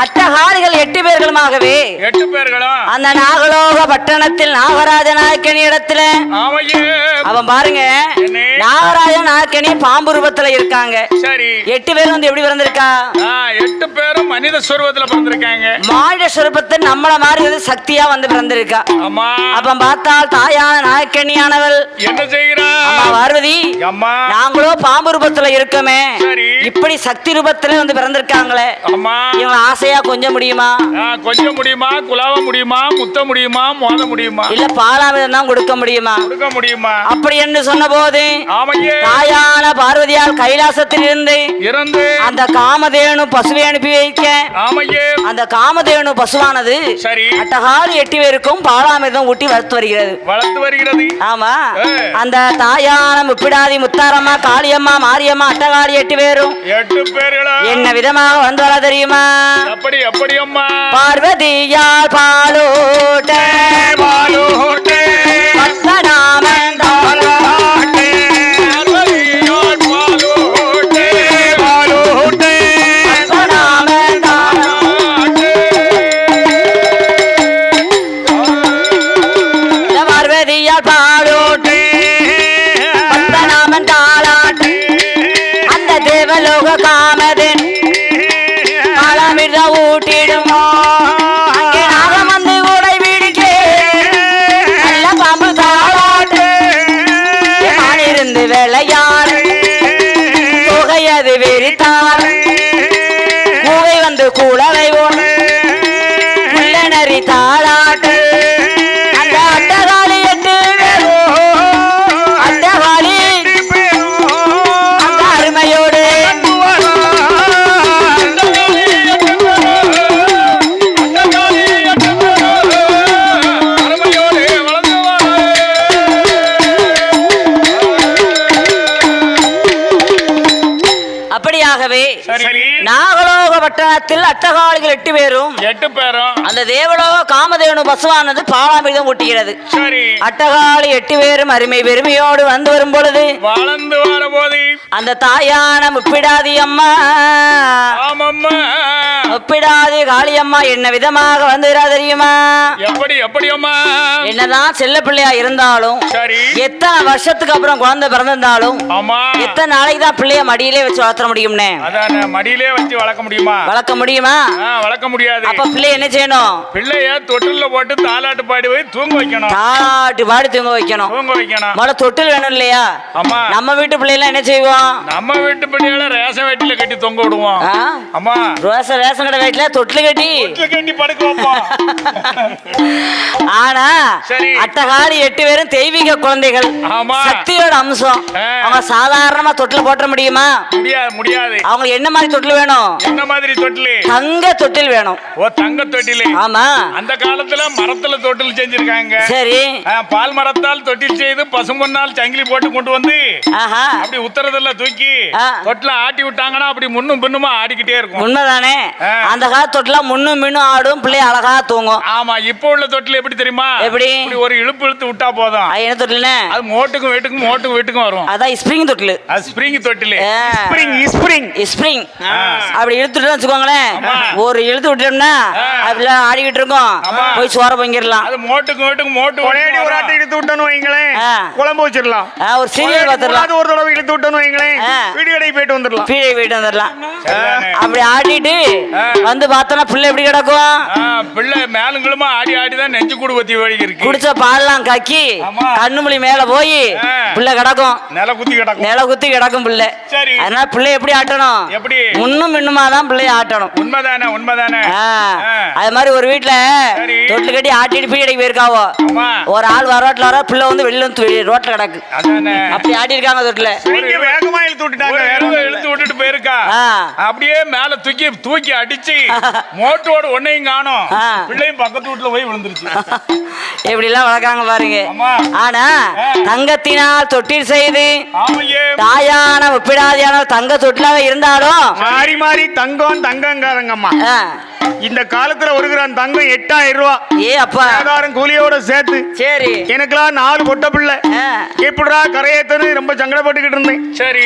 அட்டகாரிகள் 8 பேர்களுமாகவே 8 பேர்களும் அந்த நாகலோக பட்டணத்தில் நாகராஜ நாயக்கனி இடத்துல அவன் பாருங்க நாகராஜ நாயக்கனி பாம்பு ரூபத்துல இருக்காங்க. சரி 8 பேரும் வந்து எப்படி பிறந்திருக்கா? 8 பேரும் மனித ஸ்வரூபத்துல பிறந்திருக்காங்க. மானிட ஸ்வரூபத்தை நம்மள மாதிரி வந்து சக்தியா வந்து பிறந்திருக்கா. அம்மா அப்ப பார்த்தால் தாயான நாயக்கனியானவள் என்ன செய்கிறா? அம்மா பார்வதி, அம்மா நாங்களோ பாம்பு ரூபத்துல இருக்கோமே, சரி இப்படி சக்தி ரூபத்துல வந்து பிறந்திருக்காங்களே, அம்மா இவங்க ஆசையா கொஞ்சம் முடியுமா? கொஞ்சம் முடியுமா? குலாவ முடியுமா? முத்த முடியுமா? மோத முடியுமா? இல்ல பாலாமிதம் தான் கொடுக்க முடியுமா? கொடுக்க முடியுமா? அப்படி என்று சொன்ன போது தாயான பார்வதியால் கைலாசத்தில் இருந்து அந்த காமதேனு பசுவை அனுப்பி வைக்க அந்த காமதேனு பசுவானது சரி அட்டகாரி 8 பேருக்கும் பாலாமிர்தம் ஊட்டி வளர்த்து வருகிறது. ஆமா, அந்த தாயான முப்பிடாதி முத்தாரம்மா காளியம்மா மாரியம்மா அட்டகாரி 8 பேரும் என்ன விதமாக வந்து வர தெரியுமா? அப்படி அப்படி அம்மா பார்வதியால் பாலோட்டே பத்மநாமன் தாலாட்டே பார்வதியால் பாலோட்டே பத்மநாமன் தாலாட்டே பார்வதியால் பாலோட்டே பத்மநாமன் தாலாட்டே அந்த தேவலோக காமதேன் ஊட்டிடுமோ அங்கே நாகம் வந்து உடை வீடிக்கே நல்ல பாம்பு தாளாட்டு இருந்து விளையாடு தொகையது வெறித்தாள் கூவை வந்து கூடவை ஒன்று புள்ளனறி தாளாட்டு அந்த அட்டகாலி 8 அட்டகாலி அந்த அருமையோடு நாகலோக பட்டணத்தில் அட்டகாலிகள் 8 பேரும் அந்த தேவலோக காமதேனு பசுவானது பாலாமிர்தம் ஊட்டுகிறது. அட்டகாலி 8 பேரும் அருமை பெருமையோடு வந்து வரும் பொழுது வளர்ந்து வரபோது அந்த தாயான முப்பிடாதி அம்மா முப்பிடாதி காளியம்மா என்ன விதமாக வந்துகிறா தெரியுமா? எப்படி எப்படி அம்மா? என்னதான் செல்ல பிள்ளையா இருந்தாலும் எத்தனை வருஷத்துக்கு அப்புறம் குழந்தை பிறந்திருந்தாலும் எத்தனை நாளைக்கு தான் பிள்ளைய மடியிலே வச்சு வளர்த்த முடியும்னே? மடியிலே வச்சு வளர்க்க முடியுமா? வளர்க்க முடியுமா? வளர்க்க முடியாது. அப்ப பிள்ளை என்ன செய்யணும்? பிள்ளைய தொட்டில்ல போட்டு தாலாட்டு பாடி போய் தூங்க வைக்கணும். தாலாட்டு பாடி தூங்க வைக்கணும். முதல்ல தொட்டில் வேணும் இல்லையா? அம்மா நம்ம வீட்டு பிள்ளைலாம் என்ன செய்வோம்? நம்ம வீட்டு பிள்ளைகளை ரேஷன் வீட்டுல கட்டி தொங்க விடுவோம். அம்மா ரேஷன் கடை வீட்டுல தொட்டில் கட்டி படுக்க வைப்போம். ஆனா அட்டகாலி 8 பேரும் தெய்வீக குழந்தைகள், சக்தியோட அம்சம். அவங்க சாதாரணமா தொட்டில் போட்ட முடியுமா? முடியாது. அவங்க என்ன மாதிரி தொட்டில் வேணும்? என்ன மாதிரி தொட்டில்? தங்க தொட்டில் வேணும். ஓ தங்க தொட்டில். ஆமா, அந்த காலத்துல மரத்துல தொட்டில் செஞ்சிருக்காங்க. சரி, பால் மரத்தால் தொட்டில் செய்து பசும்பொன்னால் சங்கிலி போட்டு கொண்டு வந்து அப்படி உத்தரத்துல தூக்கி தொட்டில ஆட்டி விட்டாங்கன்னா அப்படி முன்னும் பின்னுமா ஆடிக்கிட்டே இருக்கும். உண்மைதானே? அந்த கால தொட்டில முன்னும் பின்னும் ஆடும், பிள்ளை அழகா தூங்கும். ஆமா, இப்ப உள்ள தொட்டில் எப்படி தெரியுமா? எப்படி? ஒரு இழுப்பு இழுத்து விட்டா போதும். என்ன தொட்டில்? அது மோட்டுக்கும் வீட்டுக்கும் வரும். அதான் ஸ்ப்ரிங் தொட்டில். ஸ்ப்ரிங் தொட்டில். ஸ்ப்ரிங் அப்படி இழுத்துட்டு வச்சுக்கோங்களேன், ஒரு இழுத்து விட்டோம்னா அப்படிலாம் ஆடிக்கிட்டு இருக்கோம், போய் சோற பொங்கிடலாம். அது மோட்டுக்கு மோட்டு ஒரு ஆட்டை இழுத்து விட்டோன்னு வைங்களேன், குழம்பு வச்சிடலாம். ஒரு சீரியல் பார்த்துடலாம். ஒரு தடவை இழுத்து விட்டோன்னு வைங்களேன், வீடு போயிட்டு வந்துடலாம். அப்படி ஆடிட்டு வந்து பார்த்தோம்னா பிள்ளை எப்படி கிடக்கும்? பிள்ளை மேலுங்களுமா ஆடி தான் நெஞ்சு கூடு பத்தி வழி இருக்கு. குடிச்ச பால்லாம் கக்கி கண்ணுமொழி மேல போய் பிள்ளை கிடக்கும், நில குத்தி கிடக்கும் பிள்ளை. அதனால பிள்ளை எப்படி ஆட்டணும்? எப்படி? முன்னும் பின்னுமா தான் பிள்ளைய ஆட்டணும். உண்மைதானே. அது மாதிரி ஒரு வீட்டுல தொட்டில் கட்டி ஆட்டிட்டு பீடைக்கு போயிருக்காவோ, ஒரு ஆள் ரோட்ல வர பிள்ளை வந்து வெளியில ரோட்ல கிடக்கு. அப்படி ஆட்டி இருக்காங்க தொட்டில. வேகமா இழுத்து விட்டுட்டு போயிருக்கா. அப்படியே மேல தூக்கி அடிச்சு மோட்டோட ஒன்னையும் காணும், பிள்ளையும் பக்கத்து வீட்டுல போய் விழுந்துருச்சு. எப்படி எல்லாம் வளர்க்காங்க பாருங்க. ஆனா தங்கத்தினால் தொட்டில் செய்து தாயான ஒப்பிடாதியான தங்க தொட்டிலாக இருந்தாலும் மாறி தங்கங்காரங்கம்மா. இந்த காலத்துல 1 கிராம் தங்கம் 8000 ரூபாய். ஏ அப்பா, ஆதாரம் கூலியோட சேர்த்து. சரி, எனக்குலாம் 4 பொட்ட பிள்ளை. எப்படிடா கரையேத்தனு ரொம்ப சங்கடப்பட்டுக்கிட்டு இருந்தேன். சரி,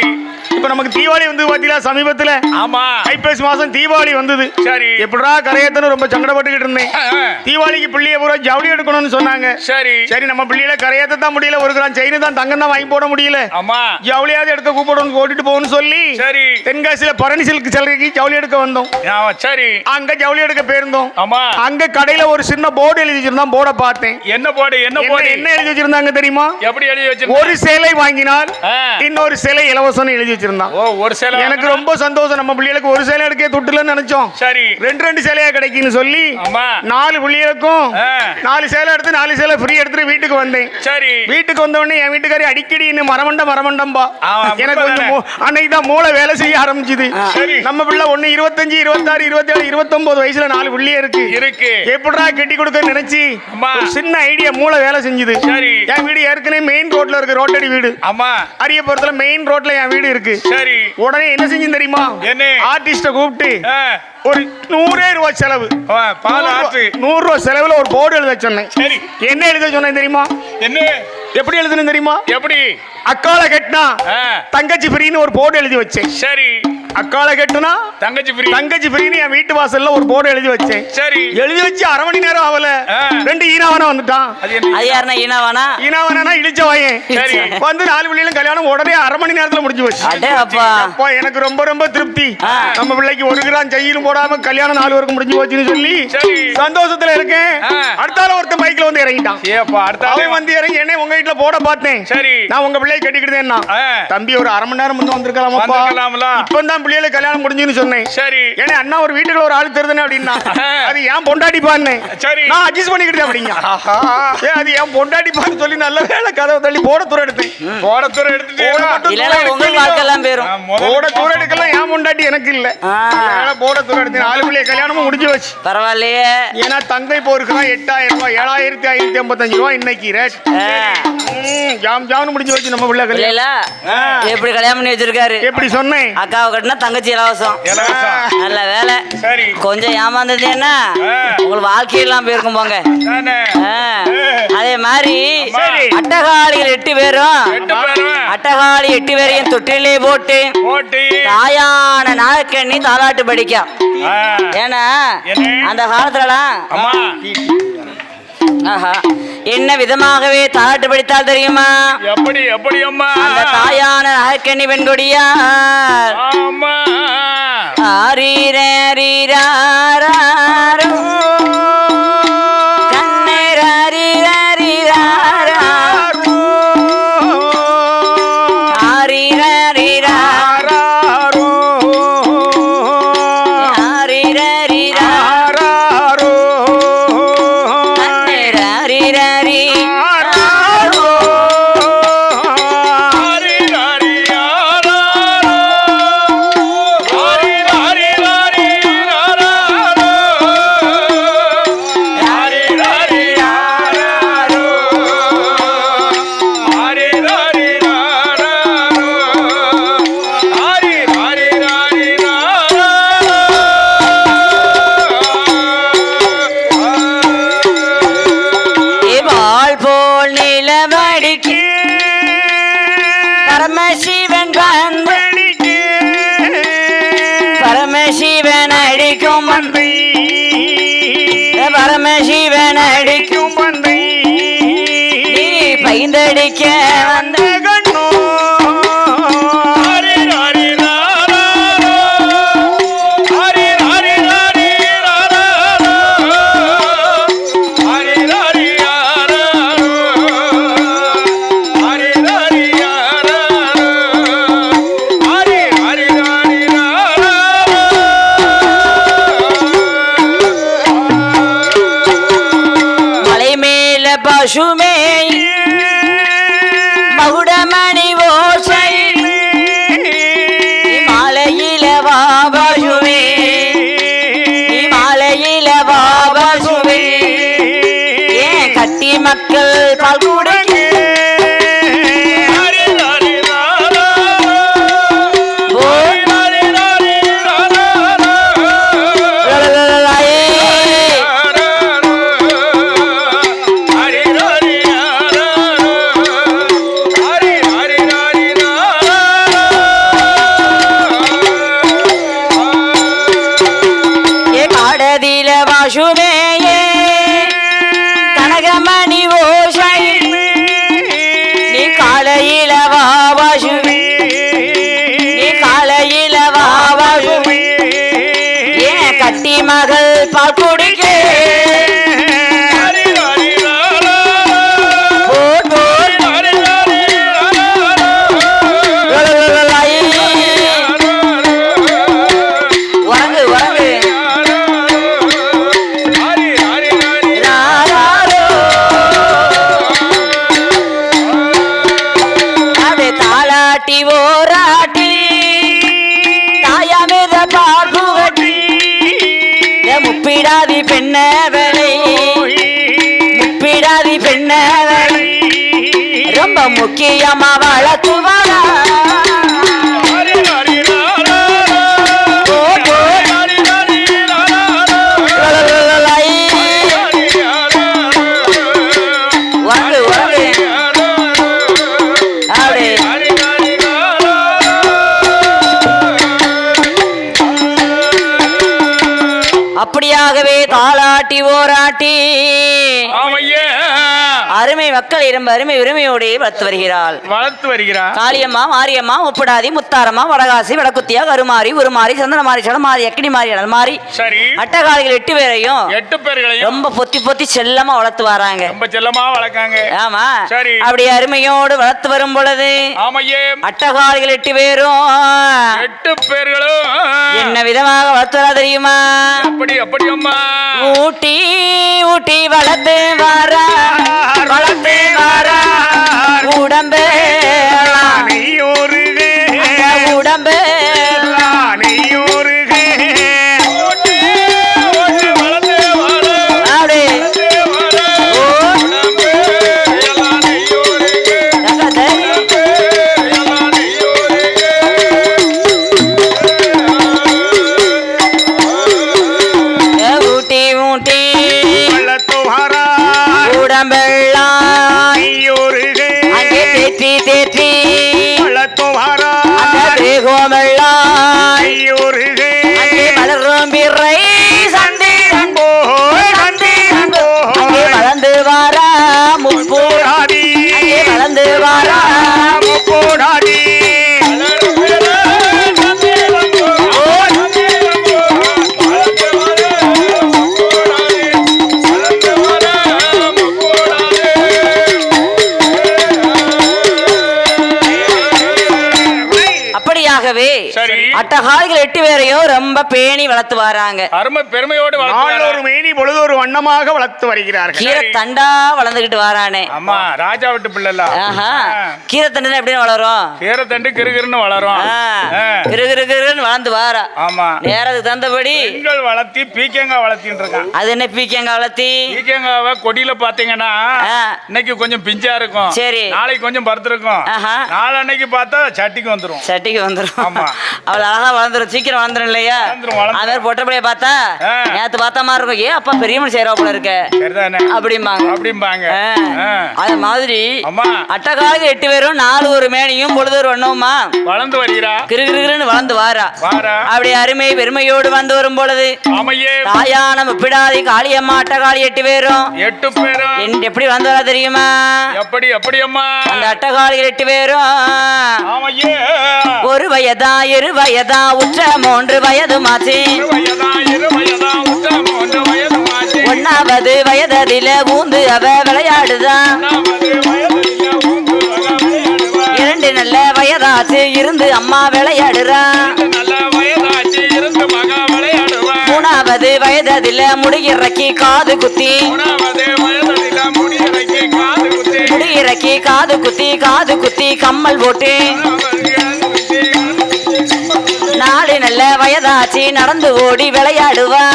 இப்ப நமக்கு தீபாவளி வந்து பாத்தீங்களா சமீபத்துல. ஆமா. ஐப்பசி மாசம் தீபாவளி வந்தது. சரி. எப்படிடா கரையேத்தணும் ரொம்ப சங்கடப்பட்டுக்கிட்டு இருந்தேன். தீபாவளிக்கு பிள்ளைய பூரா ஜவுளி எடுக்கணும்னு சொன்னாங்க. சரி சரி நம்ம பிள்ளையில கரையேத்த தான் முடியல. ஒரு கிராம் செயின் தான் தங்கம் தான் வாங்கி போட முடியல. ஆமா. ஜவுளியாவது எடுக்க கூப்பிடணும் கூட்டிட்டு போகணும்னு சொல்லி சரி தென்காசியில பரணி சில்க் சலகைக்கு ஜவுளி எடுக்க வந்தோம். சரி அங்க ஜவுளி எடுக்க போயிருந்தோம். ஆமா. அங்க கடையில ஒரு சின்ன போர்டு எழுதி வச்சிருந்தான். போர்டை பார்த்தேன். என்ன போர்டு என்ன எழுதி வச்சிருந்தாங்க தெரியுமா? எப்படி எழுதி வச்சிருந்தாங்க? ஒரு சேலை வாங்கினால் இன்னொரு சேலை இலவசம் எழுதி வச்சிருந்தான். ஒரு சேலை எனக்கு ரொம்ப சந்தோஷம். நம்ம பிள்ளைகளுக்கு ஒரு சேலை எடுக்க துட்டுலன்னு நினைச்சோம். சரி ரெண்டு சேலையா கிடைக்குன்னு சொல்லி 4 பிள்ளைகளுக்கும் 4 சேலை எடுத்து 4 சேலை ஃப்ரீ எடுத்து வீட்டுக்கு வந்தேன். சரி வீட்டுக்கு வந்த உடனே என் வீட்டுக்காரி அடிக்கடி இன்னும் மரமண்டம்பா எனக்கு கொஞ்சம் அன்னைக்கு தான் மூளை வேலை செய்ய ஆரம்பிச்சுது. நம்ம பிள்ளை 1 25 26 27 29 வயசுல 4 பிள்ளையே இருக்கு. எப்படா கட்டி கொடுக்க நினைச்சு சின்ன ஐடியா மூளை வேலை செஞ்சுது. சரி என் வீடு ஏற்கனவே மெயின் ரோட்ல இருக்கு. ரோட்டடி வீடு. ஆமா. அரியபுரத்துல மெயின் ரோட்ல என் வீடு இருக்கு. சரி உடனே என்ன செஞ்சு தெரியுமா? ஆர்டிஸ்ட கூப்பிட்டு ஒரு 100 ரூபாய் செலவு 100 ரூபாய் செலவுல ஒரு போர்டு எழுத சொன்னேன். சரி என்ன எழுத சொன்னேன் தெரியுமா? என்ன எப்படி எழுதுன்னு தெரியுமா? எப்படி அக்கால கட்டினா தங்கச்சி ஃப்ரீன்னு ஒரு போர்டு எழுதி வச்சேன். சரி அக்கால கட்டினா தங்கச்சி ஃப்ரீன்னு என் வீட்டு வாசல்ல ஒரு போர்டு எழுதி வச்சேன். சரி எழுதி வச்சு அரை மணி நேரம் ஆகல 2 ஈனாவனா வந்துட்டான். அது யாருன்னா ஈனாவனா இழிச்ச வாயன். சரி வந்து 4 பிள்ளைகளும் கல்யாணம் உடனே அரை மணி நேரத்துல முடிஞ்சு போச்சு. அப்பா எனக்கு ரொம்ப ரொம்ப திருப்தி. நம்ம பிள்ளைக்கு 1 கிராம் செயிலும் போடாம கல்யாணம் 4 பேருக்கு முடிஞ்சு போச்சுன்னு சொல்லி சந்தோஷத்துல இருக்கேன். அடுத்தால ஒருத்தன் பைக்ல வந்து இறங்கிட்டான். அவன் வந்து இறங்கி என்ன உங்க வீட்டுல போட பார்த்தேன். சரி நான் உங்க பிள்ளையை கட்டிக்கிட்டேன். தம்பி ஒரு அரை மணி நேரம் வந்து வந்திருக்கலாமா? இப்பதான் பிள்ளைகளுக்கு கல்யாணம் முடிஞ்சுன்னு சொன்னேன். சரி ஏன்னா அண்ணா ஒரு வீட்டுக்குள்ள ஒரு ஆள் தெரியுதுன்னு அப்படின்னா அது ஏன் பொண்டாட்டிப்பான்னு நான் அட்ஜஸ்ட் பண்ணிக்கிட்டேன் அப்படிங்க. அது ஏன் பொண்டாட்டிப்பான்னு சொல்லி நல்ல வேலை கதவை தள்ளி போட தூரம் எடுத்துட்டு போட தூரம் எடுக்கலாம். ஏன் பொண்டாட்டி எனக்கு இல்ல போட தூரம் எடுத்தேன். 4 பிள்ளைய கல்யாணமும் முடிஞ்சு வச்சு பரவாயில்லையே. ஏன்னா தங்கை போருக்குதான் 8000 ரூபாய் 7555 ரூபாய் இன்னைக்கு ரேட். ஜாம் முடிஞ்சு வச்சு நம்ம பிள்ளை கல்யாணம் எப்படி கல்யாணம் பண்ணி வச்சிருக்காரு. எப்படி சொன்னேன் அக்காவை கட்டினா தங்கச்சி இலவசம். நல்ல வேலை. சரி கொஞ்சம் ஏமாந்ததுன்னா உங்களுக்கு வாழ்க்கையெல்லாம் போயிருக்கும் போங்க. அதே மாதிரி அட்டகாளிகள் 8 பேரும் அட்டகாளி 8 பேரையும் தொட்டிலே போட்டு தாயான நாகக்கண்ணி தாலாட்டு படிக்கும். ஏன்னா அந்த காலத்துலலாம் என்ன விதமாகவே தாலாட்டு படித்தால் தெரியுமா? எப்படி எப்படி அம்மா? அந்த தாயான நாகக்கண்ணி பெண்கொடியார் பரமசிவன் அடிக்கும் பந்தை பரமசிவன் அடிக்கும் பந்தை நீ பைந்தடிக்க வந்த கண்ணோ பசுமே மகுடமணி ஓசை மாலையில பாபசுமே மாலையில பாபசுமே ஏன் கட்டி மக்கள் பால் குடிக்க பசுமேயே கனகமணி ஓசை நீ காலையில வா பசுமே நீ காலையில வா பசுமே ஏன் கட்டி மகள் பால் குடிக்க முப்பிடாதி பெண்ணவளை முப்பிடாதி பெண்ணவளை ரொம்ப முக்கியமா வளர்த்துவாரா அப்படியாகவே தாளாட்டி ஓராட்டி அருமை மக்கள் ரொம்ப அருமை உரிமையோடு வளர்த்து வருகிறாள் காளியம்மா மாரியம்மா முப்படாதி முத்தாரம்மா வடகாசி வடக்குத்தியா கருமாரி உருமாரி சந்தனமாரி சடமாரி அக்கினி மாறி அடல்மாரி அட்டகாளிகள் 8 பேரையும் ரொம்ப பொத்தி பொத்தி செல்லமா வளர்த்து வராங்க ரொம்ப செல்லமா வளர்க்காங்க ஆமா சரி அப்படி அருமையோடு வளர்த்து வரும் பொழுது அட்டகாளிகள் 8 பேர்களும் என்ன விதமாக வளர்த்து வரா தெரியுமா அப்படி அம்மா ஊட்டி ஊட்டி வளர்த்து வாரா வளர்த்து வாரா உடம்பே உடம்பே வளர்ந்து வாரா முப்போடாடி வளர்ந்து வாரா முப்போடாடி அப்படியாகவே அட்டகாளிகள் 8 பேரையும் ரொம்ப பேணி வளர்த்து வராங்க அருமை பெருமையோடு ஒரு மேனி பொழுது ஒரு வண்ணமாக வளர்த்து வருகிறார்கள் கீரை தண்டா வளர்ந்துகிட்டு வரானே அம்மா ராஜா விட்டு பிள்ளை கீரை தண்டு எப்படி வளரும் கீரை தண்டு கிருகிருன்னு வளரும் கிருகிருன்னு வளர்ந்து வாரா ஆமா நேரத்துக்கு தந்தபடி பெண்கள் வளர்த்தி பீக்கங்காய் வளர்த்தின்னு இருக்கான் அது என்ன பீக்கங்காய் வளர்த்தி பீக்கங்காவை கொடியில பாத்தீங்கன்னா இன்னைக்கு கொஞ்சம் பிஞ்சா இருக்கும் சரி நாளைக்கு கொஞ்சம் பருத்து இருக்கும் நாளன்னைக்கு பார்த்தா சட்டிக்கு வந்துரும் ஆமா அவள் அழகா வளர்ந்துரும் சீக்கிரம் வளர்ந்துரும் இல்லையா அது பொட்டப்படியே பார்த்தா நேத்து பார்த்த மாதிரி இருக்கும் ஏன் அப்பா பெரியமன் செய்யறாப்புல இருக்க அப்படிம்பாங்க அது மாதிரி அட்டகாலிக 8 பேரும் 4 ஒரு மேனியும் பொழுது ஒரு வண்ணவுமா வளர்ந்து வருகிறா கிருகிருன்னு வளர்ந்து வாரா அப்படி அருமை பெருமையோடு வந்து வரும் பொழுது தாயான முப்பிடாதி காளியம்மா அட்டகாளி 8 பேரும் எப்படி வந்து வரா தெரியுமா எப்படி அம்மா அந்த அட்டகாளிகள் 8 பேரும் ஒரு வயதா 2 வயதா உற்ற 3 வயதுமாச்சு 1வது வயதில ஊந்து அவ விளையாடுதான் 2 நல்ல வயதாச்சு இருந்து அம்மா விளையாடுறா 3வது வயதில முடியிறக்கி காது குத்தி முடியிறக்கி காது குத்தி கம்மல் போட்டு 4 நல்ல வயதாச்சு நடந்து ஓடி விளையாடுவா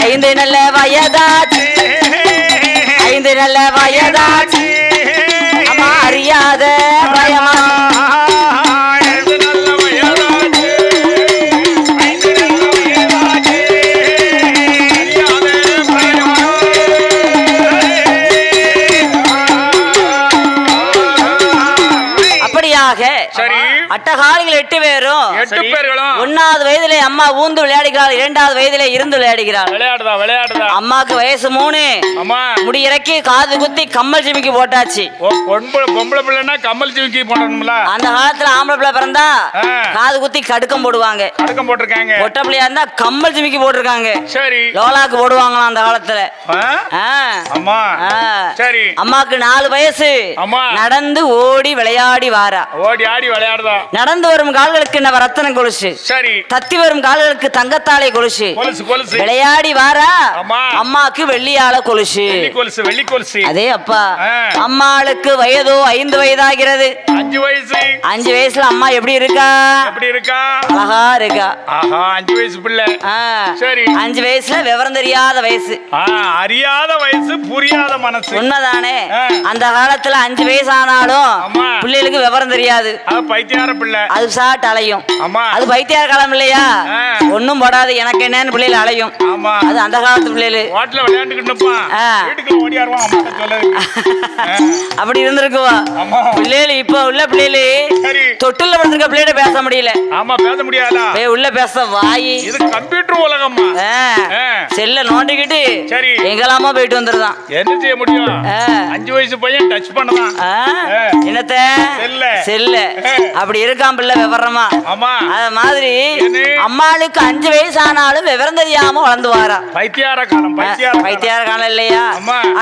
5 நல்ல வயதாச்சு 5 நல்ல வயதாச்சு அம்மா அறியாத பயமா அட்டகாளிகள் 8 பேரும் 8 பேர்களும் 1வது வயதிலே அம்மா ஊந்து விளையாடுகிறாள், 2வது வயதிலே இருந்து விளையாடுகிறாள். விளையாடுதா அம்மாக்கு வயசு 3. அம்மா முடி இறக்கி காது குத்தி கம்மல் ஜிமிக்கி போட்டாச்சு. பொம்பளை பிள்ளைன்னா கம்மல் ஜிமிக்கி போடணும்ல. அந்த காலத்துல ஆம்பளை பிள்ளை பிறந்தா காது குத்தி கடுக்கம் போடுவாங்க. கடுக்கம் போட்டிருக்காங்க. பொட்ட பிள்ளையா இருந்தா கம்மல் ஜிமிக்கி போட்டிருக்காங்க. சரி. லோலாக்கு போடுவாங்களாம் அந்த காலத்துல. அம்மா சரி. அம்மாக்கு 4 வயசு. அம்மா நடந்து ஓடி விளையாடி வாரா. ஓடி ஆடி விளையாடுதா. நடந்து வரும் கால்களுக்கு ரத்தன கொலுசு. சரி. தத்தி வரும் கால்களுக்கு தங்கத்தாளை கொலுசு. கொலுசு. விளையாடி வாரா. அம்மா அம்மாக்கு வெள்ளியால கொலுசு. வெள்ளி கொலுசு. அதே அப்பா அம்மாளுக்கு வயதோ 5 வயதாகிறது. 5 வயசு. 5 வயசுல அம்மா எப்படி இருக்கா? அழகா இருக்கா. 5 வயசு பிள்ளை. சரி. 5 வயசுல விவரம் தெரியாத வயசு. அறியாத வயசு, புரியாத மனசு. உண்மைதானே? அந்த காலத்துல 5 வயசு ஆனாலும் பிள்ளைகளுக்கு விவரம் தெரியாது. பைத்தியார பிள்ளை. அது சாட்டு அலையும். அது பைத்தியார காலம் இல்லையா? ஒண்ணும் போடாது எனக்கு என்னன்னு பிள்ளைகள் அலையும். அது அந்த காலத்து பிள்ளைகள். வாட்ல விளையாண்டுக்கிட்டுப்பா வீட்டுக்குள்ள ஓடியாருவான். அம்மா சொல்லுது. அப்படி இருந்திருக்குவா பிள்ளைகள். இப்ப உள்ள பிள்ளைகள் தொட்டில படுத்திருக்க பிள்ளைகிட்ட பேச முடியல. ஆமா பேச முடியாதா? உள்ள பேச வாயி. இது கம்ப்யூட்டர் உலகம்மா. செல்ல நோண்டிக்கிட்டு சரி எங்கெல்லாமோ போயிட்டு வந்துருதான். என்ன செய்ய முடியும்? 5 வயசு பையன் டச் பண்ணதான். என்னத்த செல்ல அப்படி இருக்கான் பிள்ளை விவரமா. அத மாதிரி அம்மாளுக்கு 5 வயசு ஆனாலும் விவரம் தெரியாம வளர்ந்து வாரா. பைத்தியார காலம். பைத்தியார காலம் இல்லையா?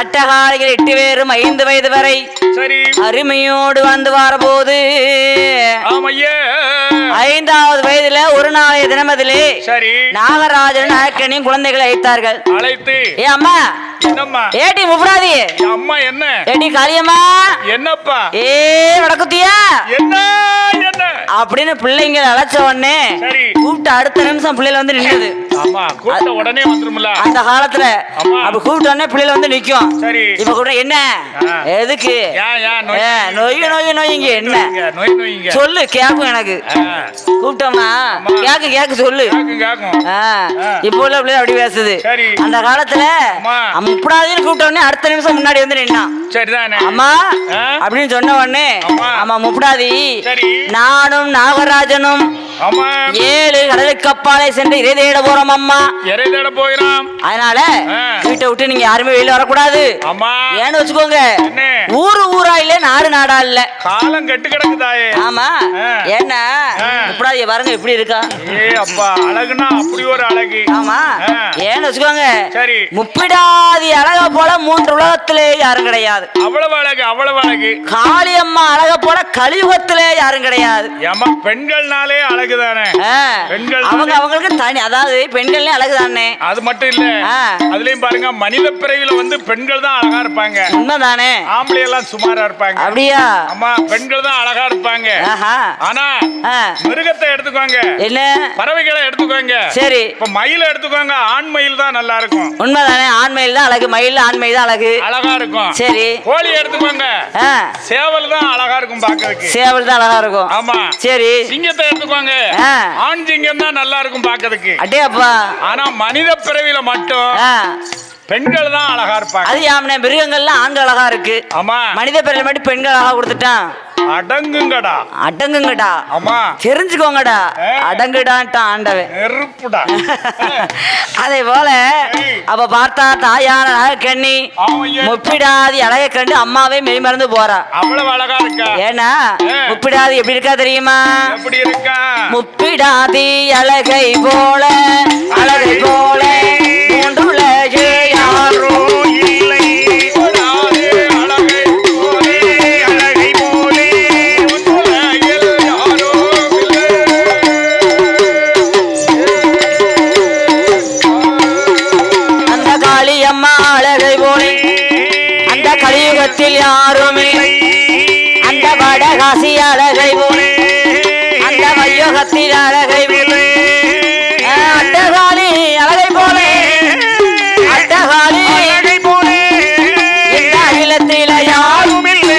அட்டகாரிகள் 8 பேரும் 5 வயது வரை சரி அருமையோடு வந்து வார போது 5வது வயதுல ஒரு நாளைய தினமதிலே சரி நாகராஜன் நாயக்கனையும் குழந்தைகளை அழைத்தார்கள். அழைத்து ஏ அம்மா என்னம்மா? ஏடி முப்ராதி. அம்மா என்ன? ஏடி காளியம்மா. என்னப்பா? ஏ வடக்குத்தியா. என்ன என்ன அப்படின்னு பிள்ளைங்க அழைச்ச உடனே கூப்பிட்டு அடுத்த நிமிஷம் பிள்ளைல வந்து நின்னுது. ஆமா கூப்பிட்ட உடனே வந்துரும்ல. அந்த காலத்துல அப்ப கூப்பிட்ட உடனே பிள்ளைல வந்து நிக்கும். சரி. இப்ப கூட என்ன எதுக்கு நோய்ங்க என்ன நோய்ங்க சொல்லு கேக்கும். எனக்கு கூப்பிட்டோமா கேக்கு சொல்லு. இப்ப உள்ள பிள்ளை அப்படி பேசுது. அந்த காலத்துல முப்படாதுன்னு கூப்பிட்ட உடனே அடுத்த நிமிஷம் முன்னாடி வந்து நின்னான். அம்மா அப்படின்னு சொன்ன உடனே ஆமா முப்படாதி நானும் நாகராஜனும் 7 கடலுக்கு அப்பாலே சென்று இறை தேட போறோம் அம்மா. இறை தேட போகிறோம். அதனால வீட்டை விட்டு நீங்க யாருமே வெளியில வரக்கூடாது. ஏன்னு வச்சுக்கோங்க ஊரா இல்ல நாடா இல்ல காலம் கெட்டு கிடக்குதாயே. ஆமா ஏன்னா முப்படாதிய பாருங்க எப்படி இருக்கா. அப்பா அழகுனா அப்படி ஒரு அழகு. ஆமா ஏன்னு வச்சுக்கோங்க சரி முப்பிடாதி அழக போல 3 உலகத்திலே யாரும் கிடையாது. அவ்வளவு அழகு. காளியம்மா அழக போல கலியுகத்திலே யாரும் கிடையாது. ஏமா பெண்கள்னாலே அழகுதானே. பெண்கள் அவங்களுக்கு தனி அதாவது பெண்கள்னே அழகுதானே. அது மட்டும் இல்ல அதுலயும் பாருங்க மனித பிறவில வந்து பெண்கள் தான் அழகா இருப்பாங்க. உண்மைதானே? ஆம்பளை எல்லாம் சுமாரா இருப்பாங்க. அப்படியா? ஆமா பெண்கள் தான் அழகா இருப்பாங்க. ஆனா மிருகத்தை எடுத்துக்கோங்க, என்ன பறவைகளை எடுத்துக்கோங்க. சரி இப்ப மயில எடுத்துக்கோங்க, ஆண் மயில் தான் நல்லா இருக்கும். உண்மைதானே? ஆண் மயில் தான் அழகு, மயில் ஆண் மயில் தான் அழகா இருக்கும். சரி கோழி எடுத்துக்கோங்க, சேவல் தான் அழகா இருக்கும் பாக்கிறதுக்கு. சேவல் தான் அழகா இருக்கும். ஆமா சரி. சிங்கத்தை எடுத்துக்கோங்க, ஆண் சிங்கம் தான் நல்லா இருக்கும் பாக்கிறதுக்கு. அடே அப்பா. ஆனா மனித பிறவில மட்டும் பெண்கள் தான் அழகா இருப்பாங்க. அது யாமனே மிருகங்கள்லாம் ஆண்கள் அழகா இருக்கு. ஆமா மனித பிறவில மட்டும் பெண்கள் அழகா கொடுத்துட்டான். அடங்குங்கடா. ஆமா தெரிஞ்சுக்கோங்கடா. அடங்குடான்ட்டான் ஆண்டவன். நெருப்புடா. அதே போல அவ பார்த்தா தாயான நாகக்கண்ணி முப்பிடாதி அழகை கண்டு அம்மாவே மெய்மறந்து போறா. அவ்வளவு அழகா இருக்கா. ஏன்னா முப்பிடாதி எப்படி இருக்கா தெரியுமா? எப்படி இருக்கா? முப்பிடாதி அழகை போல மூன்றுலகு யாரோ இல்லை. யாரும் அந்த வடகாசி அழகை போலே, அந்த வையோகத்தில் அழகை போலே, அட்டகாலி அழகை போலே, அட்டகாலி அழகை போலே இந்த அகிலத்தில் யாரும் இல்லை.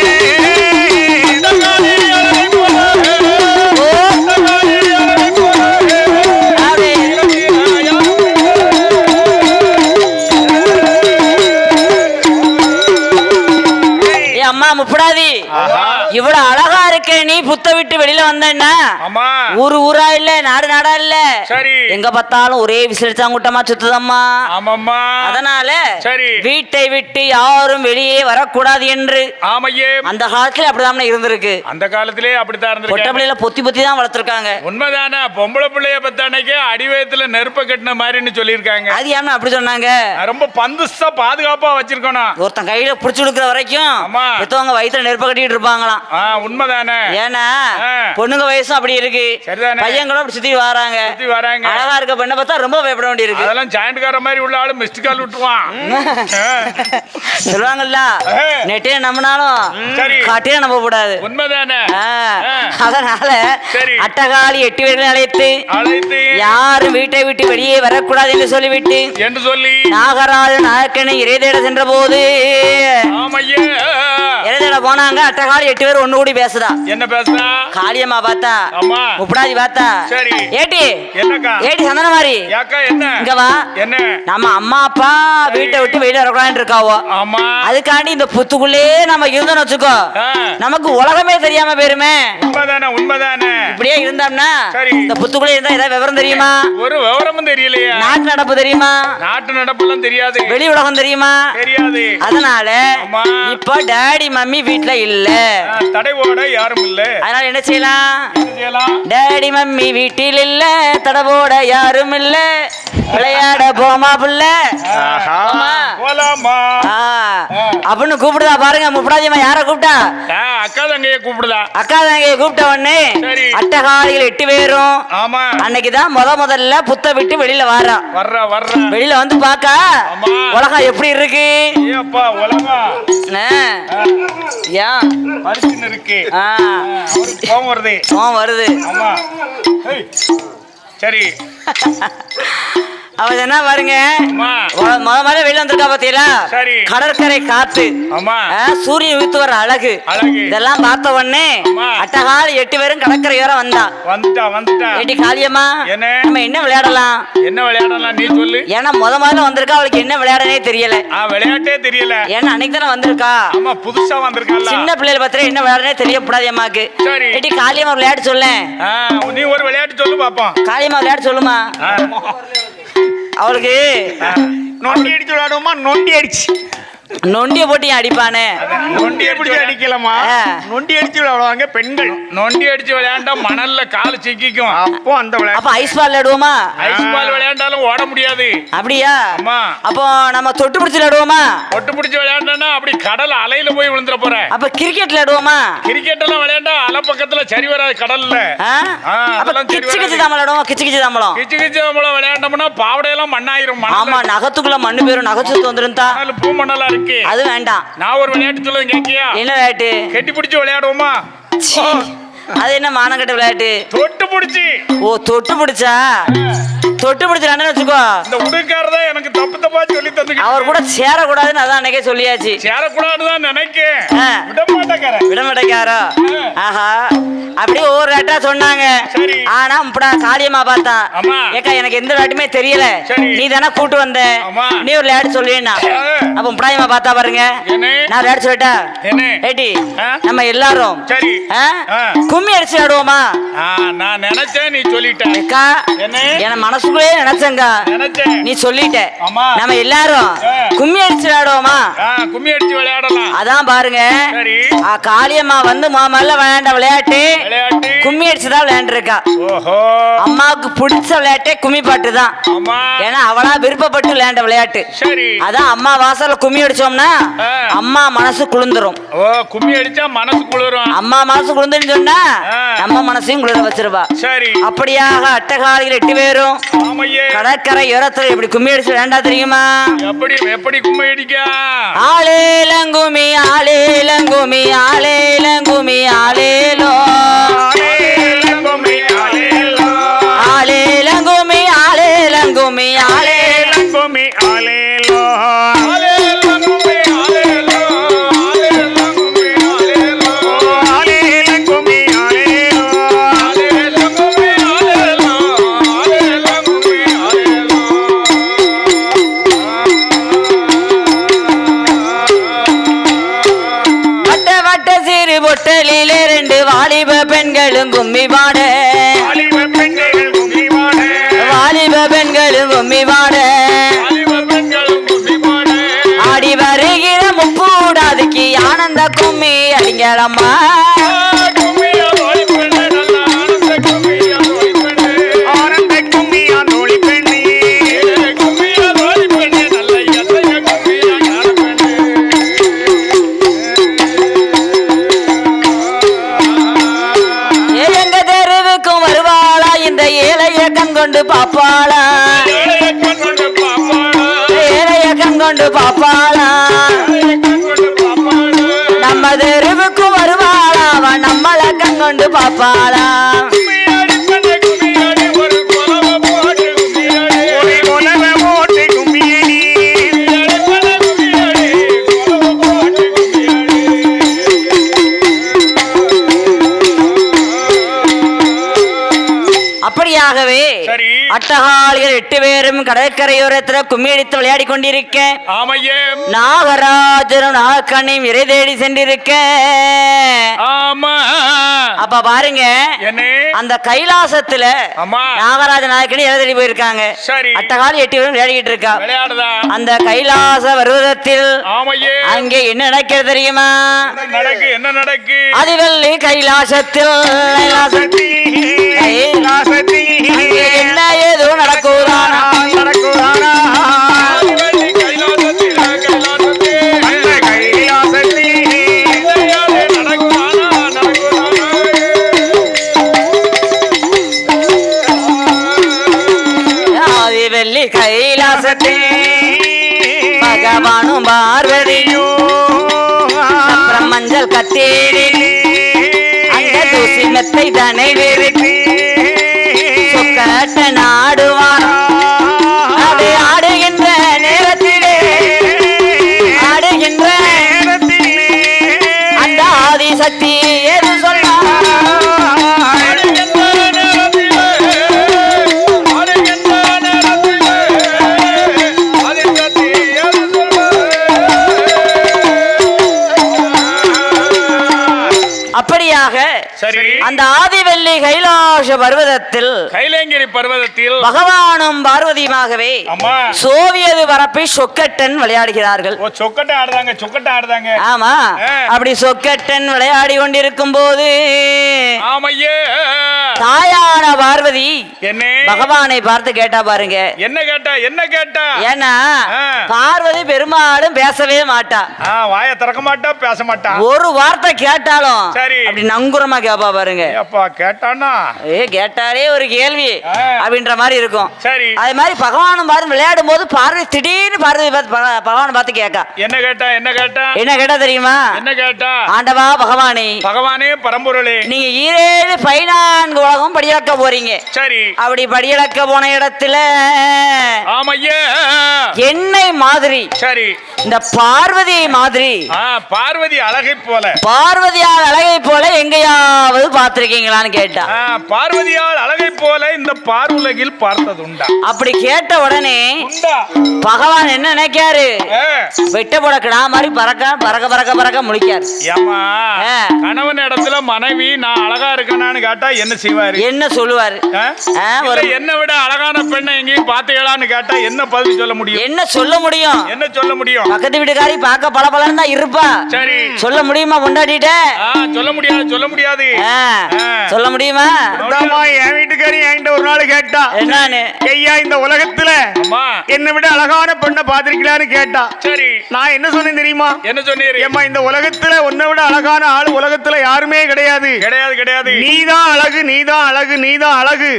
முப்படாதி இவ்வளவு அழகா இருக்க நீ புத்த விட்டு வெளியில வந்தேன்னா ஊரு ஊரா இல்ல நாடு நாடா இல்ல சரி எங்க பார்த்தாலும் ஒரே விசிறிச்சாங்கூட்டமா சுத்துதம்மா. ஆமாம்மா. அதனால சரி வீட்டை விட்டு யாரும் வெளியே வரக்கூடாது என்று ஆமையே அந்த காலத்துல அப்படிதான் இருந்திருக்கு. அந்த காலத்திலே அப்படித்தான் பொட்டை இருந்திருக்கு. பிள்ளைல பொத்தி பொத்தி தான் வளர்த்திருக்காங்க. உண்மைதானே. பொம்பளை பிள்ளைய பத்த அன்னைக்கு அடிவயத்துல நெருப்ப கட்டின மாதிரின்னு சொல்லியிருக்காங்க. அது ஏன் அப்படி சொன்னாங்க? ரொம்ப பந்துசா பாதுகாப்பா வச்சிருக்கணும். ஒருத்தன் கையில புடிச்சு கொடுக்குற வரைக்கும் ஆமா. பெத்தவங்க வயித்துல நெருப்ப கட்டிட்டு இருப்பாங்களாம். உண்மைதானே. ஏன்னா பொண்ணுங்க வயசும் அப்படி இருக்கு. சரிதானே. பையங்களும் அப்படி சுத்தி வராங்க. அழகா இருக்க பெண்ணை பார்த்தா ரொம்ப பயப்பட வேண்டி இருக்கு. அதெல்லாம் ஜாயிண்ட்கார மாதிரி உள்ள ஆளு மிஸ்ட் கால் விட்டுருவான். சொல்லுவாங்கல்ல நெட்டே நம்பினாலும் காட்டே நம்ப கூடாது. உண்மைதானே. அதனால அட்டகாளி 8 பேர்களை அழைத்து யாரும் வீட்டை விட்டு வெளியே வரக்கூடாது என்று சொல்லி நாகராஜ நாயக்கனை இறைதேட சென்ற போது இறைதேட போனாங்க. அட்டகாளி 8 பேர் ஒண்ணு கூடி பேசுதா. என்ன பேசுறா? காளியம்மா பார்த்தா, முப்படாதி பார்த்தா, ஏட்டி ஏட்டி சந்தன மாதிரி இங்க வா, நம்ம அம்மா அப்பா வீட்டை விட்டு வெளியில வரக்கூடாதுன்னு இருக்காவோ. அதுக்காண்டி இந்த புத்துக்குள்ளே நம்ம இருந்தோம்னு வச்சுக்கோ, நமக்கு உலகமே தெரியாம போயிருமே. உண்மைதானே. இப்படியே இருந்தோம்னா இந்த புத்துக்குள்ளே இருந்தா ஏதாவது விவரம் தெரியுமா? ஒரு விவரமும் தெரியலையா? நாட்டு நடப்பு தெரியுமா? நாட்டு நடப்புலாம் தெரியாது. வெளி உலகம் தெரியுமா? தெரியாது. அதனால இப்ப டாடி மம்மி வீட்டுல இல்ல, தடைவோட யாரும் இல்ல. அதனால என்ன செய்யலாம்? டாடி மம்மி வீட்டில் இல்ல, தடவோட யாரும் இல்ல, விளையாட போமா புள்ள அப்படின்னு கூப்பிடுதா பாருங்க. முப்படாதியம்மா யார கூப்பிட்டா? அக்கா தங்கைய கூப்பிடுதா. அக்கா தங்கைய கூப்பிட்ட உடனே அட்டகாளிகள் 8 பேரும் அன்னைக்குதான் முதல்ல புத்த விட்டு வெளியில வர்றா. வெளியில வந்து பாக்கா உலகம் எப்படி இருக்கு. வருது. சரி அவ என்ன பாருங்க, முதல்ல வெளில வந்திருக்கா பாத்தீங்களா? கடற்கரை காத்து, சூரியன் உதித்து வர அழகு, இதெல்லாம் பார்த்த உடனே அட்டகாளி 8 பேரும் கடற்கரையோர வந்தா. ஏட்டி காளியம்மா நம்ம என்ன விளையாடலாம்? நீ சொல்லு. ஏன்னா முதல்ல வந்திருக்கா, அவளுக்கு என்ன விளையாடனே தெரியல. விளையாட்டே தெரியல. ஏன்னா அன்னைக்கு தானே வந்திருக்கா, புதுசா வந்திருக்கா. சின்ன பிள்ளைகள் பத்திர என்ன விளையாடனே தெரியப்படாது அம்மாக்கு. ஏட்டி காளியம்மா விளையாட்டு சொல்ல. நீ ஒரு விளையாட்டு சொல்லு பாப்போம். காளியம்மா விளையாட்டு சொல்லுமா. அவளுக்கு நொண்டி அடிச்சு விளையாடுவோமா? நொண்டி அடிச்சு நொண்டிய போட்டு அடிப்பானே. நொண்டி அடிச்சு அடிக்கலாமா? நொண்டி அடிச்சு விளையாடுவாங்க பெண்கள். நொண்டி அடிச்சு விளையாண்டா மணல்ல கால் சிக்கிக்கும். அப்போ அந்த அப்ப ஐஸ் பால் விளையாடுவோமா? ஐஸ் பால் விளையாண்டாலும் ஓட முடியாது. அப்படியா? அப்போ நம்ம தொட்டு பிடிச்சு விளையாடுவோமா? தொட்டு பிடிச்சு விளையாண்டா அப்படி கடல் அலையில போய் விழுந்துற போற. அப்ப கிரிக்கெட் விளையாடுவோமா? கிரிக்கெட் எல்லாம் விளையாண்டா அலை பக்கத்துல சரி வராது கடல்ல. கிச்சு கிச்சு தான் விளையாடுவோம். கிச்சு கிச்சு தாம்பளம் விளையாண்டோம்னா பாவடையெல்லாம் மண்ணாயிரும். ஆமா, நகத்துக்குள்ள மண்ணு பேரும், நகத்து வந்துருந்தா பூ மணலா இருக்கு. அது வேண்டாம். நான் ஒரு விளையாட்டு சொல்லுவேன், கேக்கியா? என்ன விளையாட்டு? கெட்டி பிடிச்சு விளையாடுவோமா? அது என்ன மானங்கட்ட விளையாட்டு? தொட்டு பிடிச்சி. ஓ, தொட்டு பிடிச்சா? தொட்டு பிடிச்சான்னு வச்சுக்கோ. இந்த உடுக்காரதான் எனக்கு தப்பா சொல்லி தந்து. அவர் கூட சேரக்கூடாதுன்னு அதான் அன்னைக்கே சொல்லியாச்சு. சேரக்கூடாதுதான் நினைக்கேன். விட மாட்டேக்காரோ? ஆஹா, அப்படியே ஒவ்வொரு விளையாட்டா சொன்னாங்க. ஆனா காளியம்மா பார்த்தா, ஏக்கா எனக்கு எந்த விளையாட்டுமே தெரியல, நீ தானே கூட்டு வந்த, நீ ஒரு விளையாட்டு சொல்லுவேன்னா. அப்ப முப்படாயம்மா பார்த்தா பாருங்க, நான் விளையாட்டு சொல்லிட்டா. ஏட்டி நம்ம எல்லாரும் கும்மி அடிச்சு விளையாடுவோமா? நான் நினைச்சேன், நீ சொல்லிட்ட. அக்கா என் மனசுக்குள்ளே நினைச்சேங்க, நீ சொல்லிட்ட. நம்ம எல்லாரும் கும்மி அடிச்சு விளையாடுவோமா? கும்மி அடிச்சு விளையாடலாம். அதான் பாருங்க, காளியம்மா வந்து முதல்ல விளையாண்ட விளையாட்டு கும்மி அடிச்சுதான் விளையாண்டு இருக்கா. அம்மாவுக்கு பிடிச்ச விளையாட்டே கும்மி பாட்டு தான். ஏன்னா அவளா விருப்பப்பட்டு விளையாண்ட விளையாட்டு. அதான் அம்மா வாசல்ல கும்மி அடிச்சோம்னா அம்மா மனசு குளிர்ந்துரும். கும்மி அடிச்சா மனசு குளிரும். அம்மா மனசு குளிர்ந்துன்னு சொன்னா நம்ம மனசையும் குளிர வச்சிருவா. அப்படியாக அட்டகாளிகள் 8 பேரும் கடற்கரை யோரத்துல எப்படி கும்மி அடிச்சு விளையாண்டா தெரியுமா? எப்படி கும்மி அடிக்கா? ஆளேலங்குமி ஆளேலங்குமி ஆளேலங்குமி ஆளேலோ ஆளேலங்குமி ஆளேலங்குமி ஆளேலங்குமி ஆளேலோ. பொட்டலிலே 2 வாலிப பெண்களும் கும்மி பாட பெண்களும் கும்மி பாட ஆடி வருகிற முப்பூடாதுக்கு ஆனந்த கும்மி அடிங்களம்மா கொண்டு பாப்பாளா ஏழைய கண்கொண்டு பாப்பாளா நம்ம தெருவுக்கு வருவாளா அவன் நம்மள கண்கொண்டு பாப்பாளா அப்படியாகவே அட்டகாளிகள் 8 பேரும் கடற்கரையோரத்தில் கும்மி அடித்து விளையாடி கொண்டிருக்க நாகராஜரும் நாகக்கண்ணையும் இறை தேடி சென்றிருக்க அப்ப பாருங்க அந்த கைலாசத்துல நாகராஜ நாகக்கணி இறை தேடி போயிருக்காங்க. அட்டகாளி 8 பேரும் விளையாடிக்கிட்டு இருக்கா. அந்த கைலாச பர்வதத்தில் அங்கே என்ன நடக்கிறது தெரியுமா? என்ன நடக்கு? அதிவல்லி கைலாசத்தில் என்ன ஏதோ நடக்குதானா வெள்ளி கைலாசத்தில் பகவானும் பார்வதியும் மஞ்சள் கத்தேரி அந்த தூசி மெத்தை தனை வெறுத்து சொக்கட்ட நாடுவான். அது ஆடுகின்ற நேரத்திலே ஆடுகின்ற அந்த ஆதிசக்தி எது சொல்ல அப்படியாக அந்த ஆதிவல்லி கைலாச பர்வதத்தில் கைலேங்கிரி பர்வதத்தில் பகவானும் பார்வதியுமாகவே சோவியது வரப்பை சொக்கட்டன் விளையாடுகிறார்கள். சொக்கட்டன் ஆடுதாங்க. ஆமா, அப்படி சொக்கட்டன் விளையாடி கொண்டிருக்கும் போது தாயான பார்வதி பகவானை பார்த்து கேட்டா பாருங்க. என்ன கேட்டா? ஏன்னா பார்வதி பெரும்பாலும் பேசவே மாட்டா, வாயை திறக்க மாட்டா, பேச மாட்டா. ஒரு வார்த்தை கேட்டாலும் அப்படி நங்குரமா கேப்பா பாருங்க. கேட்டானா கேட்டாலே ஒரு கேள்வி அப்படின்ற மாதிரி இருக்கும். அதே மாதிரி பகவானும் பாரு விளையாடும் போது பார்வதி திடீர்னு பகவானை பார்த்து கேட்கா. என்ன கேட்டா தெரியுமா? என்ன கேட்டா? ஆண்டவா பகவானே பரம்பொருளே, நீங்க 14 உலகம் படியளக்க போறீங்க. அப்படி படியளக்க போன இடத்துல என்னை மாதிரி இந்த பார்வதி மாதிரி பார்வதியால் அழகை போல எங்கேயாவது பார்த்திருக்கீங்களான்னு கேட்டா. பார்வதியால் அழகை போல இந்த பார்வுலகில் பார்த்தது உண்டா? அப்படி கேட்ட உடனே பகவான் என்ன நினைக்காரு? வெட்ட போட கிடா மாதிரி பறக்க முழிக்காரு. கணவன் இடத்துல மனைவி நான் அழகா இருக்கேன்னு கேட்டா என்ன செய்வாரு? என்ன சொல்லுவாரு? என்ன விட அழகான பெண்ணை எங்கேயும் பாத்தீங்களான்னு கேட்டா என்ன பதில் சொல்ல முடியும்? என்ன சொல்ல முடியும்? பக்கத்து வீட்டுக்காரி பார்க்க பலபலன்னு தான் இருப்பா. சரி, சொல்ல முடியுமா? கொண்டாடிட்ட சொல்ல முடியாது. சொல்ல முடியுமா? என் வீட்டுக்காரி என்கிட்ட ஒரு நாள் கேட்டா, என்னன்னு? ஐயா இந்த உலகத்துல என்னை விட அழகான பெண்ணை பாத்திருக்கலான்னு கேட்டா. சரி, நான் என்ன சொன்னேன் தெரியுமா? என்ன சொன்னீரு? ஏம்மா இந்த உலகத்துல உன்னை விட அழகான ஆள் உலகத்துல யாருமே கிடையாது. நீதான் அழகு.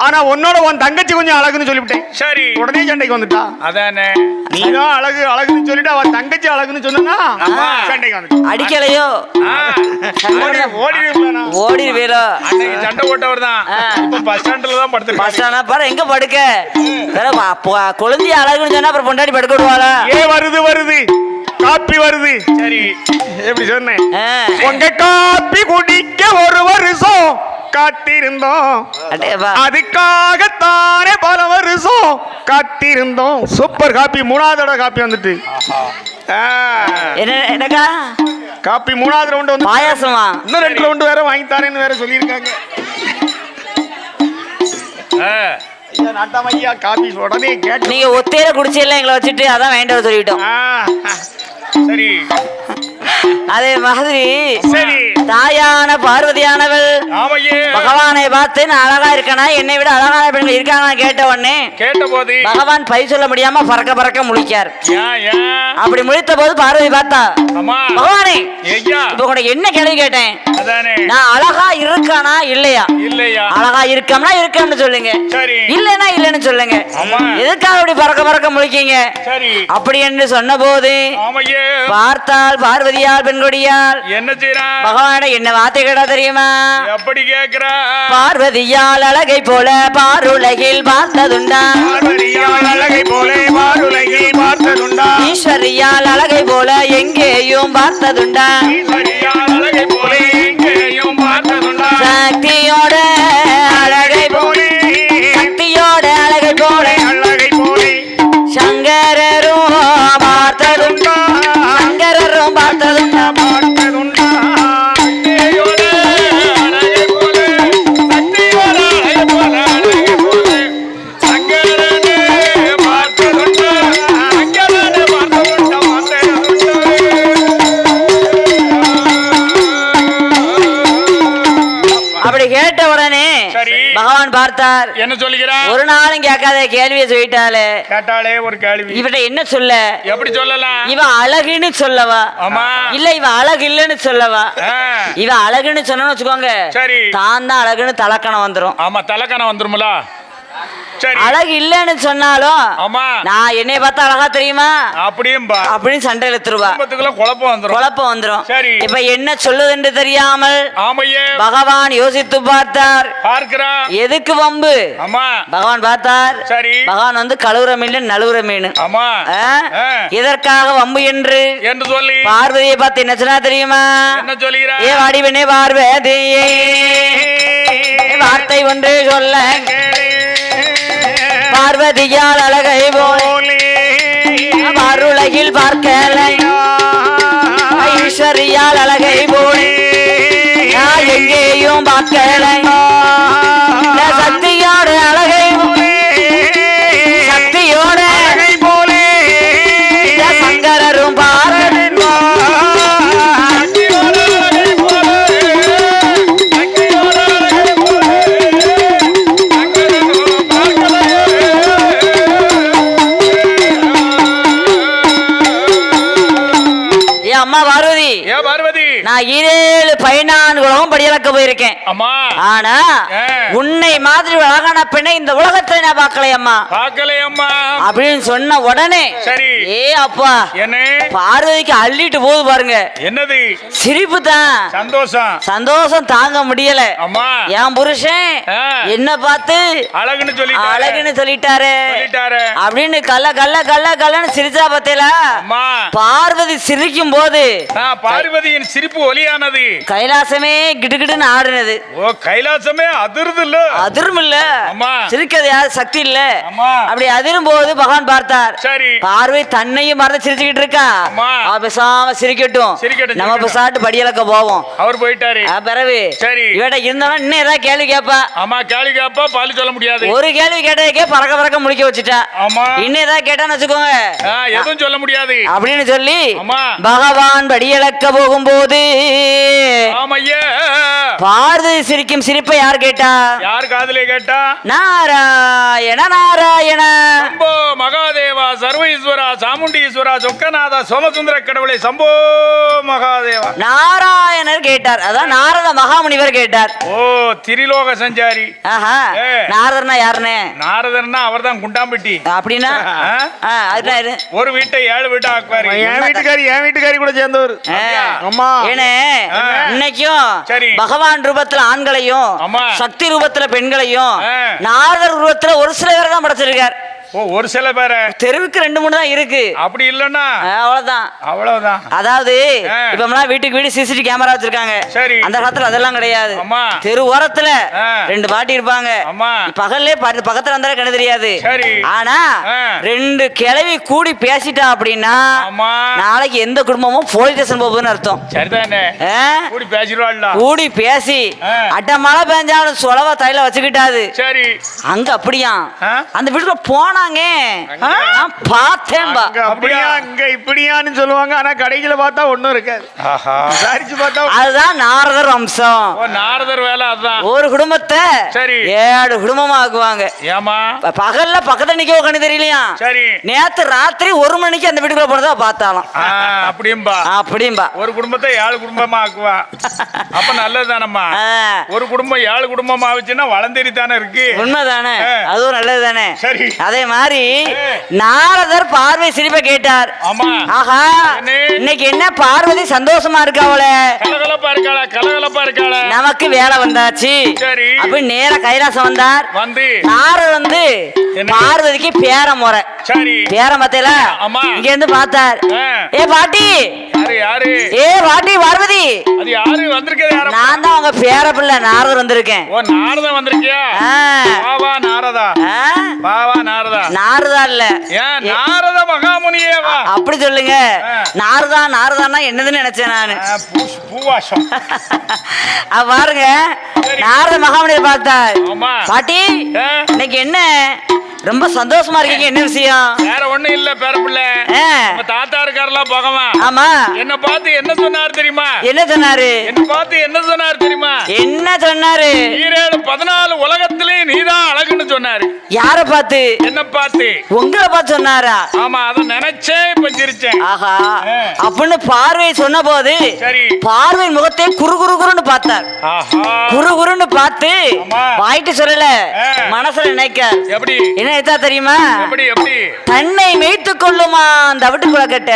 ஆனா உன்னோட உன் தங்கச்சி கொஞ்சம் அழகுன்னு சொல்லிவிட்டேன். சரி, உடனே சண்டைக்கு வந்துட்டா. அதானே, நீதான் அழகுன்னு சொல்லிட்டு அவன் தங்கச்சி அழகுன்னு சொன்னா சண்டைக்கு வந்துட்டா. அடிக்கலையோ? ஓடிடுவீரோ? அன்னைக்கு சண்டை போட்டவர் தான் பஸ் ஸ்டாண்ட்ல தான் படுத்து. பஸ் ஸ்டாண்ட் பாரு, எங்க படுக்க? குழந்தை அழகுன்னு சொன்னா அப்புறம் பொண்டாடி படுக்க விடுவாளா? வருது காப்பி வருது. சரி, எப்படி சொன்னேன்? உங்க காப்பி குடிக்க ஒரு வருஷம் காத்திருந்தோம், அதுக்காகத்தானே பல வருஷம் காத்திருந்தோம். சூப்பர் காப்பி, 3வது காப்பி வந்துட்டு. என்னக்கா காப்பி 3வது ரவுண்ட் வந்து பாயாசமா? இன்னும் 2 ரவுண்ட் வேற வாங்கி தாரேன்னு வேற சொல்லியிருக்காங்க. ஐயா காபி உடனே கேட்டு நீங்க ஒத்தையில குடிச்சீல்ல எங்களை வச்சுட்டு அதான் வேண்டாம் சொல்லிட்டோம். சரி அதே மாதிரி சரி தாயான பார்வதியானவள் ஆமையே பகவானை பார்த்து நான் அழகா இருக்கனா, என்னை விட அழகான பெண்கள் இருக்காங்க கேட்ட உடனே கேட்ட போது பகவான் பை சொல்ல முடியாம பறக்க பறக்க முழிக்கார். ஏன் அப்படி முழித்த போது பார்வதி பார்த்தா, அம்மா பகவானே ஐயா இப்ப உனக்கு என்ன கேள்வி கேட்டேன், அதானே நான் அழகா இருக்கானா இல்லையா, இல்லையா அழகா இருக்கம்னா இருக்கம்னு சொல்லுங்க, சரி இல்லைன்னா இல்லைன்னு சொல்லுங்க, ஆமா எதுக்காக அப்படி பறக்க பறக்க முழிக்கீங்க சரி அப்படி என்று சொன்ன போது ஆமையே பார்த்தால் பார்வதியால் பெண்கொடியால் என்ன செய்யறான் பகவான என்ன வார்த்தை கேட்டா தெரியுமா, எப்படி கேக்குறா பார்வதியால் அழகை போல பாருலகில் பார்த்ததுண்டா, பார்வதியால் அழகை போல பாருலகில் பார்த்ததுண்டா, ஈஸ்வரியால் அழகை போல எங்கேயும் பார்த்ததுண்டா, ஈஸ்வரியால் அழகை போல எங்கேயும் பார்த்ததுண்டா, சக்தியோட அழகை போல சக்தியோட அழகை போல அழகை போல சங்கரரும் பார்த்ததுண்டா, சங்கரரும் பார்த்ததுண்டா, பார்த்ததுண்டா, சக்தியோட அழகை போல சக்தியோட அழகை போல அழகை போல சங்கரனே பார்த்ததுண்டா சங்கரனே பார்த்ததுண்டா அப்படி கேட்ட உடனே சரி. பகவான் பார்த்தார், என்ன சொல்லுகிறான் ஒரு நாளும் கேட்காத கேள்வியை சொல்லிட்டாலே கேட்டாலே ஒரு கேள்வி இவட்ட என்ன சொல்ல, எப்படி சொல்லலாம் இவ அழகுன்னு சொல்லவா, ஆமா இல்ல இவ அழகு இல்லைன்னு சொல்லவா, ஆ, இவ அழகுன்னு சொன்னு வச்சுக்கோங்க சரி தான் தான் அழகுன்னு தலக்கணம் வந்துரும், ஆமா தலக்கணம் வந்துருமுல சரி அழகு இல்லைன்னு சொன்னாலும் ஆமா நான் என்னைய பார்த்தா அழகா தெரியுமா அப்படியும் பா அப்படின்னு சண்டை இழுத்துருவா, குடும்பத்துக்குள்ள குழப்பம் வந்துரும் குழப்பம் வந்துரும். சரி. இப்ப என்ன சொல்லுதுன்னு தெரியாமல் ஆமையே பகவான் யோசித்து பார்த்தார், பார்க்கிறா எதுக்கு வம்பு, ஆமா பகவான் பார்த்தார், சரி பகவான் வந்து கழுவுற மீன் நழுவுற மீன், ஆமா ஆ? ஆ. இதற்காக வம்பு என்று என்று சொல்லி பார்வதியை பார்த்து என்ன சொன்னா தெரியுமா, என்ன சொல்லுகிறா ஏ வாடிவனே பார்வதியே வார்த்தை ஒன்று சொல்ல, பார்வதியால் அழகை போல அருளகில் பார்க்கலை, ஈஸ்வரியால் அழகை போல நான் எங்கேயும் பார்க்கலை, சக்தியோட அழகை போல சக்தியோட அழகை போல சங்கரரும் பாரதி சக்தியோட அழகை போல சக்தியோட அழகை போல சங்கரனும் பார்க்கலையே. ஏ அம்மா பார்வதி, ஏ பார்வதி நான் 17 உலகம் படியலக்க போயிருக்கேன், அம்மா ஆனா ஆ. உன்னை மாதிரி அழகான பெண்ணை இந்த உலகத்துல நான் பார்க்கலையம்மா பார்க்கலையம்மா அப்படின்னு சொன்ன உடனே சரி ஏ அப்பா என்ன பார்வதிக்கு அள்ளிட்டு போகுது பாருங்க, என்னது சிரிப்பு தான், சந்தோஷம் சந்தோஷம் தாங்க முடியல, அம்மா என் புருஷன் ஆ. என்ன பார்த்து அழகுன்னு சொல்லி அழகுன்னு சொல்லிட்டாரு சொல்லிட்டாரு அப்படின்னு கல்ல கல்ல கல்ல கல்லன்னு சிரிச்சா பார்த்தேல, அம்மா பார்வதி சிரிக்கும் போது பார்வதியின் சிரிப்பு ஒலியானது கைலாசமே கிடுகிடுன்னு ஆடுனது, ஓ கைலாசமே அதிர்து இல்ல அதிரும் இல்ல, அம்மா சிரிக்கிறது யாரு சக்தி இல்ல, அம்மா அப்படி அதிரும் போது பகவான் பார்த்தார், சரி பார்வை தன்னையும் மறந்து சிரிச்சுக்கிட்டு இருக்கா, அம்மா. அவ பேசாம சிரிக்கட்டும் சிரிக்கட்டும், நம்ம சிரிக்கட்டும். பேசாட்டு படியலக்க போவோம், அவர் போயிட்டாரு பிறகு சரி இவட்ட இருந்தாலும் இன்னும் ஏதாவது கேள்வி கேட்பா, அம்மா கேள்வி கேப்பா பாலி சொல்ல முடியாது ஒரு கேள்வி கேட்டதுக்கே பறக்க பறக்க முடிக்க வச்சுட்டா, ஆமா இன்னும் ஏதாவது கேட்டான்னு வச்சுக்கோங்க எதுவும் சொல்ல முடியாது அப்படின்னு சொல்லி அம்மா. பகவான் படியலக்க போகும்போது ஆமையா பார்வதி சிரிக்கும் சிரிப்பை யார் கேட்டா, யார் காதுல கேட்டா நாராயண நாராயண சம்போ மகாதேவா சர்வீஸ்வரா சாமுண்டீஸ்வரா சொக்கநாதா சோமசுந்தர கடவுளை சம்போ மகாதேவா நாராயணர் கேட்டார், அதான் நாரத மகாமுனிவர் கேட்டார். ஓ திரிலோக சஞ்சாரி ஆஹா ஏ. நாரதர்னா யாருன்னு, நாரதர்னா அவர்தான் குண்டாம்பட்டி அப்படின்னா அதுதான் இது. ஒரு வீட்டை 7 வீட்டை ஆக்குவாரு என் வீட்டுக்காரி கூட சேர்ந்தவர். அம்மா. ஏனே இன்னைக்கும் சரி. பகவான் ரூபத்துல ஆண்களையும் ஆமா. சக்தி ரூபத்துல பெண்களையும் ஆ. நாரதர் ரூபத்துல ஒரு சில பேரை தான் படைச்சிருக்கார். ஓ ஒரு சில பேரை தெருவுக்கு 2-3 தான் இருக்கு. அப்படி இல்லன்னா அவ்வளவுதான். அவ்வளவுதான். அதாவது இப்ப வீட்டுக்கு வீடு சிசிடிவி கேமரா வச்சிருக்காங்க. சரி. அந்த காலத்துல அதெல்லாம் கிடையாது. தெரு ஓரத்துல 2 பாட்டி இருப்பாங்க. பகல்லே பக்கத்துல வந்தாலே கண்ணு தெரியாது. ஆனா 2 கிழவி கூடி பேசிட்டா அப்படின்னா நாளைக்கு எந்த குடும்பமும் போலீஸ் ஸ்டேஷன் போகுதுன்னு அர்த்தம். சரிதானே? கூடி பேசிடுவாள்ல. கூடி பேசி அட்ட மழை பெஞ்சாலும் சொலவ தைல வச்சுக்கிட்டாது. சரி. அங்க அப்படியா அந்த வீட்டுல போனாங்க. நான் பார்த்தேன்பா. அப்படியா அங்க இப்படியான்னு சொல்லுவாங்க. ஆனா கடையில பார்த்தா ஒண்ணும் இருக்காது. விசாரிச்சு பார்த்தா அதுதான் நாரதர் வம்சம். நாரதர் வேலை அதுதான். ஒரு குடும்பத்தை 7 குடும்பமா ஆக்குவாங்க. ஏமா பகல்ல பக்கத்துல நிக்க கண்ணு தெரியலையா? சரி. நேத்து ராத்திரி 1 மணிக்கு அந்த வீட்டுக்குள்ள போனதா பார்த்தாலும். அப்படிம்பா ஒரு குடும்பத்தை 7 குடும்பமா ஆக்குவா. அப்ப நல்லதுதானம்மா. ஒரு குடும்பம் 7 குடும்பமா ஆச்சுன்னா வளர்ந்தேறி தானே இருக்கு. உண்மைதானே? அதுவும் நல்லது தானே. சரி. அதே மாதிரி நாரதர் பார்வை சிரிப்பை கேட்டார். ஆஹா இன்னைக்கு என்ன பார்வதி சந்தோஷமா இருக்காவள, கலகலப்பா இருக்காளா, கலகலப்பா இருக்காளா, நமக்கு வேலை வந்தாச்சு. சரி. அப்படி நேர கைலாசம் வந்தார். வந்து நாரதர் வந்து பார்வதிக்கு பேர முறை. சரி. பேர மத்தையில இங்க இருந்து பார்த்தார். ஏ பாட்டி. யாரு? ஏ பாட்டி பார்வதி. அது யாரு வந்திருக்கது? யாரு? நான் தான் உங்க பேர பிள்ளை நாரதர் வந்திருக்கேன். ஓ நாரதா வந்திருக்கியா? வா நாரதா. வா நாரதா. நாரதா இல்ல. ஏன் நாரத மகாமுனியே வா. அப்படி சொல்லுங்க. நாரதான்னா என்னதுன்னு நினைச்சேன் நானு. பூவாசம். பாருங்க நாரத மகாமுனியை பார்த்தார். பாட்டி இன்னைக்கு என்ன ரொம்ப சந்தோஷமா இருக்கீங்க, என்ன விஷயம்? வேற ஒண்ணும் இல்ல பேரப்பிள்ளை. தாத்தா இருக்காருல பகவான். ஆமா. என்ன பார்த்து என்ன சொன்னாரு தெரியுமா? என்ன சொன்னாரு? என்ன பார்த்து என்ன சொன்னாரு தெரியுமா? என்ன சொன்னாரு? 14 உலகத்திலே நீதான் அழகுன்னு சொன்னாரு. யார பார்த்து? என்ன பார்த்து? உங்களை பார்த்து சொன்னாரா? ஆமா அத நினைச்சேன் இப்ப சிரிச்சேன். ஆஹா அப்படின்னு பார்வை சொன்ன போது பார்வை முகத்தை குறுகுறுன்னு பார்த்தார். குறுகுறுன்னு பார்த்து வாயிட்டு சொல்லல, மனசுல நினைக்க. எப்படி என்ன எதா தெரியுமா? எப்படி எப்படி தன்னை மேய்த்து கொள்ளுமா அந்த விட்டு குளக்கட்ட,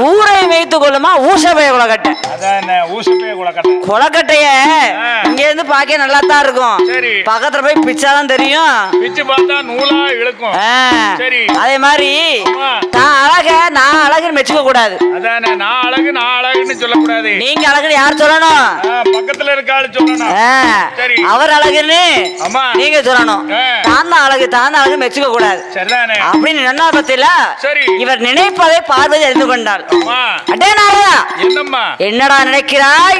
ஊரை மேய்த்து கொள்ளுமா ஊசபய குளக்கட்ட. அதானே ஊசபய குளக்கட்ட. குளக்கட்டைய இங்க இருந்து பாக்க நல்லா தான் இருக்கும். பக்கத்துல போய் பிச்சாதான் தெரியும். பிச்சு பார்த்தா நூலா இழுக்கும். சரி. அதே மாதிரி நான் அழக நான் அழகுன்னு மெச்சுக்க கூடாது. அதானே நான் அழகுன்னு சொல்லக்கூடாது. நீங்க அழகுன்னு யார் சொல்லணும்? பக்கத்துல இருக்காளு சொல்லணும். சரி. அவர் அழகுன்னு நீங்க சொல்லணும். தான் அழகு மெச்சுக்க கூடாது. சரிதானே? அப்படின்னு என்ன பத்தில இவர் நினைப்பதை பார்வதி அறிந்து கொண்டாள். அடே நாரதா, என்னம்மா என்னடா நினைக்கிறாய்?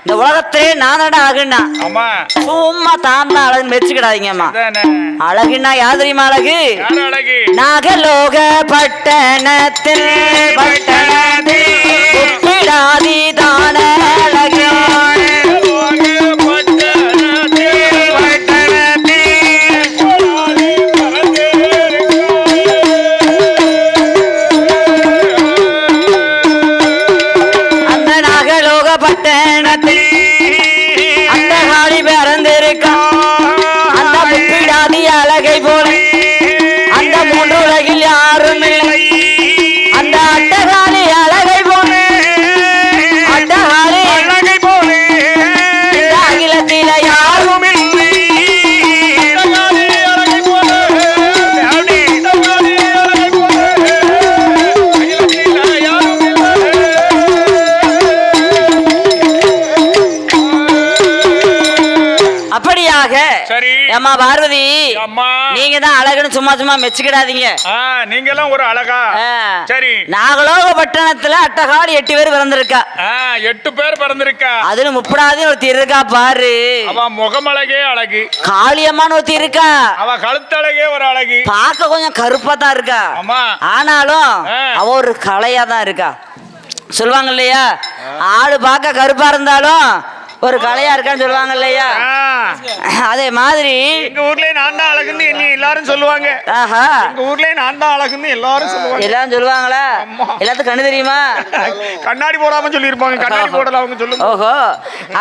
இந்த உலகத்திலே நான் அழகுன்னா சும்மா தான் அழகு மெச்சுக்கிடாதீங்கம்மா. அழகுன்னா யார் தெரியுமா? அழகு நாகலோக பட்டணத்தில் ஒப்பிடாதி தான அழகு. அந்த காளி பிறந்திருக்கா அந்த முப்பிடாதி அழகை போல அந்த 3 உலகில் யாரும் இல்லை. அந்த அட்டகாளி அழகை போல அட்டகாளி அழகை போல இந்த அகிலத்தில யாரும் இல்லை. அப்படியாக அம்மா பார்வதி நீங்க தான் அழகுன்னு சும்மா மெச்சுக்கிடாதீங்க. நீங்க எல்லாம் ஒரு அழகா? சரி. நாகலோக பட்டணத்துல அட்டகாளி 8 பேர் பிறந்திருக்கா. 8 பேர் பிறந்திருக்கா. அதுல முப்படாதி ஒருத்தி இருக்கா பாரு. அவ முகமழகே அழகு. காளியம்மான்னு ஒருத்தி இருக்கா. அவ கழுத்தழகே ஒரு அழகு. பார்க்க கொஞ்சம் கருப்பா தான் இருக்கா. ஆனாலும் அவ ஒரு கலையா தான் இருக்கா. சொல்லுவாங்க இல்லையா, ஆளு பார்க்க கருப்பா இருந்தாலும் ஒரு கலையா இருக்கான்னு சொல்லுவாங்க இல்லையா? அதே மாதிரி எங்க ஊர்ல நான் தான் அழகுன்னு என்ன எல்லாரும் சொல்லுவாங்க. எங்க ஊர்ல நான் தான் அழகுன்னு எல்லாரும் சொல்லுவாங்க. எல்லாரும் சொல்லுவாங்களா? எல்லாத்துக்கும் கண்ணு தெரியுமா? கண்ணாடி போடாம சொல்லிருப்பாங்க. கண்ணாடி போடல அவங்க சொல்லுங்க. ஓஹோ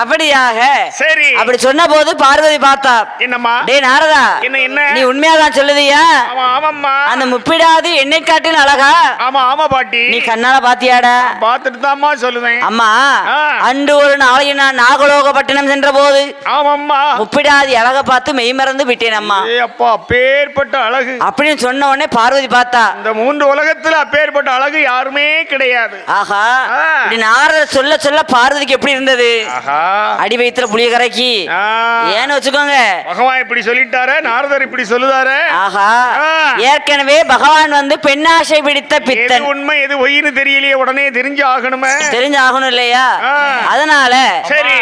அப்படியாக. சரி. அப்படி சொன்ன போது பார்வதி பார்த்தா, என்னம்மா டேய் நாரதா, என்ன நீ உண்மையாதான் சொல்லுதியா? ஆமாம்மா. அந்த முப்பிடாதி என்னை காட்டிலும் அழகா? ஆமா பாட்டி. நீ கண்ணால பாத்தியாடா? பார்த்துட்டு தான்மா சொல்லுவேன். அம்மா அன்று ஒரு நாளைக்கு நான் நாகலோக தேவலோகப்பட்டினம் சென்ற போது ஆமாம்மா முப்பிடாதி அழக பார்த்து மெய் மறந்து விட்டேன் அம்மா. அப்பா அப்பேற்பட்ட அழகு அப்படின்னு சொன்ன உடனே பார்வதி பார்த்தா இந்த 3 உலகத்துல அப்பேற்பட்ட அழகு யாருமே கிடையாது. ஆஹா இப்படி நாரதர் சொல்ல சொல்ல பார்வதிக்கு எப்படி இருந்தது? அடி வயித்துல புளிய கரைக்கி ஏன்னு வச்சுக்கோங்க. பகவான் இப்படி சொல்லிட்டாரு, நாரதர் இப்படி சொல்லுதாரு. ஆஹா ஏற்கனவே பகவான் வந்து பெண்ணாசை பிடித்த பித்தன். உண்மை எது பொய்னு தெரியலையே, உடனே தெரிஞ்சு ஆகணுமே. தெரிஞ்சு ஆகணும் இல்லையா? அதனால சரி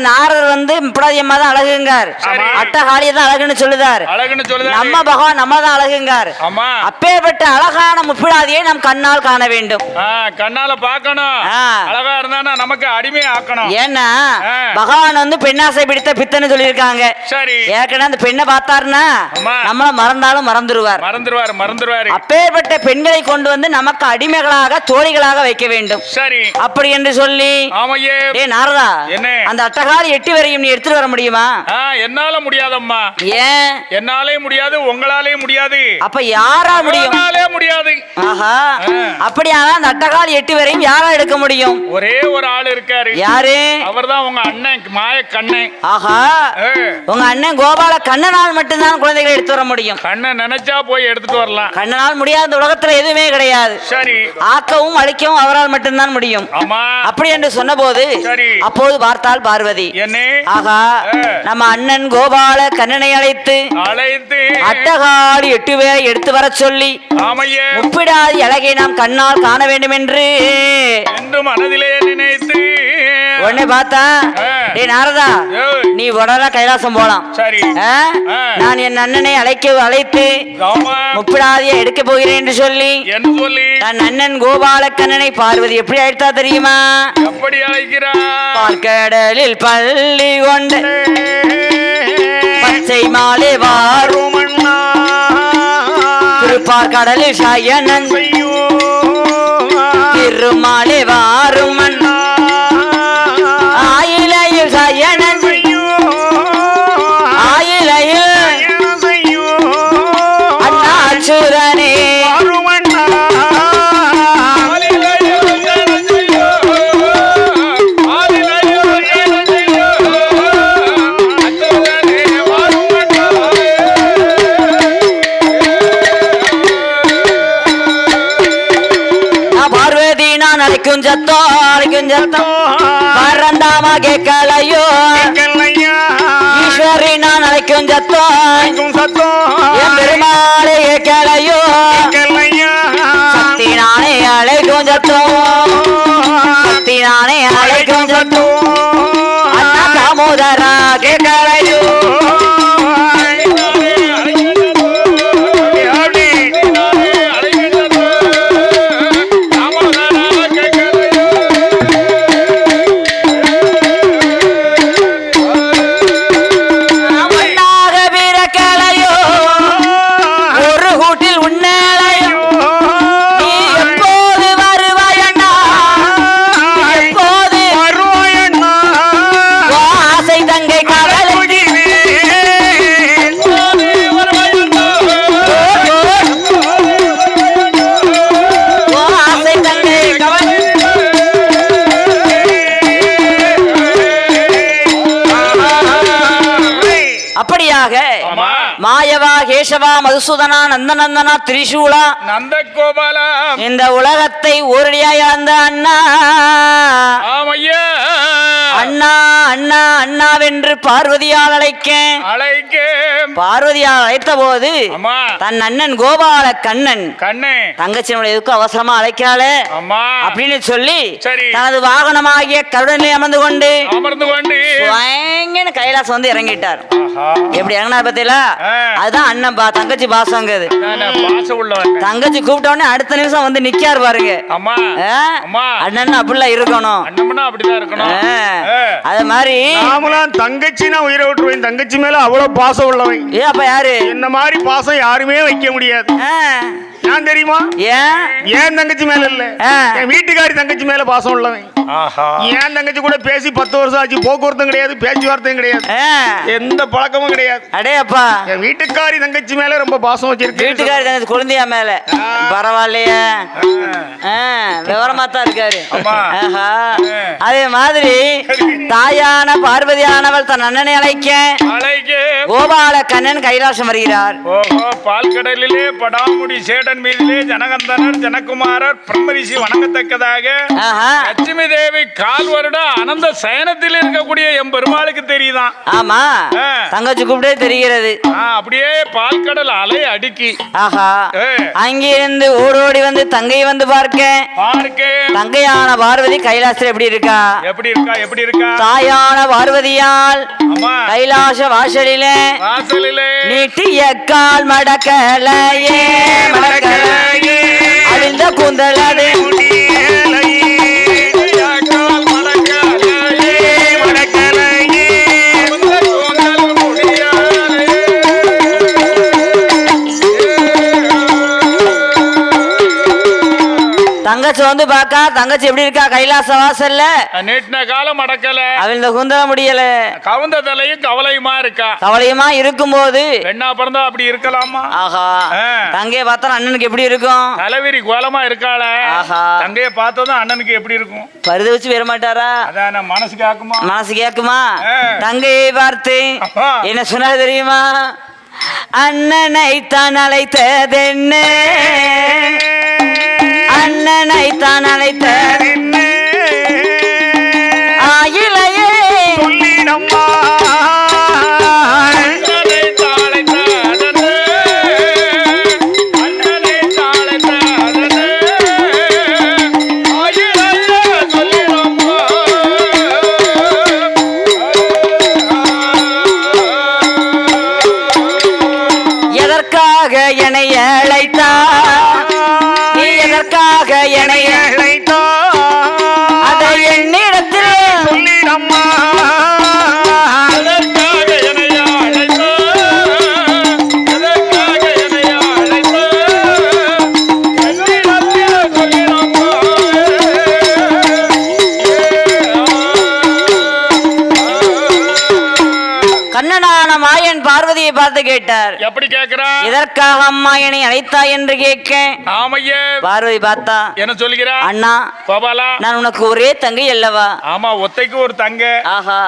நாரதர் வந்து முப்பிடாதியம்மா தான் அழகுங்கார், அட்டகாளிய தான் அழகுன்னு சொல்லுதார். நம்ம பகவான் நம்ம தான் அழகுங்கார். அப்பேற்பட்ட அழகான முப்பிடாதியை நம் கண்ணால் காண வேண்டும். கண்ணால பார்க்கணும். அழகா இருந்தா நமக்கு அடிமை ஆக்கணும். ஏன்னா பகவான் வந்து பெண்ணாசை பிடித்த பித்தன்னு சொல்லியிருக்காங்க. சரி ஏற்கனவே அந்த பெண்ணை பார்த்தாருன்னா நம்மள மறந்தாலும் மறந்துடுவார். அப்பேற்பட்ட பெண்களை கொண்டு வந்து நமக்கு அடிமைகளாக தோழிகளாக வைக்க வேண்டும். சரி அப்படி என்று சொல்லி நாரதா அந்த அட்டகாளி 8 வரையும் நீ எடுத்துட்டு வர முடியுமா? என்னால முடியாதம்மா. ஏன்? என்னாலே முடியாது, உங்களாலே முடியாது. அப்ப யாரா முடியும்? முடியாது. ஆஹா அப்படியானா அந்த அட்டகாளி 8 வரையும் யாரா எடுக்க முடியும்? ஒரே ஒரு ஆள் இருக்காரு. யாரு? அவர்தான் உங்க அண்ணன் மாய கண்ணன். ஆஹா உங்க அண்ணன் கோபால கண்ணனால் மட்டும்தான் குழந்தைகளை எடுத்து வர முடியும். கண்ணன் நினைச்சா போய் எடுத்துட்டு வரலாம். கண்ணனால் முடியாத உலகத்துல எதுவுமே கிடையாது. சரி ஆக்கவும் அழிக்கவும் அவரால் மட்டும்தான் முடியும். அப்படி என்று சொன்ன போது அப்போது பார்த்தால் பார்வதி என்ன? ஆகா நம்ம அண்ணன் கோபால கண்ணனை அழைத்து அட்டகாளி 8 பேரை எடுத்து வர சொல்லி முப்பிடாதி அழகை நாம் கண்ணால் காண வேண்டும் என்று மனதிலே நினைத்து உடனே பார்த்தா நாரதா நீ உடனே கைலாசம் போலாம். நான் என் அண்ணனை அழைத்து முப்பிடாதியை எடுக்க போகிறேன் என்று சொல்லி தன் அண்ணன் கோபால கண்ணனை பார்வதி எப்படி அழைத்தா தெரியுமா? எப்படி அழைக்கிறார்? பார்க்கடலில் பள்ளி கொண்டு பச்சை மாலை வாரும் திருப்பார்கடலில் சயனன் திருமாலை வாரும் ஆயிலையில் சயனன் ஆயிலையில் அண்ணா அச்சுதனே அழைக்கும் சத்தம் பரந்தாமா கேட்கலையோ ஈஸ்வரி நான் அழைக்கும் சத்தம் என் பெருமாளை கேட்கலையோ சக்தி நானே அழைக்கும் சத்தம் சக்தி நானே அழைக்கும் சத்தம் அண்ணா தாமோதரா கேட்கலையோ மாயவா கேசவா மதுசூதனா நந்தநந்தனா திரிசூலா நந்த கோபாலா இந்த உலகத்தை ஊரடியாய் இழந்த அண்ணா அண்ணா அண்ணா அண்ணாவென்று பார்வதியால் அழைக்க பார்வதியால் அழைத்த போது தன் அண்ணன் கோபால கண்ணன் தங்கச்சியினுடைய எதுக்கும் அவசரமா அழைக்காள அப்படின்னு சொல்லி தனது வாகனமாகிய கருடனில் அமர்ந்து கொண்டு கைலாசம் வந்து இறங்கிட்டார். எப்படி இறங்கினார் பத்தியில அதுதான் அண்ணன் தங்கச்சி பாசங்கிறது. தங்கச்சி கூப்பிட்ட உடனே அடுத்த நிமிஷம் வந்து நிக்காரு பாருங்க. அண்ணன் அப்படிலாம் இருக்கணும். அது மாதிரி தங்கச்சி நான் உயிரை விட்டுருவேன். தங்கச்சி மேல அவ்வளவு பாசம் உள்ளவன். அப்ப யாரு என்ன மாதிரி பாசம் யாருமே வைக்க முடியாது. ஏன் தெரியுமா? ஏன் தங்கச்சி மேல இல்ல, என் வீட்டுக்காரி தங்கச்சி மேல பாசம் உள்ளவன். ஏன் தங்கச்சி கூட பேசி 10 வருஷம் ஆச்சு, போக்குவரத்தும் கிடையாது, பேச்சுவார்த்தையும் கிடையாது, எந்த பழக்கமும் கிடையாது. அடே அப்பா, என் வீட்டுக்காரி தங்கச்சி மேல ரொம்ப பாசம் வச்சிருக்கு. வீட்டுக்காரி தங்கச்சி குழந்தையா மேல பரவாயில்லையே, விவரமா தான் இருக்காரு. அதே மாதிரி தாயான பார்வதியானவள் தன் அண்ணனை அழைக்க கோபால கண்ணன் கைலாசம் வருகிறார். பால்கடலிலே படாமுடி சேடன் மீதிலே ஜனகந்தனர் ஜனகுமாரர் பிரம்மரிஷி வணங்கத்தக்கதாக லட்சுமி தேவி கால் வருட அனந்த சயனத்தில் இருக்கக்கூடிய எம் பெருமாளுக்கு தெரியுதான். ஆமா, தங்கச்சி கூப்பிட்டே தெரிகிறது. அப்படியே பால்கடல் அலை அடுக்கி அங்கிருந்து ஓடோடி வந்து தங்கை வந்து பார்க்க தங்கையான பார்வதி கைலாசத்தில் எப்படி இருக்கா? எப்படி இருக்கா? எப்படி இருக்கா? தாயான பார்வதியால் கைலாச வாசலிலே நீட்டிய கால் மடக்கலையே மடக்கலையே அழிந்த கூந்தலது தங்கச்சி வந்து பாக்கா, தங்கச்சி எப்படி இருக்கா? கைலாச வாசல்ல நீட்டின காலம் மடக்கல, அவிழ்ந்த குந்தல முடியல, கவுந்த தலையும் கவலையுமா இருக்கா. கவலையுமா இருக்கும் போது பெண்ணா பிறந்தா அப்படி இருக்கலாமா? ஆஹா, தங்கைய பார்த்தா அண்ணனுக்கு எப்படி இருக்கும்? தலைவிரி கோலமா இருக்காள. தங்கைய பார்த்ததும் அண்ணனுக்கு எப்படி இருக்கும்? பருத வச்சு வர மாட்டாரா? அதான் மனசு கேக்குமா? மனசு கேக்குமா? தங்கையை பார்த்து என்ன சொன்னா தெரியுமா? அண்ணனை தான் அழைத்ததென்ன, அண்ணனை தான் அழைத்ததென்ன ஆயிலையே சொல்லிடம்மா. எதற்காக என்னை அழைத்தா? நீ எதற்காக என்னை அழைத்தா? அதை என்னிடத்தில் சொல்லிடம்மா. கண்ணனான மாயன் பார்வதியை பார்த்து கேட்டார். எப்படி கேக்குறா? இதற்காக அம்மா என்னை அழைத்தா என்று கேட்க ஆமையே பார்வதி பார்த்தா என்ன சொல்லுகிறா? அண்ணா கோபாலா, நான் உனக்கு ஒரே தங்கை அல்லவா? ஆமா, ஒத்தைக்கு ஒரு தங்க. ஆஹா,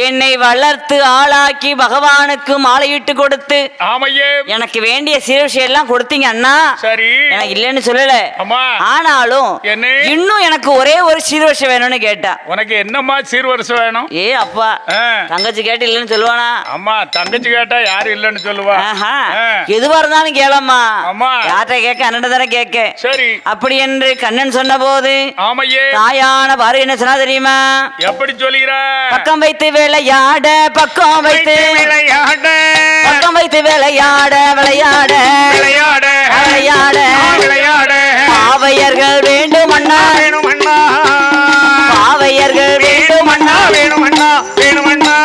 என்னை வளர்த்து ஆளாக்கி பகவானுக்கு மாலையிட்டு கொடுத்து ஆமையே எனக்கு வேண்டிய சீர்வரிசை எல்லாம் கொடுத்தீங்க அண்ணா. சரி, எனக்கு இல்லன்னு சொல்லல. ஆமா, ஆனாலும் என்ன இன்னும் எனக்கு ஒரே ஒரு சீர்வரிசை வேணும்னு கேட்டா. உனக்கு என்னம்மா சீர்வரிசை வேணும்? ஏ அப்பா, தங்கச்சி கேட்டு இல்லன்னு சொல்லுவானா? அம்மா, தங்கச்சி கேட்டா யாரு இல்லன்னு சொல்லுவா? எதுவா இருந்தாலும் கேளம்மா. அம்மா, யார்ட்ட கேட்க? அண்ணன் தானே கேட்க. சரி, அப்படி என்று கண்ணன் சொன்ன போது ஆமையே தாயான பாரு என்ன சொன்னா தெரியுமா? எப்படி சொல்லுகிற? பக்கம் வைத்து விளையாட, பக்கம் வைத்து விளையாட, பக்கம் வைத்து விளையாட விளையாட விளையாட விளையாட விளையாட பாவையர்கள் வேண்டும் அண்ணா, வேணும் அண்ணா, பாவையர்கள் வேண்டும் அண்ணா, வேணும் அண்ணா, வேணும் அண்ணா.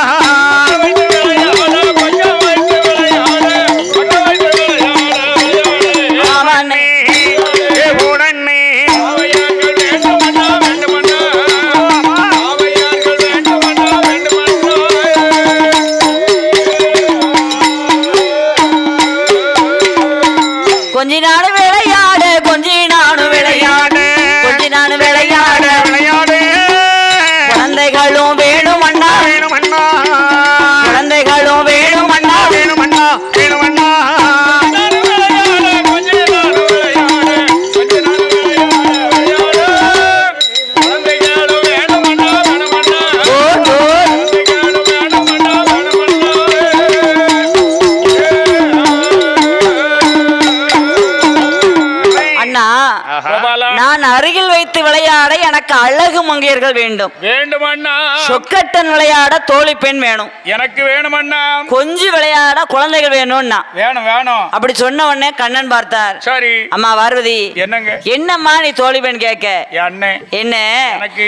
கொஞ்சி நாடு விளையாட, கொஞ்சி நாடு விளையாட, கொஞ்சி நாடு விளையாட விளையாடு, குழந்தைகளும் வேணும் அண்ணா, வேணும் அண்ணா, குழந்தைகளும் வேணும் அண்ணா, வேணும் அண்ணா, வேணும் அண்ணா. அருகில் வைத்து விளையாட எனக்கு அழகு மங்கையர்கள் வேண்டும். வேண்டுமண்ணா. சொக்கட்டன் விளையாட தோழி பெண் வேணும். எனக்கு வேணுமண்ணா. கொஞ்சி விளையாட குழந்தைகள் வேணும்னா. வேணும் வேணும். அப்படி சொன்ன உடனே கண்ணன் பார்த்தார். சரி. அம்மா பார்வதி, என்னங்க? என்னம்மா நீ தோழி பெண் கேட்க? அண்ணே என்ன? எனக்கு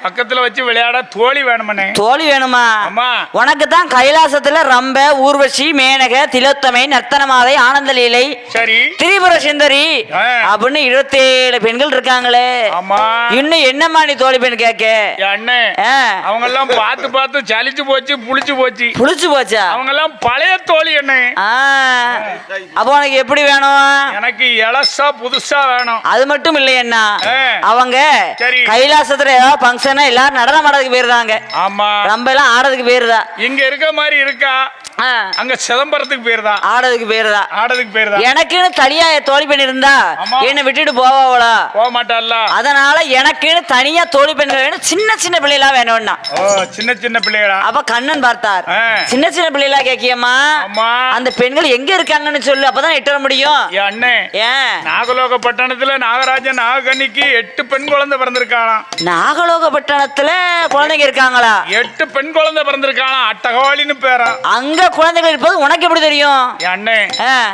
பக்கத்துல வச்சு விளையாட தோழி வேணுமண்ணே. தோழி வேணுமா? அம்மா. உனக்கு தான் கைலாசத்துல ரம்ப, ஊர்வசி, மேனக, திலோத்தமை, நர்த்தனமாதை, ஆனந்தலீலை, சரி, திரிபுர சுந்தரி அப்படின்னு 27 பெண்கள் இருக்காங்களே. ஆமா. இன்னும் என்னம்மா நீ தோழி பெண் கேட்க? அண்ணே அவங்க எல்லாம் பார்த்து பார்த்து சலிச்சு போச்சு, புளிச்சு போச்சு. புளிச்சு போச்சா? அவங்க எல்லாம் பழைய தோழி அண்ணே. அப்போ உனக்கு எப்படி வேணும்? எனக்கு இலசா புதுசா வேணும். அது மட்டும் இல்லையா, அவங்க கைலாசத்துல ஏதாவது பங்கனா எல்லாரும் நடனம் ஆடுறதுக்கு போயிருந்தாங்க. ஆமா. ரொம்ப எல்லாம் ஆடுறதுக்கு போயிருதா? இங்க இருக்க மாதிரி இருக்கா? அங்க சிதம்பரத்துக்கு போயிருதா? ஆடுறதுக்கு போயிருதா? ஆடுறதுக்கு போயிருதா? எனக்குன்னு தனியா தோழி பெண் இருந்தா என்ன விட்டுட்டு போவாளா? போக மாட்டாளா? அதனால எனக்குன்னு தனியா தோழி பெண்கள் வேணும். சின்ன சின்ன பிள்ளைகளா வேணும்னா. சின்ன சின்ன பிள்ளைகளா? அப்ப கண்ணன் பார்த்தார். சின்ன சின்ன பிள்ளைகளா கேக்கியம்மா? அந்த பெண்கள் எங்க இருக்காங்கன்னு சொல்லு, அப்பதான் எட்ட முடியும். அண்ணே, நாகலோக பட்டணத்துல நாகராஜன் நாகக்கன்னிக்கு 8 பெண் குழந்தை பிறந்திருக்காளாம். நாகலோக பட்டணத்துல குழந்தைங்க இருக்காங்களா? 8 பெண் குழந்தை பிறந்திருக்காளாம். அட்டகவாளின்னு பேரா. அங்க குழந்தைகள் இருப்பது உனக்கு எப்படி தெரியும்? அண்ணே,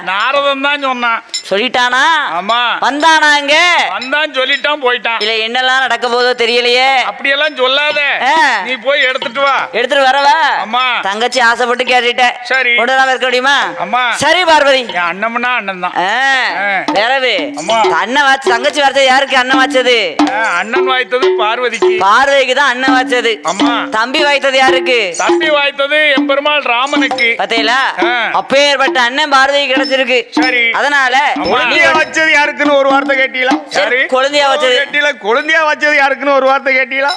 நாரதன் தான் சொன்னான். சொல்லிட்டானா? ஆமா. வந்தானா? இங்க வந்தான், சொல்லிட்டான், போயிட்டான். இல்ல என்னெல்லாம் நடக்க போதோ தெரியலையே. அப்படியெல்லாம் சொல்லாத, நீ போய் எடுத்துட்டு வா. எடுத்துட்டு வரவா? அம்மா. தங்கச்சி ஆசைப்பட்டு கேட்டுட்ட. சரி. கொண்டு வராம இருக்க முடியுமா? அம்மா. சரி பார்வதி. அண்ணம்னா அண்ணன் தான். வேறவே அம்மா. அண்ணன் வாச்சு தங்கச்சி வாச்சது யாருக்கு? அண்ணன் வாச்சது அண்ணன் வாய்த்தது பார்வதிக்கு. பார்வதிக்கு தான் அண்ணன் வாச்சது. அம்மா. தம்பி வாய்த்தது யாருக்கு? தம்பி வாய்த்தது எம்பெருமாள் ராமனுக்கு. பத்தேலா? அப்பேற்பட்ட அண்ணன் பார்வதி கிடைச்சிருக்கு. சரி. அதனால குழந்தையா வச்சது யாருக்குன்னு ஒரு வார்த்தை கேட்டீங்களா? சரி. குழந்தையா வச்சது கேட்டீங்களா? குழந்தையா வச்சது யாருக்குன்னு ஒரு வார்த்தை கேட்டீங்களா?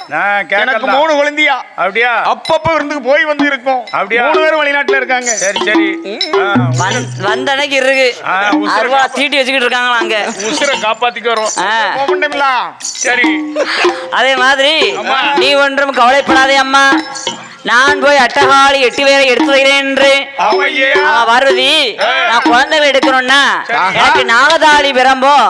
எனக்கு 3 குழந்தையா. அப்படியா? அப்பப்ப விருந்துக்கு போய் வந்து இருக்கோம். அப்படியா? 3 பேரும் வெளிநாட்டுல இருக்காங்க. சரி சரி. வந்த அன்னைக்கு இருக்கு. அருவா தீட்டி வச்சுக்கிட்டு இருக்காங்களா அங்க. உசுரை காப்பாத்திக்க வரும். சரி. அதே மாதிரி நீ ஒன்றும் கவலைப்படாதே அம்மா, நான் போய் அட்டகாளி 8 பேரை எடுத்து வருகிறேன் என்று. பார்வதி, நான் குழந்தைகள் எடுக்கணும்னா எனக்கு நாகதாளி பிரம்பும்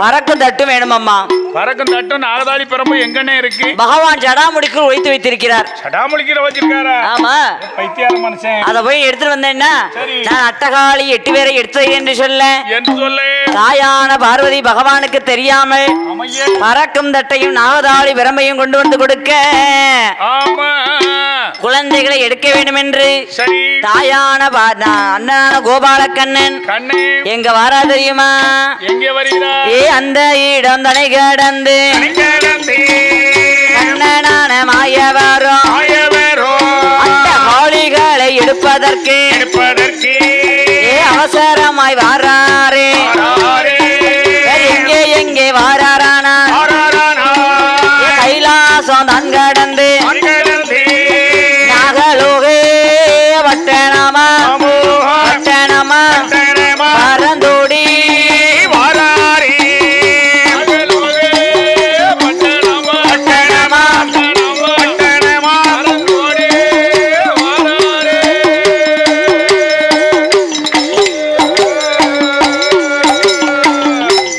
பறக்கும் தட்டும் வேணும் அம்மா. பறக்கும் தட்டும் நாகதாளி பிரம்பும் எங்கன்னே இருக்கு? பகவான் ஜடாமுடிக்குள் ஒழித்து வைத்திருக்கிறார். ஜடாமுடிக்குள்ள வச்சிருக்காரா? ஆமா. பைத்தியார மனுஷன். அத போய் எடுத்துட்டு வந்தேன்னா நான் அட்டகாளி 8 பேரை எடுத்து வருகிறேன் என்று சொல்ல தாயான பார்வதி பகவானுக்கு தெரியாமல் பறக்கும் தட்டையும் நாகதாளி பிரம்பையும் கொண்டு வந்து கொடுக்க குழந்தைகளை எடுக்க வேண்டும் என்று தாயான அண்ணனான கோபாலக்கண்ணன் எங்க வாரா தெரியுமா? எங்க வருகிறார்? அந்த இடம் தனை கடந்து கண்ணனான மாயவரும் அந்த காளிகளை எடுப்பதற்கு அவசரமாய் வாராரே. எங்கே எங்கே வாராரானா? கைலாசம் தான் கடந்து நாகலோகே பட்டணமா பட்டணமா பரந்தோடி வாராரே.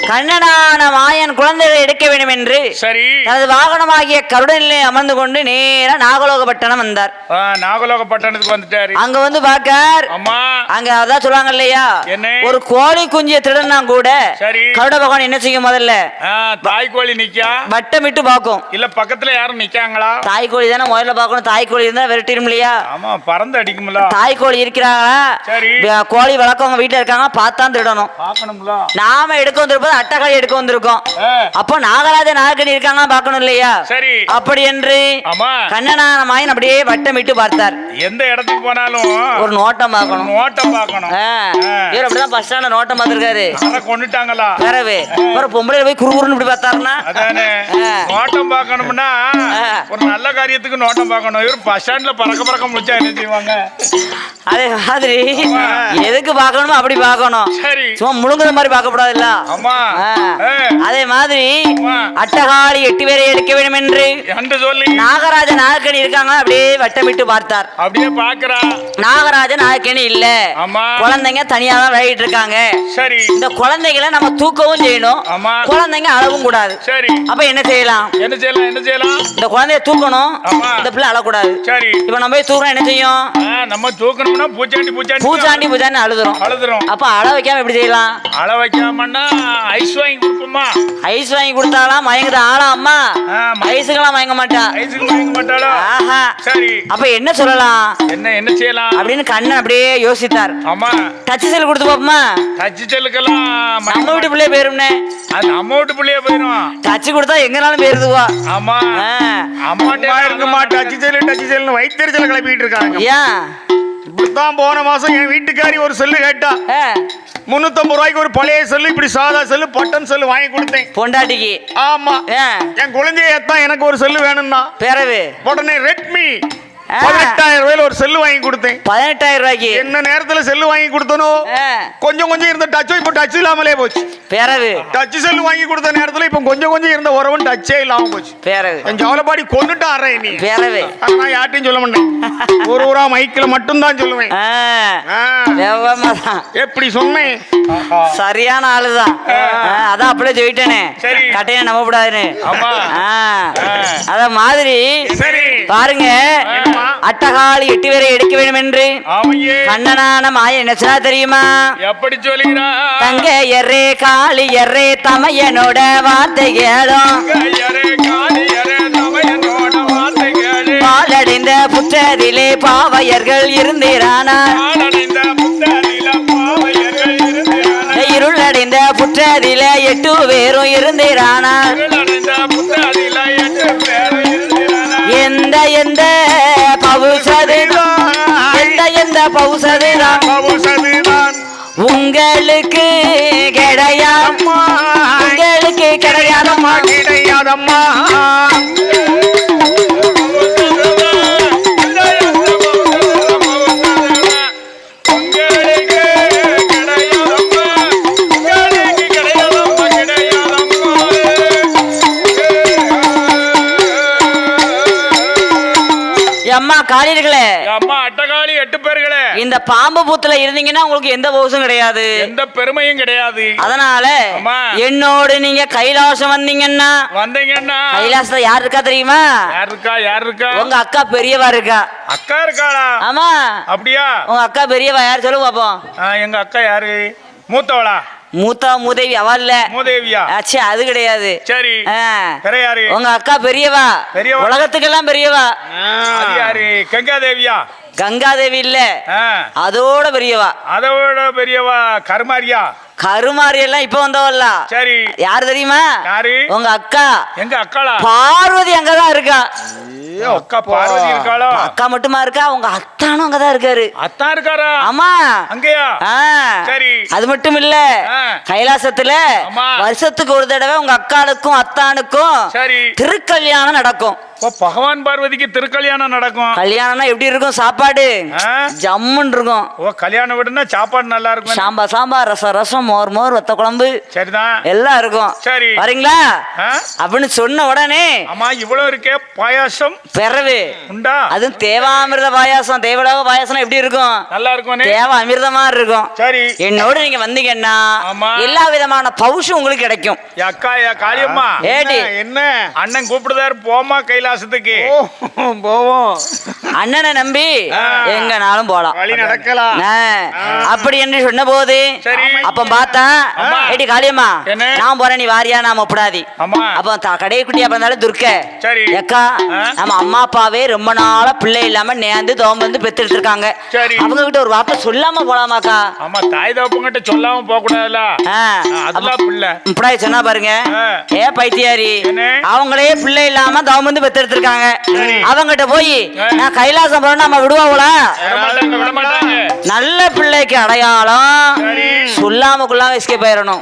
கண்ணனான மாயன் குழந்தைகளை எடுக்க வேண்டும் என்று தனது வாகனமாகிய கருடனிலே அமர்ந்து கொண்டு நேரா நாகலோகப்பட்டணம் வந்தார். நாகலோகப்பட்டணத்துக்கு வந்துட்டாரு. அங்க வந்து பாக்கார். அங்க அதான் சொல்லுவாங்க இல்லையா, ஒரு கோழி குஞ்சிய திருடனா கூட கருட பகவான் என்ன செய்யும்? முதல்ல தாய் கோழி நிக்கா வட்டமிட்டு பாக்கும். இல்ல பக்கத்துல யாரும் நிக்காங்களா? தாய் கோழி தானே முதல்ல பாக்கணும். தாய் கோழி இருந்தா விரட்டிடும் இல்லையா? ஆமா, பறந்து அடிக்கும்ல. தாய் கோழி இருக்கிறாங்களா? கோழி வளர்க்கவங்க வீட்டுல இருக்காங்க, பார்த்தா திருடணும். நாம எடுக்க வந்திருப்போம், அட்டகாளி எடுக்க வந்திருக்கோம். அப்போ நாகராஜ நாகக்கண்ணி இருக்காங்க பார்க்கணும் இல்லையா? சரி. அப்படி என்று கண்ணனான மாயன் அப்படியே வட்டமிட்டு பார்த்தார். எந்த இடத்துக்கு போனாலும் ஒரு நோட்டம் பார்க்கணும். நோட்டம் பார்க்கணும். இவர் அப்படிதான் பஸ் ஸ்டாண்ட்ல நோட்டம் பார்த்திருக்காரு. கொண்டுட்டாங்களா? வேறவே ஒரு பொம்பளை போய் குறுகுறுன்னு இப்படி பார்த்தாருன்னா நோட்டம் பார்க்கணும்னா ஒரு நல்ல காரியத்துக்கு நோட்டம் பார்க்கணும். இவர் பஸ் ஸ்டாண்ட்ல பறக்க முடிச்சா என்ன செய்வாங்க? அதே மாதிரி எதுக்கு பார்க்கணுமோ அப்படி பார்க்கணும். சும்மா முழுங்குற மாதிரி பார்க்க கூடாது இல்ல? அதே மாதிரி அட்டகாளி 8 பேரை எடுக்க வேண்டும் என்று சொல்லி நாகராஜ நாகக்கணி இருக்காங்க அப்படியே வட்டமிட்டு பார்த்தார். அப்படியே பாக்குறா. நாகராஜ நாகக்கணி இல்ல, குழந்தைங்க தனியா தான் விளையாடிட்டு இருக்காங்க. சரி, இந்த குழந்தைகளை நம்ம தூக்கவும் செய்யணும், குழந்தைங்க அழவும் கூடாது. சரி, அப்ப என்ன செய்யலாம்? இந்த குழந்தைய தூக்கணும், இந்த பிள்ளை அழக்கூடாது. சரி, இப்ப நம்ம போய் தூக்கணும், என்ன செய்யும்? நம்ம தூக்கணும்னா பூச்சாண்டி அழுதுரும். அப்ப அழ வைக்காம எப்படி செய்யலாம்? அழ வைக்காமன்னா ஐஸ் வாங்கி கொடுப்போமா? ஐஸ் வாங்கி கொடுத்தாலாம் மயங்குது ஆளா அம்மா? ஐஸுக்கெல்லாம் மயங்க மாட்டா. ஆஹா. சரி, அப்ப என்ன சொல்லலாம்? என்ன செய்யலாம் அப்படின்னு கண்ணன் அப்படியே யோசித்தார். ஆமா, டச் செல் கொடுத்து பாப்போமா? டச் செல்லுக்கெல்லாம் நம்ம வீட்டு பிள்ளைய போயிரும்னே. அது நம்ம வீட்டு பிள்ளைய போயிரும். டச் கொடுத்தா எங்கனாலும் போயிருதுவா. ஆமா, அம்மாட்டே இருக்குமா டச் செல்னு வைத்தறிச்சல கிளப்பிட்டு இருக்காங்க. ஏன் இப்படித்தான் போன மாசம் என் வீட்டுக்காரி ஒரு செல்லு கேட்டா, 350 ரூபாய்க்கு ஒரு பழைய செல்லு, இப்படி சாதா செல்லு பட்டன் செல்லு வாங்கி கொடுத்தேன் பொண்டாட்டிக்கு. ஆமா, என் குழந்தைய எனக்கு ஒரு செல்லு வேணும்னா பேரவே உடனே ரெட்மி 18,000 ரூபாயில ஒரு செல்லு வாங்கி கொடுத்தேன். 18,000 ரூபாய்க்கு என்ன நேரத்துல செல்லு வாங்கி கொடுத்தனோ கொஞ்சம் இருந்த டச் இப்ப டச் இல்லாமலே போச்சு. பேரவே டச் செல்லு வாங்கி கொடுத்த நேரத்துல இப்ப கொஞ்சம் இருந்த உறவும் டச்சே இல்லாம போச்சு. பேரவே என் ஜவலப்பாடி கொண்டுட்டாரே நீ. பேரவே நான் யார்ட்டையும் சொல்ல மாட்டேன், ஒரு ஊரா மைக்கில மட்டும் தான் சொல்லுவேன். எப்படி சொன்னேன்? சரியான ஆளுதான். அதான் அப்படியே சொல்லிட்டேனே, கட்டையா நம்ப கூடாதுன்னு. அத மாதிரி பாருங்க, அட்டகாளி 8 பேரை எடுக்க வேண்டும் என்று கண்ணனான மாய என்ன சொன்னா தெரியுமா? எப்படி சொல்லுகிறா? தங்க எரே காளி எரே தமையனோட வார்த்தை கேளும், பாலடைந்த புற்றதிலே பாவையர்கள் இருந்திரானார், இருளடைந்த புற்றதிலே 8 பேரும் இருந்திரானார். எந்த பவுசதுதான் உங்களுக்கு கிடையாதம்மா, உங்களுக்கு கிடையாதம்மா. அம்மா காளியர்களே, அம்மா அட்டகாளி 8 பேர்களே, இந்த பாம்பு பூத்துல இருந்தீங்கன்னா உங்களுக்கு எந்த பௌசும் கிடையாது, எந்த பெருமையும் கிடையாது. அதனால என்னோடு நீங்க கைலாசம் வந்தீங்கன்னா கைலாசத்துல யார் இருக்கா தெரியுமா? யார் இருக்கா? உங்க அக்கா பெரியவா இருக்கா. அக்கா இருக்காளா? ஆமா. அப்படியா? உங்க அக்கா பெரியவா யார் சொல்லு பாப்போம். எங்க அக்கா யாரு? மூத்தவளா? மூதேவி அவ இல்ல. மூதேவியா? ஆச்சே, அது கிடையாது. சரி, வேற யாரு? உங்க அக்கா பெரியவா, உலகத்துக்கெல்லாம் பெரியவா. அது யாரு? கங்காதேவியா? கங்காதேவி இல்ல, அதோட பெரியவா கருமாரியா? கருமாரி எல்லாம் இப்ப வந்தவல்ல. சரி, யாரு தெரியுமா? யாரு? உங்க அக்கா. எங்க அக்காளா? பார்வதி அங்கதான் இருக்கா. அக்கா பார்வதி இருக்காளோ? அக்கா மட்டுமா இருக்கா? உங்க அத்தானும் அங்கதான் இருக்காரு. அத்தா இருக்காரா? ஆமா. அங்கயா? சரி. அது மட்டும் இல்ல, கைலாசத்துல வருஷத்துக்கு ஒரு தடவை உங்க அக்காளுக்கும் அத்தானுக்கும் திருக்கல்யாணம் நடக்கும். பகவான் பார்வதிக்கு திருக்கல்யாணம் நடக்கும். கல்யாணம்னா எப்படி இருக்கும்? சாப்பாடு ஜம்முன்னு இருக்கும். ஓ, கல்யாணம் விடுனா சாப்பாடு நல்லா இருக்கும். சாம்பார் ரசம் மோர் வத்த குழம்பு சரிதான் எல்லாம் இருக்கும். சரி, வரீங்களா அப்படின்னு சொன்ன உடனே அம்மா இவ்வளவு இருக்கே பாயாசம் பெறவே உண்டா? அதுவும் தேவாமிர்த பாயாசம், தேவலோக பாயாசம் எப்படி இருக்கும்? நல்லா இருக்கும். தேவ அமிர்தமா இருக்கும். சரி, என்னோட நீங்க வந்தீங்கன்னா எல்லா விதமான பவுஷும் உங்களுக்கு கிடைக்கும். அக்கா காளியம்மா, ஏடி என்ன அண்ணன் கூப்பிடுதாரு, போமா கைலாசத்துக்கு போவோம். அண்ணனை நம்பி எங்கனாலும் போலாம், வழி நடக்கலாம் அப்படி என்று சொன்ன போது அப்ப பார்த்தா, ஏடி காளியம்மா நான் போறேன், நீ வாரியா? நாம ஒப்படாதி. அப்ப கடையை குட்டியா பிறந்தாலும் துர்க்க அக்கா, நம்ம அம்மா அப்பாவே ரொம்ப நாளா பிள்ளை இல்லாம நேர்ந்து தோம்பந்து பெத்து இருக்காங்க. அவங்க கிட்ட ஒரு வார்த்தை சொல்லாம போலாமாக்கா? ஆமா, தாய் தோப்பங்கிட்ட சொல்லாம போக கூடாதுல. சொன்னா பாருங்க, ஏ பைத்தியாரி, அவங்களே பிள்ளை இல்லாம தோம்பந்து பெத்து பெத்தெடுத்திருக்காங்க. அவங்கிட்ட போய் நான் கைலாசம் போறேன் நம்ம விடுவாங்களா? விட மாட்டாங்க. நல்ல பிள்ளைக்கு அடையாளம் சொல்லாம கொள்ளாம எஸ்கேப் ஆயிரணும்.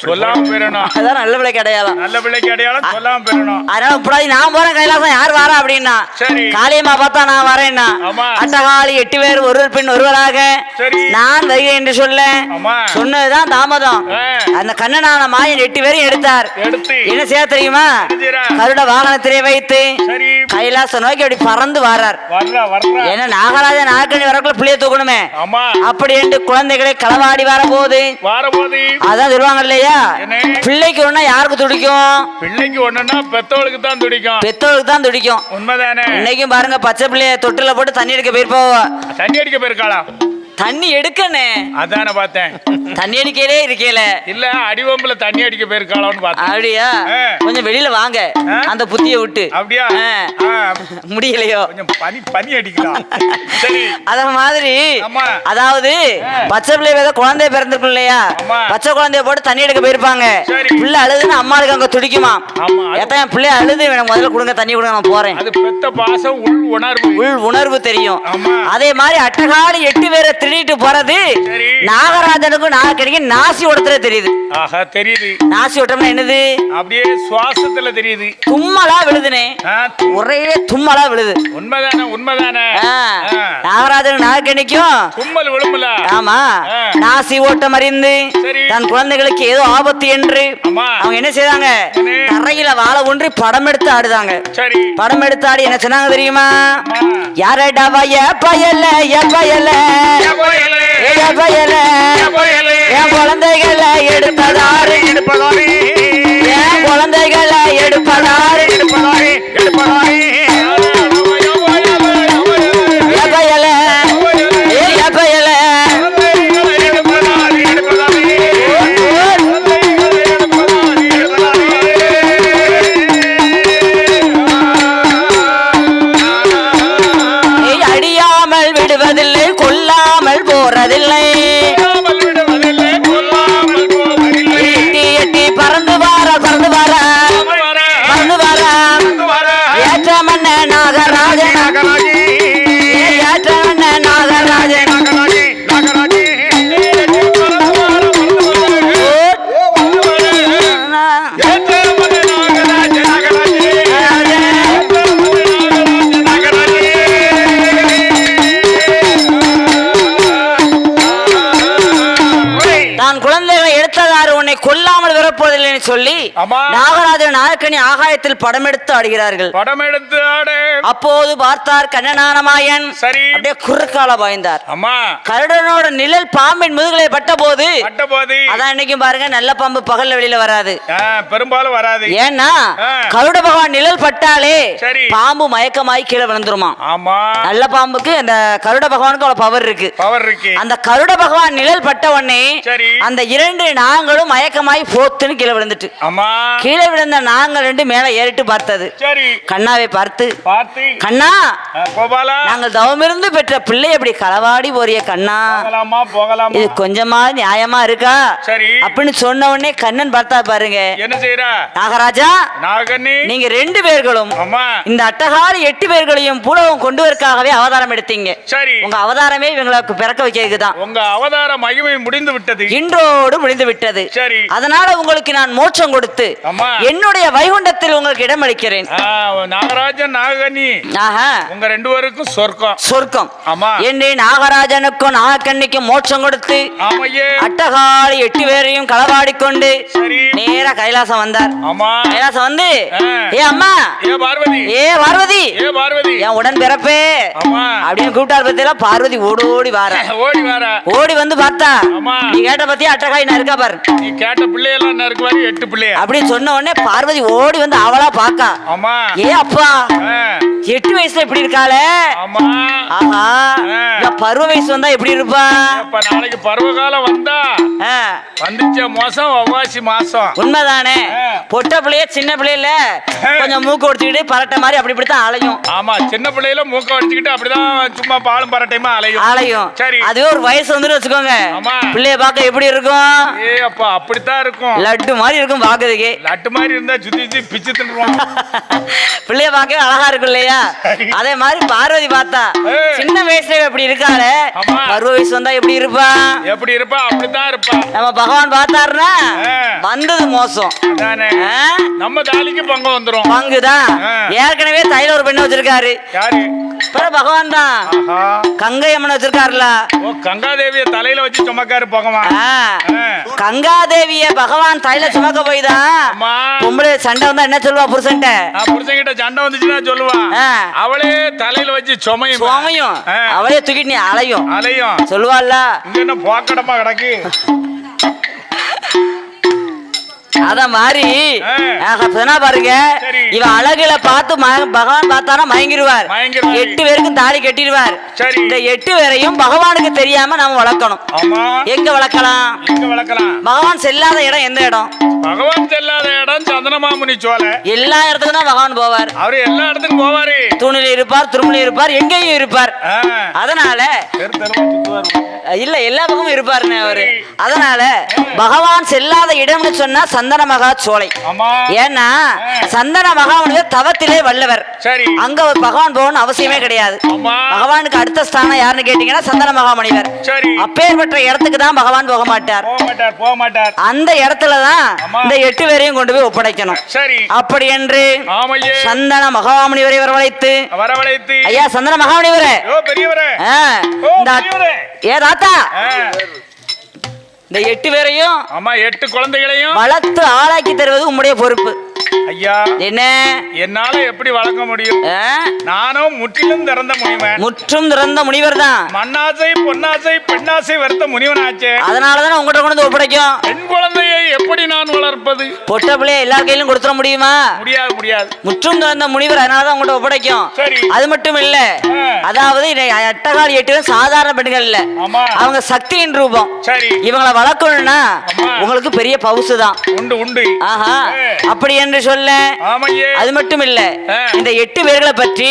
சொல்லாம போயிடணும். அதான் நல்ல பிள்ளைக்கு அடையாளம். நல்ல பிள்ளைக்கு அடையாளம் சொல்லாம போயிடணும். அதனால இப்படி நான் போறேன் கைலாசம், யார் வாரா அப்படின்னா சரி. காளியம்மா பார்த்தா நான் வரேன்னா ஆமா. அட்டகாளி 8 பேர் ஒருவர் பின் ஒருவராக சரி. நான் வருகிறேன் என்று சொல்ல ஆமா. சொன்னதுதான் தாமதம். அந்த கண்ணனான மாயன் 8 பேரையும் எடுத்தார். எடுத்து என்ன செய்ய தெரியுமா? கருட வாகனத்திலே வைத்து சரி. கைலாசம் நோக்கி அப்படி பறந்து வாரார். வர்றா. ஏன்னா நாகராஜன் நாகக்கண்ணி வரக்குள்ள பிள்ளைய தூக்கணுமே. ஆமா. அப்படி என்று குழந்தைகளை களவாடி வரபோது அதான் சொல்லுவாங்க இல்லையா, பிள்ளைக்கு ஒண்ணா யாருக்கு துடிக்கும்? பிள்ளைக்கு ஒண்ணுன்னா பெத்தவளுக்கு தான் துடிக்கும். பெத்தவளுக்கு தான் துடிக்கும். உண்மைதானே? இன்னைக்கும் பாருங்க பச்சை பிள்ளைய தொட்டில போட்டு தண்ணி எடுக்க போயிருப்போவா. தண்ணி அடிக்க போயிருக்காளா? தண்ணி எடுக்கனே அதான பார்த்தேன். தண்ணி அடிக்கலே இருக்கேல. இல்ல அடிவம்புல தண்ணி அடிக்க போயிருக்காளான்னு பார்த்தேன். அப்படியா? கொஞ்சம் வெளியில வாங்க அந்த புத்திய விட்டு. அப்படியா? முடியலையோ? கொஞ்சம் பனி அடிக்கலாம். சரி. அத மாதிரி அதாவது பச்சை பிள்ளை குழந்தை பிறந்திருக்கும் இல்லையா, பச்சை குழந்தைய போட்டு தண்ணி எடுக்க போயிருப்பாங்க. பிள்ளை அழுதுன்னு அம்மாளுக்கு அங்க துடிக்குமா. ஏத்தா என் பிள்ளை அழுது முதல்ல கொடுங்க தண்ணி கொடுங்க நான் போறேன். அது பெத்த பாசம், உள் உணர்வு தெரியும். அதே மாதிரி அட்டகாளி 8 பேரை திருடிட்டு போறது நாகராஜனுக்கும் நாகக்கண்ணிக்கும் நாசி ஓட்டத்துல தெரியுது. ஆஹா, தெரியுது. நாசி ஓட்டம்னா என்னது? அப்படியே சுவாசத்துல தெரியுது. தும்மலா விழுதுனே, ஒரே தும்மலா விழுது. உண்மைதானே? உண்மைதானே? நாகராஜனுக்கும் நாகக்கண்ணிக்கும் தும்மல் விழும்பல. ஆமா. நாசி ஓட்டம் அறிந்து தன் குழந்தைகளுக்கு ஏதோ ஆபத்து என்று அவங்க என்ன செய்தாங்க, தரையில வாழை ஒன்றி படம் எடுத்து ஆடுதாங்க. படம் எடுத்து ஆடி என்ன சொன்னாங்க தெரியுமா? யாரடா பயல பயல என் குழந்தைகளை எடுப்பதாரு, என் குழந்தைகளை எடுப்பதாரு, அடியாமல் விடுவதில்லை, கொல்லாமல் போறதில்லை, எட்டி பறந்து வார பறந்து வார பறந்து வார ஏற்ற மன்ன நாகராஜன், ஏற்ற மன்ன நாகராஜன், தான் குழந்தைகளை எடுத்ததாறு உன்னை கொல்லாமல் வரப்போவதில்லை சொல்லி நாகராஜன் நாகக்கண்ணி ஆகாயத்தில் படம் எடுத்து ஆடுகிறார்கள். படம் எடுத்து ஆடு. அப்போது பார்த்தார் கண்ணனான மாயன். சரி. அப்படியே குறுக்கால பாய்ந்தார். அம்மா. கருடனோட நிழல் பாம்பின் முதுகலை பட்ட போது அதான் இன்னைக்கும் பாருங்க, நல்ல பாம்பு பகல்ல வெளியில வராது, பெரும்பாலும் வராது. ஏன்னா கருட பகவான் நிழல் பட்டாலே பாம்பு மயக்கமாய் கீழே விழுந்துருமா. ஆமா. நல்ல பாம்புக்கு அந்த கருட பகவானுக்கு அவ்வளவு பவர் இருக்கு. அந்த கருட பகவான் நிழல் பட்ட உடனே அந்த 2 நாங்களும் மயக்கமாய் போத்துன்னு கீழே விழுந்துட்டு, கீழே விழுந்த நாங்கள் 2 மேல ஏறிட்டு பார்த்தது. கண்ணாவை பார்த்து கண்ணா, நாங்கள் தவமிருந்து பெற்ற பிள்ளை எப்படி களவாடி போறிய கண்ணா, இது கொஞ்சமா நியாயமா இருக்கா அப்படின்னு சொன்ன உடனே கண்ணன் பார்த்தா பாருங்க, என்ன செய்யறா? நாகராஜா நீங்க 2 பேர்களும் இந்த அட்டகாளி 8 பேர்களையும் பூலகம் கொண்டு வரக்காகவே அவதாரம் எடுத்தீங்க. உங்க அவதாரமே இவங்களுக்கு பிறக்க வைக்கிறதுக்கு தான். உங்க அவதார மகிமை முடிந்து விட்டது, இன்றோடு முடிந்து விட்டது. அதனால உங்களுக்கு நான் மோட்சம் கொடுத்து என்னுடைய வைகுண்டத்தில் உங்களுக்கு இடம் அளிக்கிறேன். நாகராஜன் நாகக்கண்ணி உங்க 2 பேருக்கும் சொர்க்கம் என்று நாகராஜனுக்கும் நாகக்கண்ணிக்கும் மோட்சம் கொடுத்து அட்டகாளி 8 பேரையும் களவாடி கொண்டு நேரா கைலாசம் வந்தார். கைலாசம் வந்து ஏ அம்மா, ஏ பார்வதி, என் உடன் பிறப்பே அப்படின்னு கூப்பிட்டார். பத்தியா பார்வதி ஓடி ஓடி வந்து பார்த்தா, நீ கேட்ட பத்தியா அட்டகாளி நான் இருக்கா பாரு, நீ கேட்ட பிள்ளையெல்லாம் இருக்கு பாரு, 8 பிள்ளை அப்படின்னு சொன்ன உடனே பார்வதி ஓடி வந்து அவளா பாக்கா. ஏ அப்பா, 8 வயசுல எப்படி இருக்காளே, ஆஹா பருவ வயசு வந்தா எப்படி இருப்பா? நாளைக்கு பருவ காலம் வந்தா வந்துச்ச மாசம் அவ்வாசி மாசம். உண்மைதானே? பொட்ட பிள்ளைய சின்ன பிள்ளையில கொஞ்சம் மூக்க ஒடிச்சுக்கிட்டு பரட்டை மாதிரி அப்படி இப்படித்தான் அலையும். ஆமா, சின்ன பிள்ளையில மூக்க ஒடிச்சுக்கிட்டு அப்படிதான் சும்மா பாலும் பரட்டையுமா அலையும். சரி, அதுவே ஒரு வயசு வந்துட்டு வச்சுக்கோங்க, பிள்ளைய பார்க்க எப்படி இருக்கும்? அப்பா அப்படி அப்படித்தான் இருக்கும். லட்டு மாதிரி இருக்கும் பாக்குறதுக்கு. லட்டு மாதிரி இருந்தா சுத்தி சுத்தி பிச்சு தின்றுவான். பிள்ளைய பார்க்கவே அழகா இருக்கும் இல்லையா? அதே மாதிரி பார்வதி பார்த்தா சின்ன வயசுல எப்படி இருக்காளே, பருவ வயசு வந்தா எப்படி இருப்பா? எப்படி இருப்பா? அப்படித்தான் இருப்பா. நம்ம பகவான் பார்த்தாருன்னா வந்தது மோசம். நம்ம தாலிக்கு பங்கு வந்துரும். பங்குதான். ஏற்கனவே தைல ஒரு பெண்ணை வச்சிருக்காரு. யாரு? பகவான் தான். கங்கை அம்மன் வச்சிருக்காருல. கங்காதேவிய தலையில வச்சு சுமக்காரு பகவான். கங்காதேவிய பகவான் தலையில சுமக்க போய் தான் பொம்பளை சண்டை வந்தா என்ன சொல்லுவா? புருஷன்ட்ட புருஷன்கிட்ட சண்டை வந்துச்சுன்னா சொல்லுவா, அவளே தலையில வச்சு சுமையும் அவளே தூக்கிட்டு நீ அலையும் சொல்லுவாள்ல. இங்க என்ன போக்கடமா கிடக்கு? அத மாதிரி பாருங்க, இவ அழகுல பார்த்து பகவான் பார்த்தாரா மயங்கிடுவார். 8 பேருக்கும் தாலி கட்டிடுவார். இந்த 8 பேரையும் பகவானுக்கு தெரியாம நாம வளர்க்கணும். எங்க வளர்க்கலாம்? பகவான் செல்லாத இடம் எந்த இடம்? பகவான் செல்லாத இடம் சந்தனமாமுனி சோலை. எல்லா இடத்துக்கும் தான் பகவான் போவார். அவரு எல்லா இடத்துக்கும் போவாரு. தூணில இருப்பார், திருமணில இருப்பார், எங்கேயும் இருப்பார். அதனால இல்ல எல்லா பக்கமும் இருப்பாருன்னு அவரு. அதனால பகவான் செல்லாத இடம்னு சொன்னா சந்தன மகா சோலை. ஏன்னா சந்தன மகாமுனிவர் தவத்திலே வல்லவர். அங்க ஒரு பகவான் போகணும்னு அவசியமே கிடையாது. பகவானுக்கு அடுத்த ஸ்தானம் யாருன்னு கேட்டீங்கன்னா சந்தன மகாமுனிவர். அப்பேற்பட்ட இடத்துக்கு தான் பகவான் போக மாட்டார். அந்த இடத்துலதான் இந்த 8 பேரையும் கொண்டு போய் ஒப்படைக்கணும். அப்படி என்று சந்தன மகாமுனிவரை வரவழைத்து, ஐயா சந்தன மகாமுனிவரே, ஏ தாத்தா, இந்த 8 பேரையும் 8 குழந்தைகளையும் வளர்த்து ஆளாக்கி தருவது உம்முடைய பொறுப்பு. ஐயா, என்ன என்னால எப்படி வளர்க்க முடியும்? நானும் முற்றிலும் திறந்த முனிவன். முற்றும் திறந்த முனிவர் தான். மண்ணாசை பொன்னாசை பெண்ணாசை வருத்த முனிவனாச்சே. அதனாலதான் உங்கள்கிட்ட கொண்டு வந்து ஒப்படைக்கும். பெண் குழந்தையை எப்படி நான் வளர்ப்பது? பொட்ட பிள்ளைய எல்லா கையிலும் கொடுத்துட முடியுமா? முடியாது, முடியாது. முற்றும் திறந்த முனிவர், அதனாலதான் உங்கள்கிட்ட ஒப்படைக்கும். அது மட்டும் இல்ல, அதாவது அட்டகால் 8 சாதாரண பெண்கள் இல்ல, அவங்க சக்தியின் ரூபம். இவங்களை வளர்க்கணும்னா உங்களுக்கு பெரிய பவுசு தான். உண்டு உண்டு. ஆஹா, அப்படி என்று சொல்ல. அது மட்டும் இல்ல, இந்த 8 பேர்களை பற்றி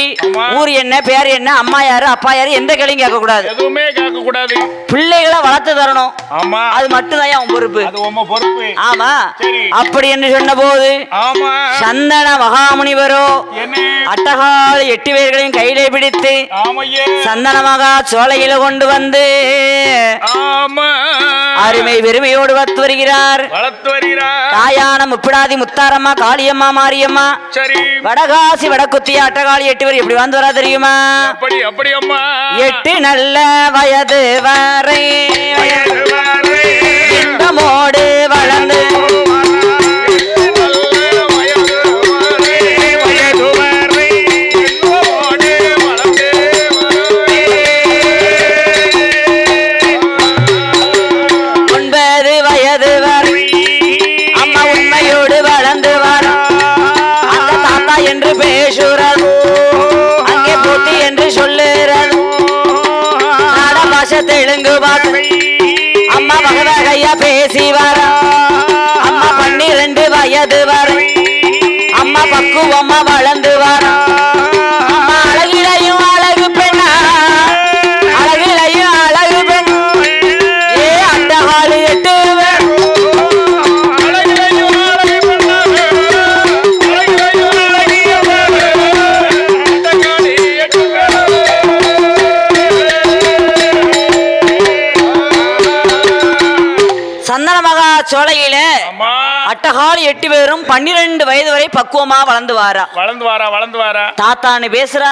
ஊர் என்ன, பேர் என்ன, அம்மா யாரு, அப்பா யாரு, எந்த கேள்வியும் கேட்க கூடாது. எதுவுமே கேட்க கூடாது. பிள்ளைகளை வளர்த்து தரணும். ஆமா, அது மட்டும் தான் உன் பொறுப்பு. அது உங்க பொறுப்பு. ஆமா. அப்படி என்று சொன்ன போது சந்தன மகாமுனிவரோ அட்டகால 8 பேர்களையும் கையிலே பிடித்து சந்தன மகா சோலையில கொண்டு வந்து அருமை பெருமையோடு வளர்த்து வருகிறார். தாயான முப்பிடாதி முத்தாரம்மா, காளியம்மா, மாரியம்மா, வடகாசி வடக்குத்தி அட்டகாளி 8 பேர் எப்படி வந்து வரா தெரியுமா? 8 நல்ல வயது வரை இன்பமோடு வளர்ந்து என்று பேசுறது, அங்கே போட்டி என்று சொல்லுறது, நாட பாஷை தெலுங்கு பாஷை. அம்மா வகவகையா பேசி வர, அம்மா 12 வயது வரை, அம்மா பக்குவம்மா வளர்ந்து வர, அம்மா அழகிலையும் அழகு பெண்ணா, அழகிலையும் அழகு பெண். ஏ அட்டகாலி 8 பேர் சந்தன மகா சோலையில அட்டகாலி 8 பேரும் 12 வயது வரை பக்குவமா வளர்ந்து வாரா. தாத்தான்னு பேசுறா,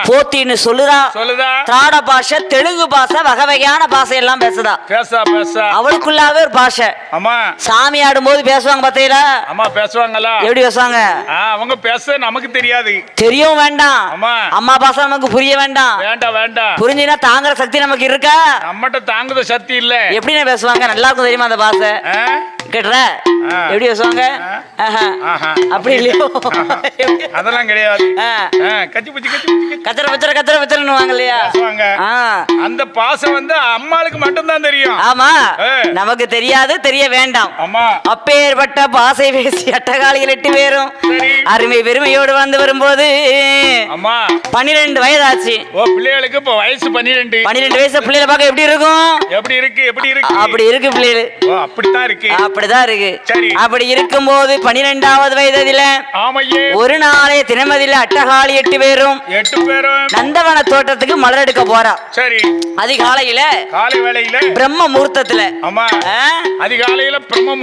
போத்தின்னு சொல்லுறா, திராட பாஷை, தெலுங்கு பாஷை, வகை வகையான பாஷை எல்லாம் பேசுதா. அவளுக்குள்ளாவே ஒரு பாஷை. சாமி ஆடும் போது பேசுவாங்க பாத்தீங்களா? பேசுவாங்களா? எப்படி பேசுவாங்க? அவங்க பேச நமக்கு தெரியாது, தெரியவும் வேண்டாம். அம்மா பாஷை நமக்கு புரிய வேண்டாம். புரிஞ்சுனா தாங்குற சக்தி நமக்கு இருக்கா? நம்மகிட்ட தாங்குற சக்தி இல்ல. எப்படி பேசுவாங்க? நல்லா இருக்கும் தெரியுமா அந்த பாஷை? கேட்டுற எப்படி பேசுவாங்க அப்படி இல்லையோ அதெல்லாம் கிடையாது கச்சி புச்சி கத்திர பச்சர கத்திர பச்சரன்னு இல்லையா அந்த பாசம் வந்து அம்மாளுக்கு மட்டும்தான் தெரியும் ஆமா நமக்கு தெரியாது தெரிய வேண்டாம் ஆமா அப்பேற்பட்ட பாசை பேசி அட்டகாலிகள் 8 பேரும் அருமை பெருமையோடு வந்து வரும்போது அம்மா 12 வயதாச்சு பிள்ளைகளுக்கு இப்ப வயசு 12 வயசு பிள்ளைகளை பார்க்க எப்படி இருக்கும் அப்படி இருக்கு பிள்ளைகள் அப்படித்தான் இருக்கு சரி அப்படி இருக்கும்போது 12வது வயதில ஒரு நாளே தினமதியில அட்டகாளி 8 பேரும் நந்தவன தோட்டத்துக்கு மலர் எடுக்க போறா சரி அதிகாலையில காலை வேளையில பிரம்ம முகூர்த்தத்துல ஆமா அதிகாலையில பிரம்ம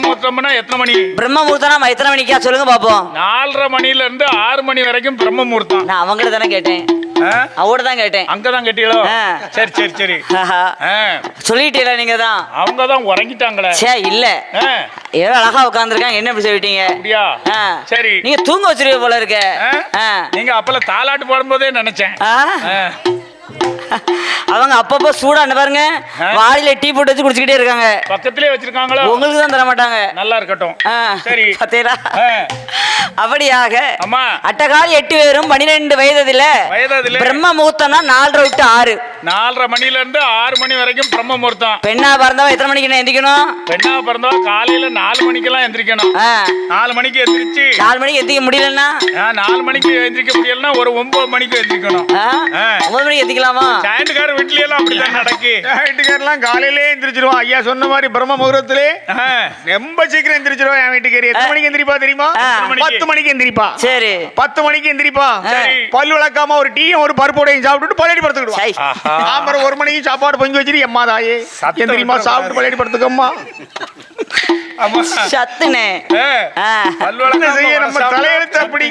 முகூர்த்தம்னா எத்தனை மணி பிரம்ம முகூர்த்தம் எத்தனை மணிக்கா சொல்லுங்க பாப்போம் 4:30 மணில இருந்து 6 மணி வரைக்கும் பிரம்ம முகூர்த்தம் நான் அவங்கள தானே கேட்டேன் அவங்கதான் கேட்டேன் அங்கதான் கேட்டீங்களோ சரி சரி சரி சொல்லிட்டீங்களா நீங்க தான் அவங்க தான் உறங்கிட்டாங்களே இல்ல எவ்வளவு அழகா உட்கார்ந்துருக்காங்க என்ன இப்படி சொல்லிட்டீங்க அப்படியா சரி நீங்க தூங்க வச்சிருக்க போல இருக்க நீங்க அப்பல தாலாட்டு போடும்போதே நினைச்சேன் அவங்க அப்பப்போ சூடா பாருங்க வாயில டீ போட்டு வச்சு குடிச்சுக்கிட்டே இருக்காங்க பக்கத்திலே வச்சிருக்காங்களோ உங்களுக்கு தான் தர மாட்டாங்க நல்லா இருக்கட்டும் சரி பாத்தீங்களா அப்படியாக அம்மா அட்டகாலி 8 பேரும் 12 வயதில பிரம்ம முகூர்த்தம்னா 4:30 to 6 4:30 மணில இருந்து 6 மணி வரைக்கும் பிரம்ம முகூர்த்தம் பெண்ணா பிறந்தவ எத்தனை மணிக்கு எந்திக்கணும் பெண்ணா பிறந்தவ காலையில 4 மணிக்கெல்லாம் எந்திரிக்கணும் 4 மணிக்கு எந்திரிச்சு 4 மணிக்கு எந்திரிக்க முடியலன்னா 4 மணிக்கு எந்திரிக்க முடியலன்னா ஒரு 9 மணிக்கு எந்திரிக்கணும் 9 மணிக்கு எந்திக்கலாமா சாயந்தக்கார வீட்ல எல்லாம் அப்படிதான் நடக்கு வீட்டுக்காரெல்லாம் காலையிலே எந்திரிச்சிருவான் ஐயா சொன்ன மாதிரி பிரம்ம முகூர்த்தத்திலே ரொம்ப சீக்கிரம் எந்திரிச்சிருவான் என் வீட்டுக்காரி எத்தனை மணிக்கு எந்திரிப்பா தெரியுமா 10 மணிக்கு எந்திரிப்பா சரி 10 மணிக்கு எந்திரிப்பா பல் விளக்காம ஒரு டீயும் ஒரு பருப்போடையும் சாப்பிட்டுட்டு பழைய படுத்துக்கிடுவான் அப்புறம் 1 மணிக்கு சாப்பாடு பொங்கி வச்சிரு எம்மா தாயே எந்திரிமா சாப்பிட்டு பழைய படுத்துக்கம்மா சத்துனே நம்ம தலையெழுத்து அப்படி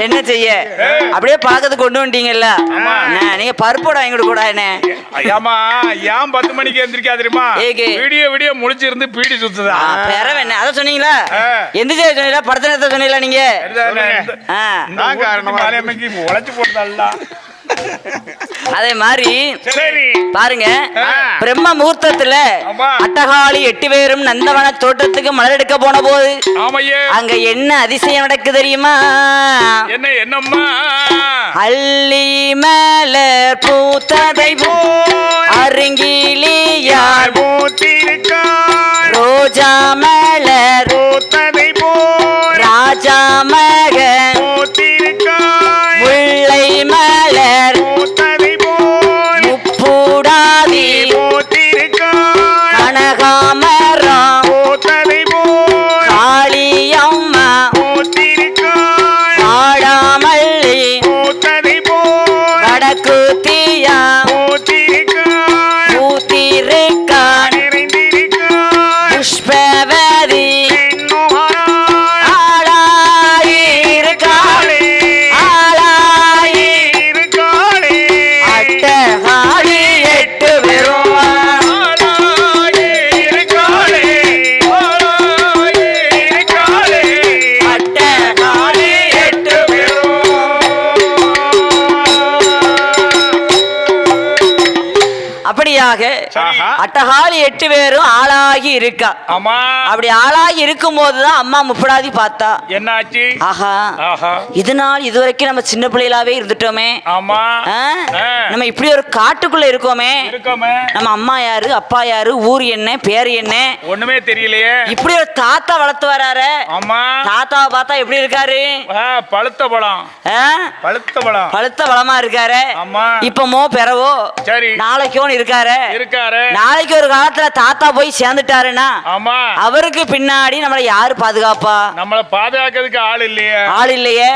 என்ன செய்ய அப்படியே பாக்கத்து கொண்டு வந்துட்டீங்கல்ல நீங்க பருப்போட வாங்கி கொடுக்க கூடாது ஏன் 10 மணிக்கு எந்திரிக்கா தெரியுமா விடிய முழிச்சு இருந்து பீடி சுத்துதா என்ன அத சொன்னீங்களா எந்திரிச்சே சொன்னீங்களா படத்தை சொன்னீங்களா நீங்க உழைச்சு போட்டதல்ல அதே மாதிரி பாருங்க பிரம்ம முகூர்த்தத்துல அட்டகாலி 8 பேரும் நந்தவன தோட்டத்துக்கு மலர் எடுக்க போன போது அங்க என்ன அதிசயம் நடக்கு தெரியுமா என்னம்மா அள்ளி மலர் பூத்ததை அருங்கிலியார் ரோஜா மலர் பூத்ததை ராஜா மகன் முல்லை மலர் முப்பூடாதி கனகாமரம் காளியம்மா வாடாமல்லி வடக்குத்தியா பூத்திருக்கான் புஷ்பவதி அட்டகாலி 8 பேரும் ஆளாகி இருக்கா அப்படி ஆளாகி இருக்கும் போதுதான் அம்மா முப்படாதி பார்த்தா என்னாச்சு இதனால் இதுவரைக்கும் நம்ம சின்ன பிள்ளைகளாவே இருந்துட்டோமே நம்ம இப்படி ஒரு காட்டுக்குள்ள இருக்கோமே நம்ம அம்மா யாரு அப்பா யாரு ஊர் என்ன பேரு என்ன ஒண்ணுமே தெரியலையே இப்படி ஒரு தாத்தா வளர்த்து வராரு தாத்தாவை பார்த்தா எப்படி இருக்காரு பழுத்த பழமா இருக்காரு இப்பமோ பெறவோ நாளைக்கோ இருக்காரு நாளைக்கு ஒரு காலத்துல தாத்தா போய் சேர்ந்துட்டாருன்னா அவருக்கு பின்னாடி நம்மள யாரு பாதுகாப்பா நம்மள பாதுகாக்கிறதுக்கு ஆள் இல்லையே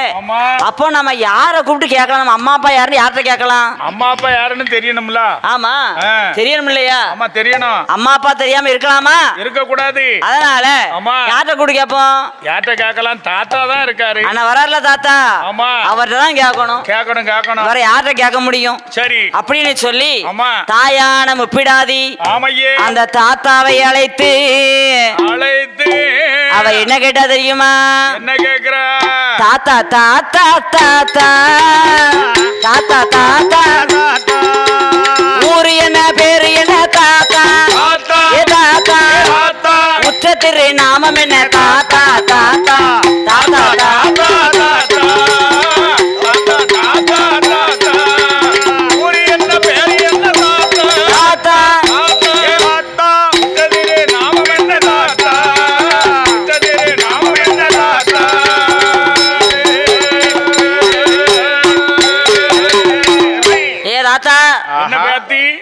அப்போ நம்ம யார கூப்பிட்டு கேட்கலாம் நம்ம அம்மா அப்பா யாருன்னு யார்கிட்ட கேட்கலாம் அம்மா அப்பா யாருன்னு தெரியணும்ல ஆமா தெரியணும் இல்லையா தெரியணும் அம்மா அப்பா தெரியாம இருக்கலாமா இருக்க கூடாது அதனால யார்கிட்ட கூப்பிட்டு கேட்போம் யார்கிட்ட கேட்கலாம் தாத்தா தான் இருக்காரு ஆனா வராருல தாத்தா அவர்கிட்ட தான் கேட்கணும் வேற யார்கிட்ட கேட்க முடியும் சரி அப்படின்னு சொல்லி தாயான முப்பிடாதி அந்த தாத்தாவை அழைத்து அவ என்ன கேட்டா தெரியுமா என்ன கேக்குறா தாத்தா தாத்தா தாத்தா தாத்தா தாத்தா ஊரு என்ன பேரு என்ன தாத்தா தாத்தா நாமம் என்ன தாத்தா தாத்தா தாத்தா தாத்தா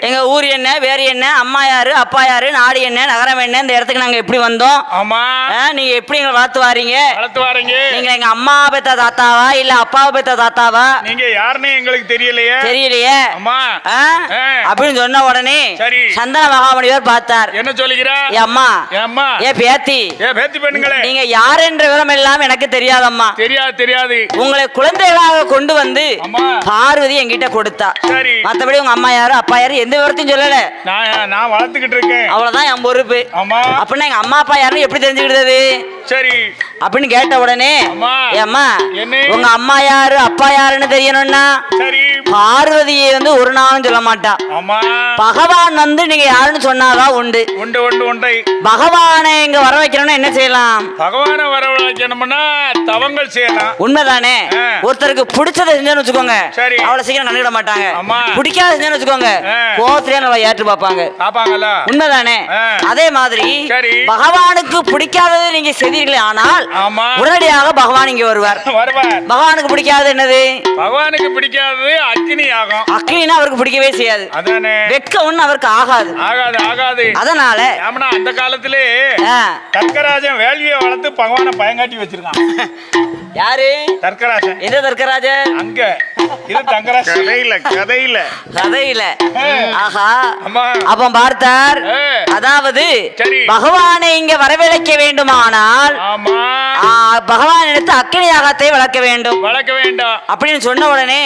எங்க ஊர் என்ன, வேறு என்ன, அம்மா யாரு, அப்பா யாரு, நாடு என்ன, நகரம் என்ன, இந்த இடத்துக்கு நாங்க எப்படி வந்தோம்? ஆமா, நீங்க எப்படி எங்களை வளர்த்து வாரீங்க? நீங்க எங்க அம்மா பெத்த தாத்தாவா இல்ல அப்பாவை பெத்த தாத்தாவா? நீங்க யாருன்னு எங்களுக்கு தெரியலையே. அம்மா அப்படின்னு சொன்ன உடனே சந்தன மகாமணிவர் பார்த்தார். என்ன சொல்லுகிறா? அம்மா ஏ பேத்தி பெண்களே, நீங்க யார் என்ற விவரம் எல்லாம் எனக்கு தெரியாதம்மா. தெரியாது. உங்களை குழந்தைகளாக கொண்டு வந்து பார்வதி என்கிட்ட கொடுத்தா. மத்தபடி உங்க அம்மா யாரு அப்பா யாரு எந்த விவரத்தையும் சொல்லல. நான் வளர்த்துக்கிட்டு இருக்கேன், அவ்வளவுதான் என் பொறுப்பு. அப்படின்னா எங்க அம்மா அப்பா யாருன்னு எப்படி தெரிஞ்சுக்கிட்டது? சரி அப்படின்னு கேட்ட உடனே அம்மா உங்க அம்மா யாரு அப்பா யாருன்னு தெரியணும்னா பார்வதியை வந்து ஒரு நாளும் சொல்ல மாட்டா. பகவான் வந்து நீங்க யாருன்னு சொன்னாதான் உண்டு. பகவானை இங்க வர வைக்கணும்னா என்ன செய்யலாம்? பகவானை வர வைக்கணும்னா தவங்கள் செய்யலாம். உண்மைதானே? ஒருத்தருக்கு பிடிச்சதை செஞ்சோன்னு வச்சுக்கோங்க, அவ்வளவு சீக்கிரம் நன்னிட மாட்டாங்க. பிடிக்காத செஞ்சோன்னு வச்சுக்கோங்க, கோவத்திலே நம்ம ஏற்று பார்ப்பாங்கல்ல. உண்மைதானே? அதே மாதிரி பகவானுக்கு பிடிக்காதது நீங்க செய்தீர்களே ஆனால் உடனடியாக பகவான் இங்க வருவார். பகவானுக்கு பிடிக்காதது என்னது? பகவானுக்கு பிடிக்காதது அக்னி ஆகும். அக்னினா அவருக்கு பிடிக்கவே செய்யாது. வெக்க ஒண்ணு அவருக்கு ஆகாது. அதனால அந்த காலத்திலே தர்க்கராஜன் வேள்வியை வளர்த்து பகவானை பயங்காட்டி வச்சிருக்கான். யாரு? தர்க்கராஜன். எந்த தர்க்கராஜன்? அங்க இது தங்கராஜன் கதையில. ஆஹா, அப்ப பார்த்தார். அதாவது பகவானை இங்க வரவழைக்க வேண்டுமானால் பகவான் எடுத்து அக்னி யாகத்தை வளர்க்க வேண்டும் அப்படின்னு சொன்ன உடனே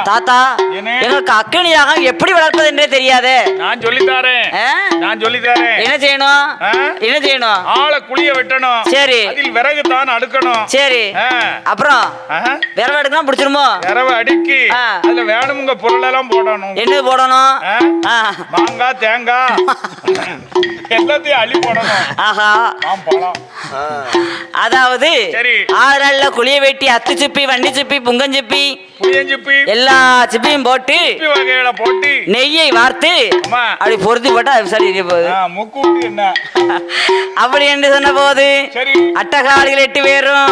தாத்தா எங்களுக்கு அக்னி யாகம் எப்படி வளர்ப்பது என்றே தெரியாது. நான் சொல்லித்தாரேன். என்ன செய்யணும்? ஆளை குளிய வெட்டணும். சரி. அதில் விறகு தான் அடுக்கணும். சரி. அப்புறம் விரவ எடுக்கணும், பிடிச்சிருமோ? விரவ அடுக்கி அதுல வேணுங்க பொருள் எல்லாம் போடணும். என்ன போடணும்? மாங்காய், தேங்காய் எல்லாத்தையும் அள்ளி போடணும். ஆஹா, அதாவது 6 நாள்ல குளிய வெட்டி அத்து சிப்பி, வண்டி சிப்பி, புங்கஞ்சிப்பி, எல்லா சிப்பியும் போட்டு வகைகளை போட்டு நெய்யை வார்த்து அப்படி பொருத்தி போட்டா சரி போகுது. அப்படி என்று சொன்ன போது அட்டகாலிகள் 8 பேரும்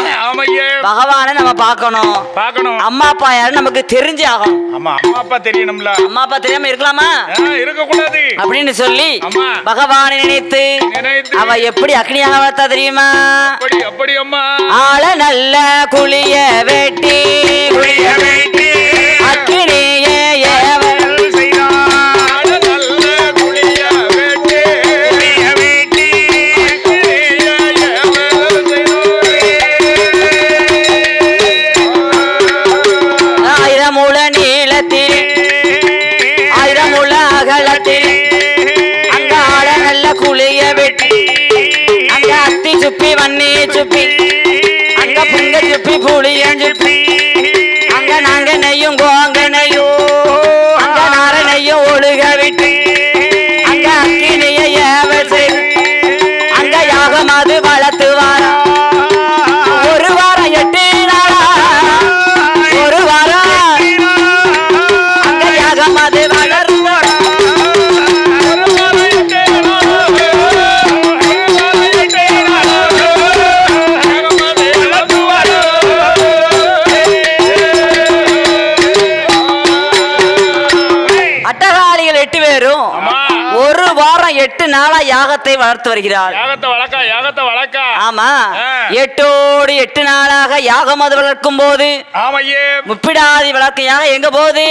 பகவானை நம்ம பார்க்கணும். அம்மா அப்பா யாரு நமக்கு தெரிஞ்சு ஆகணும். அம்மா அப்பா தெரியணும்ல. அம்மா அப்பா தெரியாம இருக்கலாமா? இருக்கக்கூடாது அப்படின்னு சொல்லி பகவானை நினைத்து அவ எப்படி அக்னியாக வளர்த்தா தெரியுமா? அப்படி அம்மா ஆள நல்ல குளிய வெட்டி அக்னியே ஏவல் செய்தாள். நல்ல குளிய வெட்டி ஆயிரமுள நீளத்தில் ஆயிரமுள அகலத்தில் அங்க ஆள நல்ல குளிய வெட்டி அங்க அத்தி சுப்பி, வன்னி சுப்பி, அங்க புங்க சுப்பி, புளியன் சுப்பி, அங்க நாங்க நெய்யும் கோங்க நெய்யும், அங்க நார நெய்யும் ஒழுக விட்டு அங்க அக்கினிய ஏவல் செய்து அங்க யாகம் அது வளர்த்து வாரா. 1 வாரம் 8 நாளா, 1 வாரம் அங்க யாகம் அது வளர்த்து அட்டகாலிகள் 8 பேரும் 1 வாரம் 8 நாளா யாகத்தை வளர்த்து வருகிறார். ஆமா, 8ஓடு 8 நாளாக யாகம் அது வளர்க்கும் போது முப்பிடாதி வளர்க்கையாக எங்க போது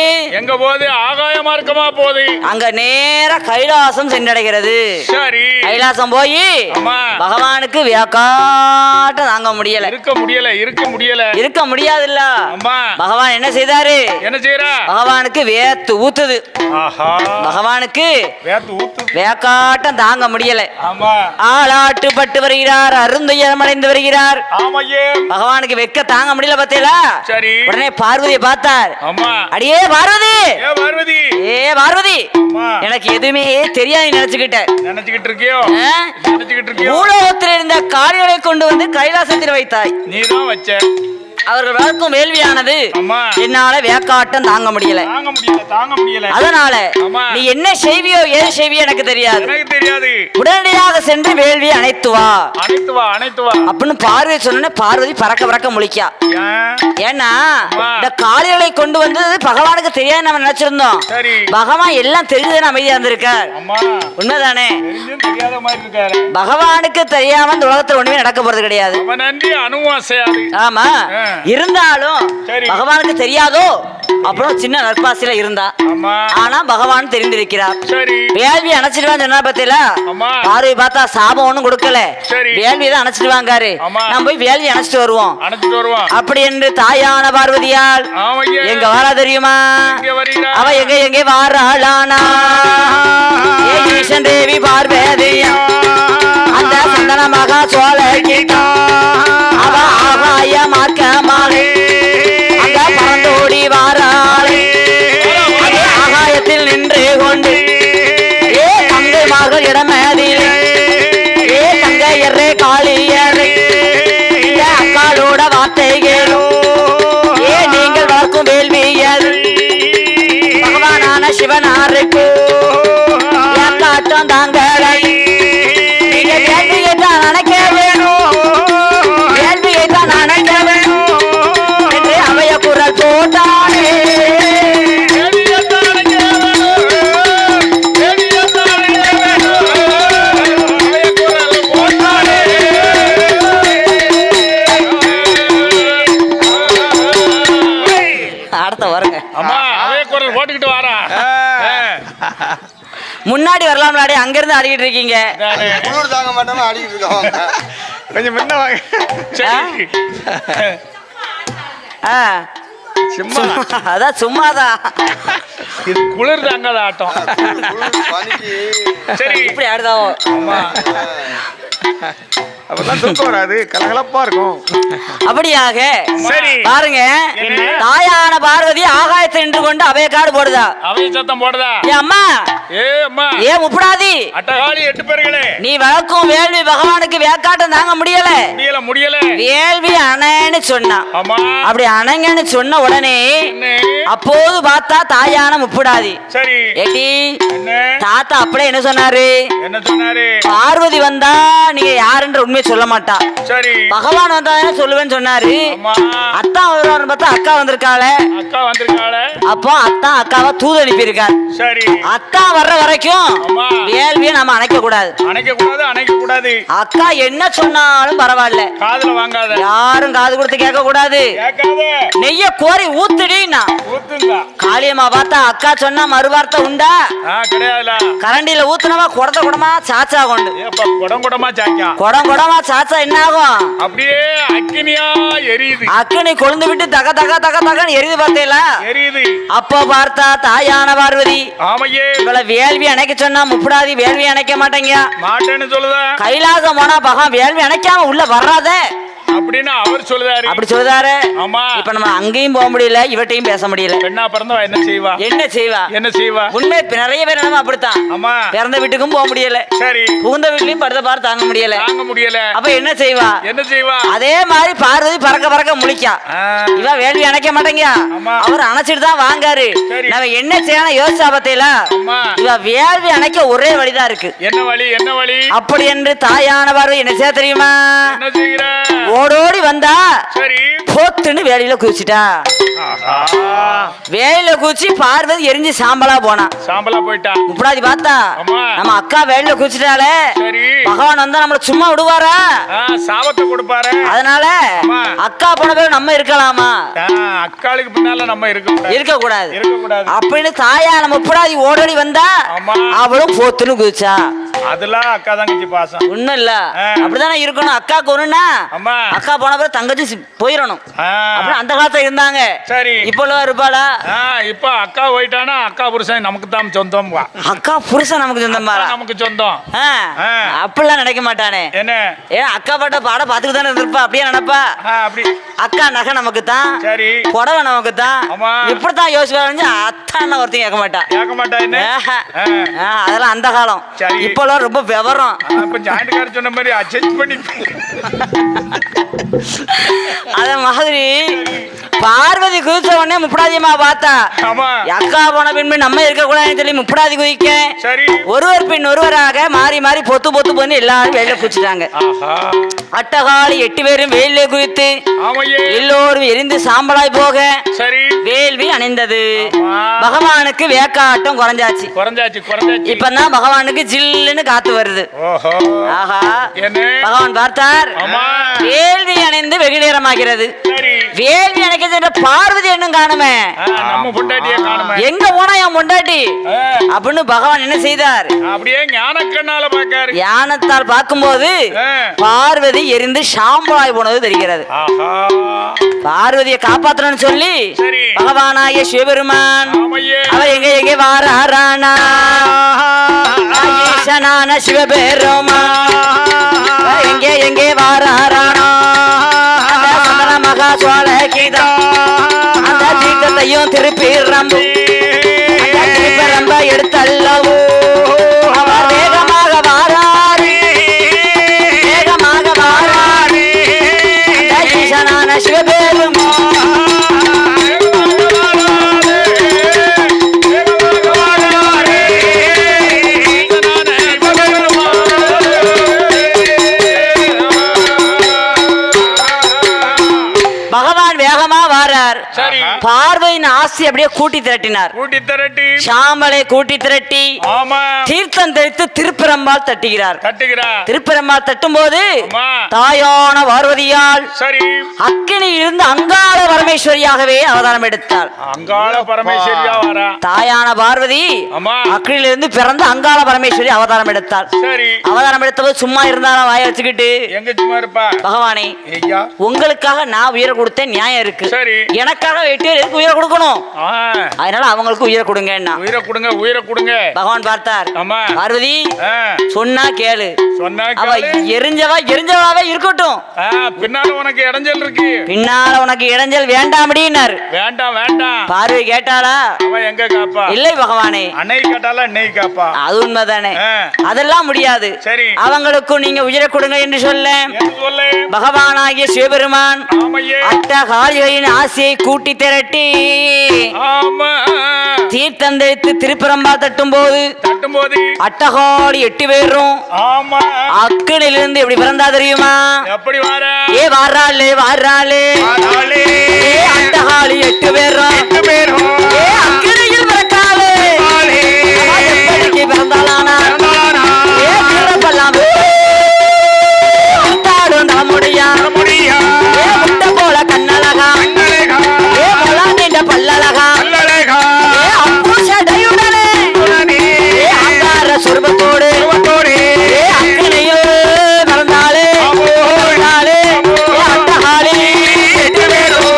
ஆகாய மார்க்கமா போகுது. அங்க நேர கைலாசம் சென்றடைகிறது. கைலாசம் போய் பகவானுக்கு வியாக்காட்ட தாங்க முடியல. இருக்க முடியாதுல்ல. பகவான் என்ன செய்தாரு? பகவானுக்கு வேத்து ஊத்துது. பகவானுக்கு வேக்காட்டம் தாங்க முடியல. ஆளாட்டுப்பட்டு வருகிறார், அருந்துயரம் அடைந்து வருகிறார். பகவானுக்கு வெக்க தாங்க முடியல. பார்த்தீங்களா? உடனே பார்வதியை பார்த்தார். அடியே பார்வதி, ஏ பார்வதி, எனக்கு எதுவுமே தெரியாது நினைச்சுக்கிட்டு இருக்கியோ நினைச்சுக்கிட்டு இருக்கியோ. பூலோகத்தில் இருந்த காளிகளை கொண்டு வந்து கைலாசத்தில் வைத்தாய். நீதான் வச்ச. அவர்கள் வளர்க்கும் வேள்வியானது என்னால வேக்காட்டம் தாங்க முடியல. அதனால நீ என்ன செய்வியோ ஏது செய்வியோ எனக்கு தெரியாது. உடனடியாக சென்று வேள்வி அணைத்து வா அப்படின்னு பார்வதி சொன்ன. பார்வதி பறக்க முழிக்கா. ஏன்னா இந்த காளிகளை கொண்டு வந்து பகவானுக்கு தெரியாது நம்ம நினைச்சிருந்தோம். பகவான் எல்லாம் தெரிஞ்சதுன்னு அமைதியா இருந்திருக்கார். உண்மைதானே? பகவானுக்கு தெரியாம இந்த உலகத்துல ஒண்ணுமே நடக்க போறது கிடையாது. ஆமா, இருந்தாலும் பகவானுக்கு தெரியாதோ அப்புறம் சின்ன நற்பாசில இருந்தா. ஆனா பகவான் தெரிந்திருக்கிறார். வேள்வி அணைச்சிடுவான்னு சொன்னா பத்தியில பார்வை பார்த்தா சாபம் ஒண்ணும் கொடுக்கல. வேள்வி தான் அணைச்சிடுவாங்காரு. நம்ம போய் வேள்வி அணைச்சிட்டு வருவோம் அப்படி என்று தாயான பார்வதியால் எங்க வாரா தெரியுமா? அவ எங்க வாராளானா ஈசன் தேவி பார்வதியா அந்த சந்தன மகா சோழ அவ ஆகாய மார்க்கமாக அந்த பறந்தோடி வாராளே ஆகாயத்தில் நின்று கொண்டு ஏ தங்கை மகள் இடமேதிலே ஏ தங்கை எறே காளியரை இந்த அக்காளோட வார்த்தைகளோ ஏ நீங்கள் வளர்க்கும் வேள்வியல் பகவானான சிவனாருக்கு காட்டம் தாங்களை நீங்க வேள்வியை தான் நினைக்க வேணும், வேள்வியை தான் நினைக்க வேணும் என்று அவைய குரல் போட்டானே. அடுத்த வருங்க போட்டுக்கிட்டு வாரா. முன்னாடி வரலாம். முன்னாடி அங்கிருந்து ஆடிக்கிட்டு இருக்கீங்க. தாங்க மாட்டோம் ஆடிக்கிட்டு இருக்கோம். கொஞ்சம் முன்ன வாங்க. அதான் சும்மாதான். இது குளிர் தாங்காத ஆட்டம். சரி இப்படி ஆடுதாவோ. அப்பதான் தூக்கம் வராது, கலகலப்பா இருக்கும். அப்படியாக சரி பாருங்க. தாயான பார்வதி ஆகாயத்தை நின்று கொண்டு அவையக்காடு போடுதா. அவைய சத்தம் போடுதா. அம்மா அம்மா ஏ முப்படாதி அட்டகாளி 8 பேர்களே, நீ வளர்க்கும் வேள்வி பகவானுக்கு வேக்காட்டம் தாங்க முடியல. வேள்வி அணைன்னு சொன்னா. அப்படி அணைங்கன்னு சொன்ன உடனே அப்போது பார்த்தா தாயான முப்படாதி. சரி ஏடி தாத்தா அப்படியே என்ன சொன்னாரு? என்ன சொன்னாரு? பார்வதி வந்தா நீங்க யாருன்ற உண்மையை சொல்ல மாட்டா. சரி பகவான் வந்தா சொல்லுவேன்னு சொன்னாரு. அத்தா வருவாருன்னு பார்த்தா அக்கா வந்திருக்காளே. அப்போ அத்தா அக்காவை தூது அனுப்பி இருக்காரு. சரி அத்தா வர்ற வரைக்கும் வேள்வியை நம்ம அணைக்க கூடாது. அக்கா என்ன சொன்னாலும் பரவாயில்ல, காதுல வாங்காத, யாரும் காது கொடுத்து கேட்க கூடாது. நெய்ய கோரி ஊத்துடினா காளியம்மா பார்த்தா அக்கா சொன்னா மறுவார்த்தை உண்டா? கரண்டியில ஊத்துனவா குடமா சாச்சா கொண்டு குடமா சாச்சா என்ன ஆகும்? அப்படியே அக்கினியா எரியுது. அக்கினி கொழுந்து விட்டு தக தக தக தகன்னு எரியுது பார்த்தீங்களா? எரியுது. அப்ப பார்த்தா தாயான பார்வதி ஆமையே இவள வேள்வி அணைக்க சொன்னா முப்படாதி வேள்வி அணைக்க மாட்டேன்னு சொல்லுதா. கைலாசம் போனா பகவான் வேள்வி அணைக்காம உள்ள வர்றாத அப்படின்னு அவர் சொல்லுதாரு. அப்படி சொல்லுதாரு. ஆமா இப்ப நம்ம அங்கேயும் போக முடியல, இவட்டையும் பேச முடியல. பெண்ணா பிறந்தவா என்ன செய்வா? உண்மை நிறைய பேர் நம்ம அப்படித்தான். ஆமா பிறந்த வீட்டுக்கும் போக முடியல. சரி புகுந்த வீட்லயும் படுத்த பாரு தாங்க முடியல. அப்ப என்ன செய்வா? அதே மாதிரி பார்வதி பறக்க முழிக்கா. இவ வேள்வி அணைக்க மாட்டேங்க, அவர் அணைச்சிட்டு தான் வாங்காரு. நம்ம என்ன செய்யணும் யோசிச்சா பத்தியில இவ வேள்வி அணைக்க ஒரே வழிதான் இருக்கு. என்ன வழி? அப்படி என்று தாயான பார்வதி என்ன செய்ய தெரியுமா? என்ன செய்கிற? ஓடோடி வந்தா சரி போத்துன்னு வேலையில குதிச்சுட்டா. வேலையில குதிச்சு பார்வதி எரிஞ்சு சாம்பலா போயிட்டா. முப்படாதி பார்த்தா நம்ம அக்கா வேலையில குதிச்சுட்டாலே பகவான் வந்தா நம்மள சும்மா விடுவாரா? சாபத்தை கொடுப்பாரு. அதனால அக்கா போன பேர் நம்ம இருக்கலாமா? அக்காளுக்கு பின்னால நம்ம இருக்க கூடாது அப்படின்னு தாயான முப்படாதி ஓடோடி வந்தா அவளும் போத்துன்னு குதிச்சா. அதெல்லாம் அக்கா தங்கச்சி பாசம் ஒண்ணும் இல்ல, அப்படிதானே இருக்கணும். அக்காக்கு ஒண்ணுன்னா அக்கா போன பிறகு தங்கச்சி போயிடணும். அப்படின்னு அந்த காலத்துல இருந்தாங்க. சரி. இப்ப இருப்பாளா? இப்ப அக்கா போயிட்டானா அக்கா புருஷன் நமக்கு தான் சொந்தம். அக்கா புருஷன் நமக்கு சொந்தம், நமக்கு சொந்தம். அப்படிலாம் நினைக்க மாட்டானே. என்ன ஏன் அக்கா பாட்ட பாட பாத்துட்டு தானே இருந்திருப்பா, அப்படியே நினைப்பா. அப்படி அக்கா நகை நமக்கு தான், சரி புடவை நமக்கு தான், இப்படித்தான் யோசிப்பா. அத்தான் ஒருத்தையும் கேட்க மாட்டா. என்ன அதெல்லாம் அந்த காலம். இப்பெல்லாம் ரொம்ப விவரம். ஜாயிண்ட்காரர் சொன்ன மாதிரி அட்ஜஸ்ட் பண்ணி அத மாதிரி பார்வதி குதிச்ச உடனே முப்படாதியம்மா பார்த்தா. அக்கா போன பின்பு நம்ம இருக்க கூடாதுன்னு சொல்லி முப்படாதி குதிக்க ஒருவர் பின் ஒருவராக மாறி மாறி பொத்து பொத்து பொண்ணு எல்லாரும் வெளியில குதிச்சுட்டாங்க. அட்டகாலி 8 பேரும் வெயில குதித்து எல்லோரும் எரிந்து சாம்பலாய் போக வேள்வி அணிந்தது. பகவானுக்கு வேக்காட்டம் குறைஞ்சாச்சு. இப்பதான் பகவானுக்கு ஜில்லுன்னு காத்து வருது. ஆஹா, பகவான் பார்த்தார். வேள்வி அணைந்து வெகு நேரமாகிறது. வேள்வி அணைக்க பார்வதி என்னும் காணுமே, எங்க போனா என் பொண்டாட்டி அப்படின்னு பகவான் என்ன செய்தார்? அப்படியே ஞானக்கண்ணால பார்க்காரு. ஞானத்தால் பார்க்கும்போது பார்வதி எரிந்து சாம்பலாய் போனது தெரிகிறது. பார்வதியை காப்பாற்றணும்னு சொல்லி பகவானாகிய சிவபெருமான் அவர் எங்க எங்க வாரானா ஈசனான சிவபெருமான் எங்கே எங்கே வாரானா மகா சோழ கீதம் அந்த தீக்கத்தையும் திருப்பி ரம்பு ரம்ப எடுத்தல்லவோ அவர் வேகமாக வாராரு, வேகமாக வாராரு ஈசனான சிவபெருமான். பார்வையின் ஆசி அப்படியே கூட்டி திரட்டினார். சாம்பலை கூட்டி திரட்டி தீர்த்தம் தெளித்து திருப்பரம்பால் தட்டுகிறார். திருப்பரம்பால் தட்டும் போது தாயான பார்வதியால் அக்கினி இருந்து அங்காள பரமேஸ்வரியாகவே அவதாரம் எடுத்தாள். தாயான பார்வதி அக்கினியிலிருந்து பிறந்து அங்காள பரமேஸ்வரி அவதாரம் எடுத்தாள். அவதாரம் எடுத்தபோது சும்மா இருந்தாலும் வாய வச்சுக்கிட்டு, பகவானே உங்களுக்காக நான் உயிரை கொடுத்தேன், நியாயம் இருக்கு, எனக்காக எதுக்கு உயிரை கொடுக்கணும், அதனால அவங்களுக்கு உயிரை கொடுங்க, உயிரை கொடுங்க. பகவான் பார்த்தார். பார்வதி சொன்னா கேளு, அவ எரிஞ்சவாவே இருக்கட்டும், பின்னால உனக்கு இடைஞ்சல் இருக்கு, பின்னால உனக்கு இடைஞ்சல் வேண்டாம் அப்படின்னாரு. வேண்டாம் வேண்டாம். பார்வதி கேட்டாளா? அவன் எங்க காப்பா? இல்லை பகவானே, அன்னை கேட்டாலா அன்னை காப்பா? அது உண்மைதானே, அதெல்லாம் முடியாது, சரி அவங்களுக்கும் நீங்க உயிரை கொடுங்க என்று சொல்ல பகவானாகிய சிவபெருமான் அட்டகாளிகளின் ஆசையை கூட்டி திரட்டி தீர்த்தம் தெளித்து திருப்பரம்பா தட்டும் போது அட்டகாளி 8 பேரும் அக்கினிலிருந்து எப்படி பிறந்தா தெரியுமா? எப்படி வாரா? ஏ வாராளே வாராளே அட்டகாளி 8 பேரும் ஏ அக்கினியில் பிறக்காளே எப்படிக்கு பிறந்தாளானா? ஏ பிறப்பெல்லாம் முடியா ஏ முட்டை போல கண்ணழகா ஏ மொழா நீண்ட பல்லழகா ஏ அம்பூஷடையுடனே ஏ அங்கார சுரூபத்தோடு ஏ அக்கினியில் பிறந்தாளே ஏ அட்டகாளி 8 பேரும்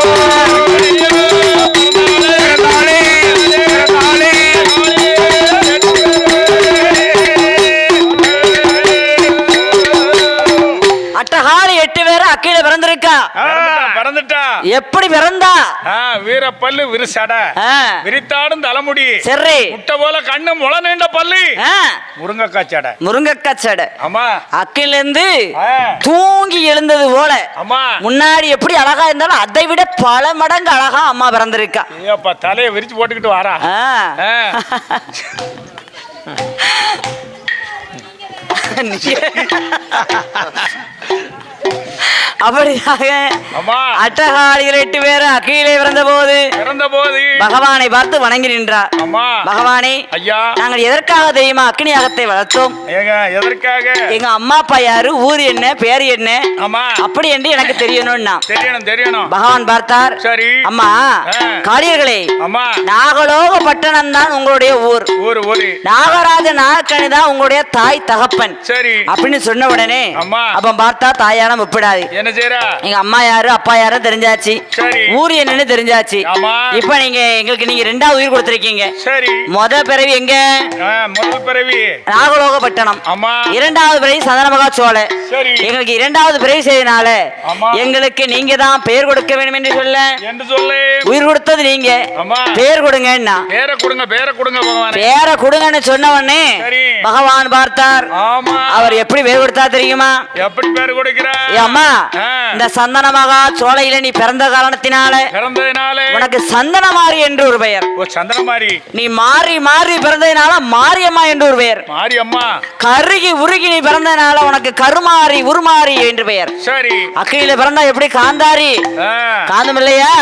அட்டகாளி 8 பேரும் அக்கில பிறந்திருக்கா. எப்படி பிறந்தா? வீரப்பல்லு விரிசட விரித்தாடும் தலைமுடி சரி முட்டை போல கண்ணு முள நீண்ட பல்லு முருங்கக்காய் சடை முருங்கக்காய் சடை. ஆமா, அக்கில இருந்து தூங்கி எழுந்தது போல முன்னாடி எப்படி அழகா இருந்தாலும் அதை விட பல மடங்கு அழகா அம்மா பிறந்திருக்கா. தலையை விரிச்சு போட்டுக்கிட்டு வாரா. அப்படியாக அட்டகாளிகள் 8 பேரும் அக்கிலே பிறந்த போது பகவானை பார்த்து வணங்கி நின்றார். பகவானே, நாங்கள் எதற்காக தெரியுமா அக்னி யாகத்தை வளர்த்தோம்? எதற்காக? எங்க அம்மா அப்பா யாரு, ஊர் என்ன, பேரு என்ன, அப்படி என்று எனக்கு தெரியணும்னா தெரியணும். பகவான் பார்த்தார். சரி அம்மா காளியர்களே, நாகலோக பட்டணம் தான் உங்களுடைய ஊர், நாகராஜ நாகக்கணி தான் உங்களுடைய தாய் தகப்பன். சரி அப்படின்னு சொன்ன உடனே அப்ப பார்த்தா தாயான முப்பிடாது என்ன செய்யறா? எங்க அம்மா யாரு அப்பா யாரும் தெரிஞ்சாச்சு, ஊர் என்னன்னு தெரிஞ்சாச்சு. இப்ப நீங்க எங்களுக்கு நீங்க 2வது உயிர் கொடுத்திருக்கீங்க. சரி. முத பிறவி எங்க? முதல் பிறவி நாகலோகப்பட்டணம். 2வது பிறவி சந்தனமகா சோலை. எங்களுக்கு 2வது பிறவி செய்தனால எங்களுக்கு நீங்க தான் பெயர் கொடுக்க வேண்டும் என்று சொல்ல உயிர் கொடுத்தது நீங்க. பேர் கொடுங்க. பேரை கொடுங்க, பேரை கொடுங்க பகவான். பேரை கொடுங்கன்னு சொன்ன உடனே பகவான் பார்த்தார். அவர் எப்படி பேர் கொடுத்தா தெரியுமா? எப்படி பேர் கொடுக்கிறார்? அம்மா, இந்த சந்தனமகா சோலையில நீ பிறந்த காரணத்தினால உனக்கு சந்தனமாரி என்று ஒரு பெயர். சந்தனமாரி. நீ மாறி மாறி பிறந்ததுனால மாரியம்மா என்று ஒரு பெயர். மாரியம்மா. கருகி உருகி நீ பிறந்ததுனால உனக்கு கருமாரி உருமாரி என்று பெயர். சரி. அக்கினியில பிறந்தா எப்படி காந்தாரி காந்தம் இல்லையா?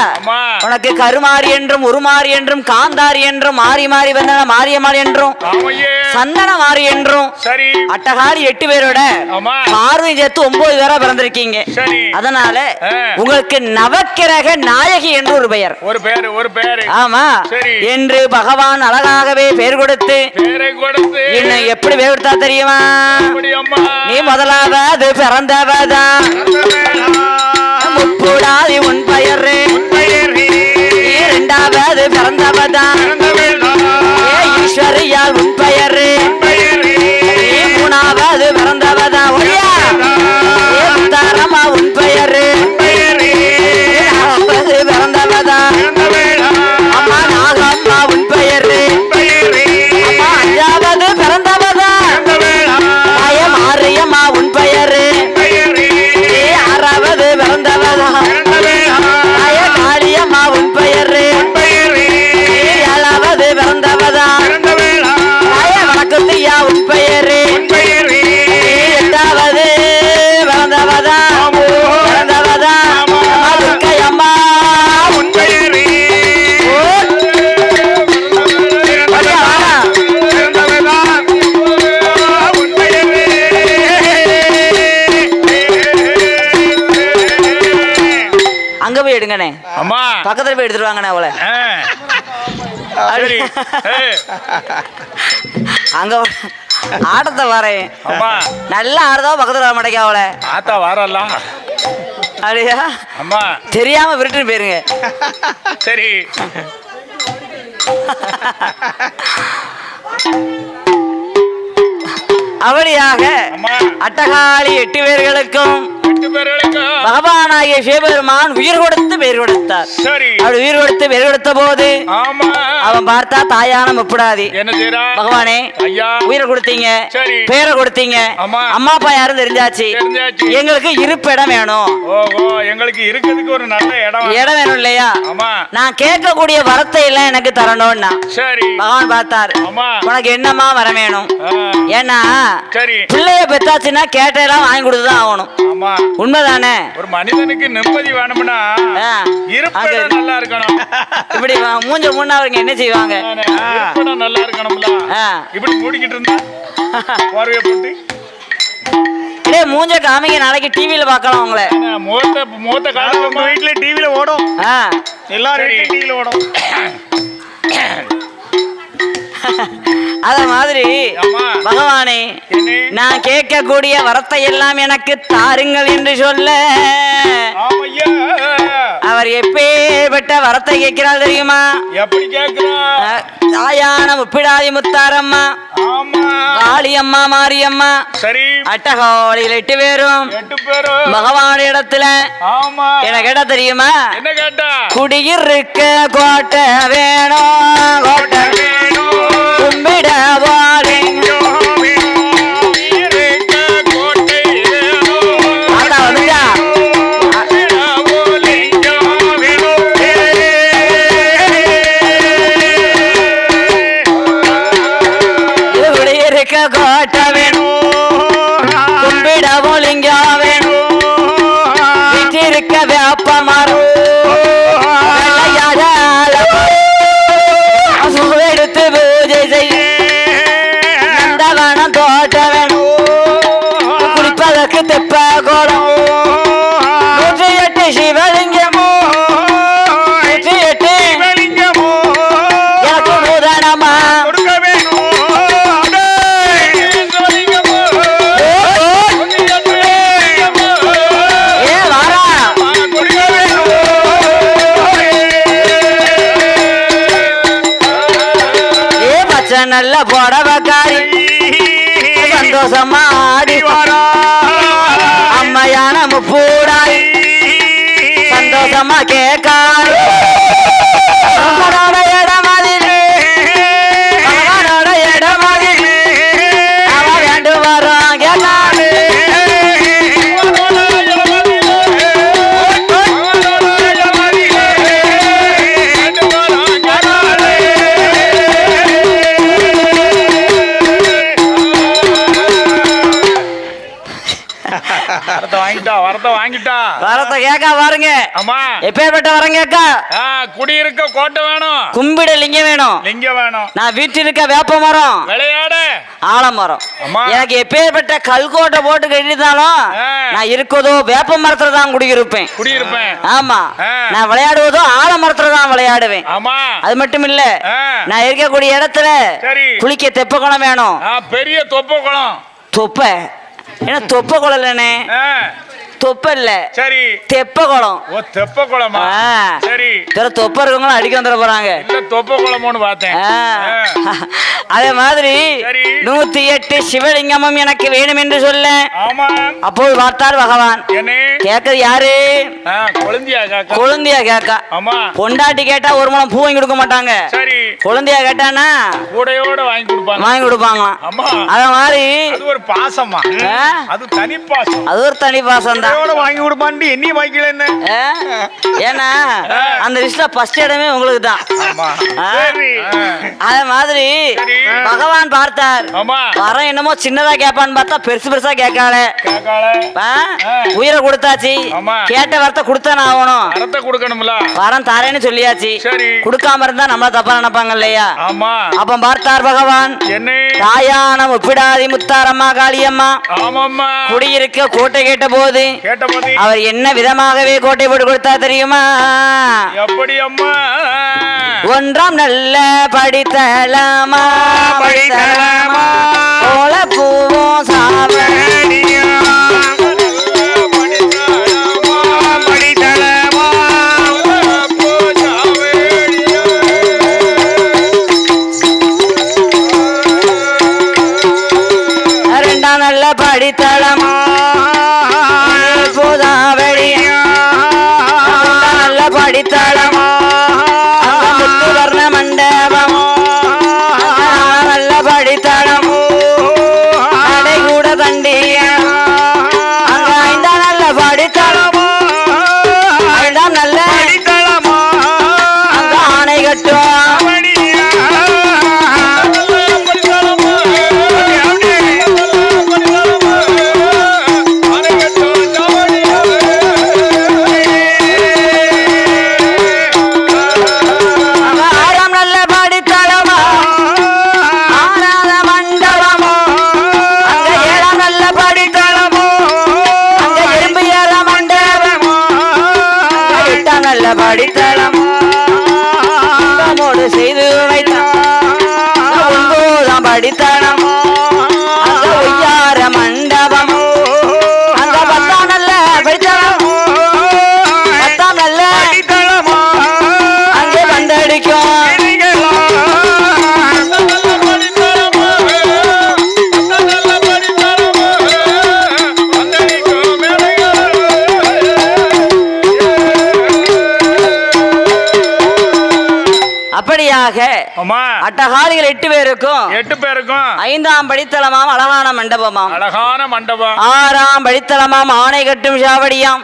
உனக்கு கருமாரி என்றும் உருமாரி என்றும் காந்தாரி என்றும் மாறி மாறி வந்த மாரியம்மாள் என்றும் சந்தன மாறி என்றும் அட்டகாரி 8 பேரோட பார்வை சேர்த்து 9 பேரா பிறந்திருக்கீங்க. அதனால உங்களுக்கு நவக்கிரக நாயகி என்று ஒரு பெயர். ஒரு பெயர். ஆமா. என்று பகவான் அழகாகவே பெயர் கொடுத்து என்ன எப்படி பெயர் கொடுத்தா தெரியுமா? நீ முதலாவது பிறந்தவதான் முப்புடாதி உன் பெயர். 2வது பிறந்தவதான் ஈஸ்வரியால் உன் பெயர். 3வது பிறந்தவதான் தாரமா உன் பெயர். 4வது பிறந்தவதான் அம்மா நாகம்மா உன் பெயர். அம்மா 5வது பிறந்தவதான் மாரியம்மா உன் பெயர். 6வது பிறந்தவதான் காளியம்மா உன் பெயர். 7வது பிறந்தவதான் வணக்கத்தையா உன் பெயர். 8வது பிறந்தவதான் துர்க்கையம்மா உன் பெயர். அங்க போய் எடுங்கண்ணே. அம்மா பக்கத்துல போய் எடுத்துட்டு வாங்கண்ணே அவளை. அங்க ஆட்டத்தை வரேன். நல்லா ஆடுதா பக்கத்துல வர மாட்டேங்க அவளை. ஆத்தா வரலாம் அப்படியா? அம்மா தெரியாம விட்டுட்டு போயிருங்க. சரி. அப்படியாக அட்டகாளி 8 பேர்களுக்கும் பகவானாகிய சிவபெருமான் உயிர் கொடுத்து பெயர் கொடுத்தார். அப்படி உயிர் கொடுத்து பெயர் கொடுத்த போது அவன் பார்த்தா தாயான முப்புடாதி. பகவானே உயிரை கொடுத்தீங்க, பேரை கொடுத்தீங்க, அம்மா அப்பா யாரும் தெரிஞ்சாச்சு, எங்களுக்கு இருப்பிடம் வேணும். எங்களுக்கு இருக்கிறதுக்கு ஒரு நல்ல இடம் வேணும் இல்லையா? நான் கேட்கக்கூடிய வரத்தை எல்லாம் எனக்கு தரணும்னா பகவான் பார்த்தார். உனக்கு என்னமா வர வேணும்? ஏன்னா பிள்ளைய பெத்தாச்சுன்னா கேட்டெல்லாம் வாங்கி கொடுத்துதான் ஆகணும். உண்மைதானே? ஒரு மனிதனுக்கு நிம்மதி வேணும்னா இருப்பிடம் நல்லா இருக்கணும். இப்படி மூஞ்ச மூணாவதுங்க என்ன செய்வாங்க? இருப்பிடம் நல்லா இருக்கணும்ல. இப்படி மூடிக்கிட்டு இருந்தா பார்வையை போட்டு மூஞ்ச காமிங்க, நாளைக்கு டிவியில பார்க்கலாம் உங்களை. மூத்த காலம் உங்க வீட்டுல டிவியில ஓடும். எல்லாரும் டிவியில ஓடும். அத மாதிரி பகவானே நான் கேட்கக்கூடிய வரத்தை எல்லாம் எனக்கு தாருங்கள் என்று சொல்ல அவர் எப்பேற்பட்ட வரத்தை கேட்கிறாள் தெரியுமா? எப்படி கேட்கிறார்? தாயான முப்பிடாதி முத்தாரம்மா, காளியம்மா, மாரியம்மா, அட்டகாளியில் 8 பேரும் பகவான் இடத்துல என்ன கேட்டா தெரியுமா? என்ன கேட்டா? குடியிருக்க கோட்டை வேணும், கோட்டை வேணும், கும்பிட வாருங்க. கோட்டை வேணும், கும்பிடவும் லிங்கம் வேணும், வீட்டிருக்க வேப்ப மரம் எடுத்து பூஜை செய்ய நந்தவனம் தோட்ட வேணும், குளிப்பதற்கு தெப்ப கோலம் 108 சிவலிங்கமோ 108 சிவலிங்கமோ எனக்கு நூதனமா சந்தோஷமா ஆடி வாரா அம்மையான முப்பூடாய் சந்தோஷமா கேட்காய் அவனோட இடமதிலே அவனோட இடமதிலே அவன் வேண்டு வரான் கேட்டானே வரத்தை கேக்கா பாருங்க. ஆமா எப்பேற்பட்ட வரம் கேக்கா? குடியிருக்க கோட்டை வேணும், கும்பிட லிங்கம் வேணும், லிங்கம் வேணும், நான் வீட்டில் வேப்ப மரம், விளையாட ஆலமரம். எனக்கு எப்பேற்பட்ட கல்கோட்டை போட்டு கட்டிருந்தாலும் நான் இருக்கதோ வேப்ப மரத்துல தான் குடியிருப்பேன். ஆமா, நான் விளையாடுவதோ ஆலமரத்துல தான் விளையாடுவேன். ஆமா, அது மட்டும் இல்ல, நான் இருக்கக்கூடிய இடத்துல குளிக்க தெப்ப குளம் வேணும், பெரிய தொப்ப குளம். தொப்ப ஏன்னா தொப்ப குளம் இல்லனே, தொப்ப இல்ல, சரி தெப்ப குளம். ஓ தெப்ப குளமா? சரி, தொப்ப இருக்கவங்களும் அடிக்க வந்துட போறாங்க. இல்ல தொப்ப குளம்னு பார்த்தேன். அதே மாதிரி 108 சிவலிங்கமும் எனக்கு வேணும் என்று சொல்ல. ஆமா, அப்போது பார்த்தார் பகவான். கேட்கறது யாரு? குழந்தையா கேக்கா. ஆமா, பொண்டாட்டி கேட்டா ஒரு முழம் பூ வாங்கி கொடுக்க மாட்டாங்க. சரி, குழந்தையா கேட்டானா கூடையோட வாங்கி கொடுப்பாங்களாம். ஆமா, அத மாதிரி அது ஒரு பாசமா, அது தனி பாசம், அது ஒரு தனி பாசம் தான். வாங்கி கொடுப்பான்ட்டு என்னைய வாங்கிக்கல என்ன? ஏன்னா அந்த லிஸ்ட்ல ஃபர்ஸ்ட் இடமே உங்களுக்கு தான். அத மாதிரி பகவான் பார்த்தார். வரம் என்னமோ சின்னதா கேட்பான்னு பார்த்தா பெருசு பெருசா கேட்கால. உயிரை கொடுத்தாச்சு, கேட்ட வரத்தை கொடுத்தானே ஆகணும். வரம் தாரேன்னு சொல்லியாச்சு, கொடுக்காம இருந்தா நம்மள தப்பா நினைப்பாங்க இல்லையா? அப்ப பார்த்தார் பகவான். தாயான ஒப்பிடாதி முத்தாரம்மா காளியம்மா குடியிருக்க கோட்டை கேட்ட போது அவர் என்ன விதமாகவே கோட்டை போட்டு கொடுத்தா தெரியுமா? எப்படி அம்மா? ஒன்றாம் நல்ல படித்தலமா ஓல பூவும் சாவடியா ரெண்டாம் நல்ல படித்தலமா படித்தளம் முத்து வர்ண மண்டபம் நல்ல படித்தளம் நடை கூட தண்டிய அங்க ஐந்தாம் நல்ல படித்தளம் ஐந்தாம் நல்ல படித்தளம் அங்க ஆணை கட்டும் படித்தளம் செய்து வைத்தான் படித்தளம் அந்த ஒய்யார மண்டபம் அந்த பத்தாம் நல்ல படித்தளம் பத்தாம் நல்ல அங்கே வந்தடிக்கும். அப்படியாக அட்டகாலிகள் 8 பேருக்கும் 5ஆம் படித்தளமாம் அழகான மண்டபமாம் 6ஆம் படித்தளமாம் ஆணை கட்டும் சாவடியாம்.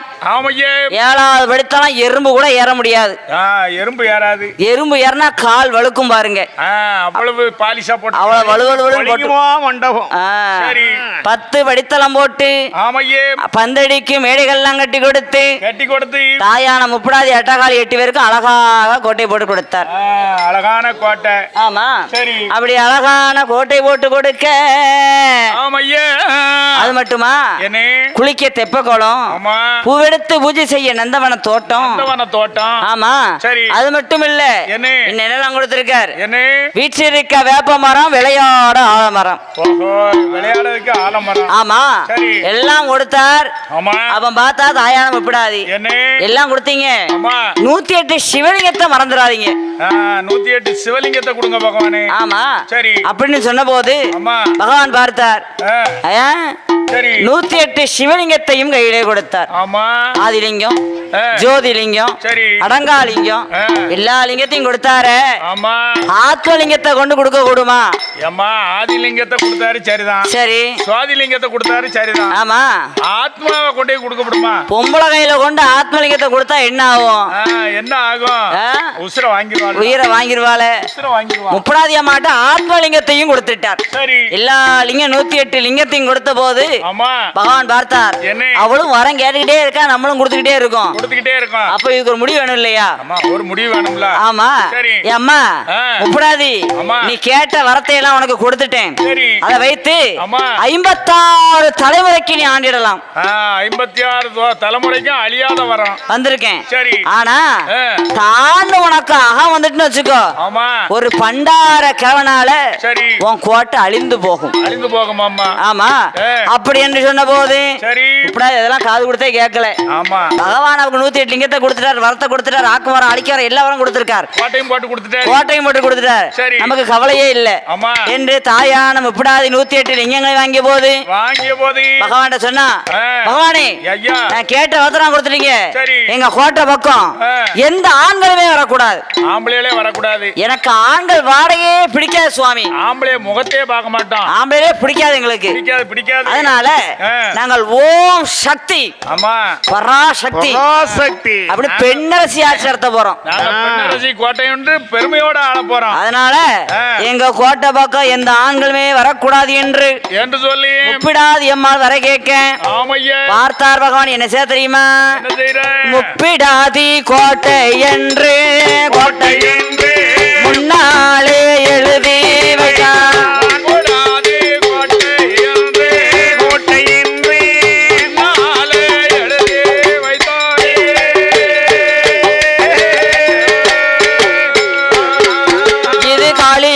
7ஆவது படித்தளம் எறும்பு கூட ஏற முடியாது. எறும்பு ஏறினா கால் வழுக்கும் பாருங்க. அவ்வளவு பாலிஷா போட்டு அவ்வளவு வலுவலுவலு மண்டபம். 10 படித்தளம் போட்டு பந்தடிக்கு மேடைகள்லாம் கட்டி கொடுத்து தாயான முப்படாதி அட்டகாலி 8 பேருக்கும் அழகாக கோட்டை போட்டு கொடுத்தார். அழகான கோட்டை. ஆமா, சரி, அப்படி அழகான கோட்டை போட்டு கொடுக்க அது மட்டுமா குளிக்க தெப்ப குளம், பூவெடுத்து பூஜை செய்ய நந்தவன தோட்டம். ஆமா, சரி, அது மட்டும் இல்ல என்னெல்லாம் கொடுத்திருக்கார். வீட்டில் இருக்க வேப்ப மரம், விளையாட ஆலமரம். விளையாடுறதுக்கு ஆலமரம். ஆமா, எல்லாம் கொடுத்தார். அவன் பார்த்தா தாயானம் விடாது எல்லாம் கொடுத்தீங்க. 108 சிவலிங்கத்தை மறந்துடாதீங்க. 108 சிவலிங்கத்தை கொடுங்க. பகவானே. ஆமா சரி. அப்படின்னு சொன்ன போது ஆமா. பகவான் பார்த்தார். ஐயா, சரி. 108 சிவலிங்கத்தையும் கையிலே கொடுத்தார். ஆமா. ஆதிலிங்கம், ஜோதிலிங்கம், சரி. அடங்காலிங்கம், எல்லா லிங்கத்தையும் கொடுத்தாரு. ஆமா. ஆத்மலிங்கத்தை கொண்டு கொடுக்க கூடுமா? அம்மா, ஆதிலிங்கத்தை கொடுத்தாரு சரிதான். சரி. சுவாதிலிங்கத்தை கொடுத்தாரு சரிதான். ஆமா. ஆத்மாவை கொண்டே கொடுக்க முடியுமா? பொம்பளை கையில கொண்டு ஆத்மலிங்கத்தை கொடுத்தா என்ன ஆகும்? என்ன ஆகும்? உசுர வாங்கிடுவாள். உயிரை வாங்கிடுவாள். முப்படாதி அம்மாட்ட ஆத்மலிங்கத்தையும் கொடுத்துட்டார். சரி. எல்லா லிங்கம் 108 லிங்கத்தையும் கொடுத்த போது ஆமா. பகவான் பார்த்தார். அவளும் வரம் கேட்டுக்கிட்டே இருக்கா, நம்மளும் கொடுத்துக்கிட்டே இருக்கோம். அப்ப இதுக்கு ஒரு முடிவு வேணும் இல்லையா? ஒரு முடிவு வேணும்ல. ஆமா. அம்மா முப்படாதி, நீ கேட்ட வரத்தை எல்லாம் உனக்கு கொடுத்துட்டேன். அதை வைத்து 56 தலைமுறைக்கு நீ ஆண்டிடலாம். 56 தலைமுறைக்கும் அழியாத வரம் வந்திருக்கேன். சரி. ஆனா தான் உனக்கு அகம் வந்துட்டுன்னு வச்சுக்கோ, ஒரு பண்டார கிழவனால உன் கோட்டை அழிந்து போகும். அழிந்து போகும். ஆமா. அப்படி என்று சொன்ன போது இதெல்லாம் காது கொடுத்தே கேட்கல. பகவான் அவருக்கு 108 லிங்கத்தை கொடுத்துட்டார், வரத்தை கொடுத்துட்டார், ஆக்கு வரம், அழிக்க வரம், எல்லா வரம் கொடுத்திருக்கார். கோட்டையும் போட்டு கொடுத்துட்டார். நமக்கு கவலையே இல்ல என்று தாயான முப்படாதி 108 லிங்கங்களை வாங்கிய போது பகவான் சொன்னா, பகவானே நான் கேட்ட வரத்தை கொடுத்துட்டீங்க, எங்க கோட்டை பக்கம் எந்த ஆண்களுமே வரக்கூடாது. ஆம்பளையே வரக்கூடாது. எனக்கு ஆண்கள் வாடையே பிடிக்காது சுவாமி. ஆம்பளை முகத்தையே பார்க்க மாட்டோம். ஆம்பளையே பிடிக்காது எங்களுக்கு. பிடிக்காது. அதனால நாங்கள் ஓம் சக்தி, பராசக்தி, அப்படி பெண்ணரசி ஆட்சி நடத்த போறோம். பெண்ணரசி கோட்டை ஒன்று பெருமையோட ஆள போறோம். அதனால எங்க கோட்டை பக்கம் எந்த ஆண்களுமே வரக்கூடாது என்று சொல்லி முப்பிடாதி அம்மாள் வர கேட்க பார்த்தார் பகவான். என்ன செய்ய தெரியுமா? முப்பிடாதி கோட்டை என்று முன்னாலே எழுதி வைத்தார்.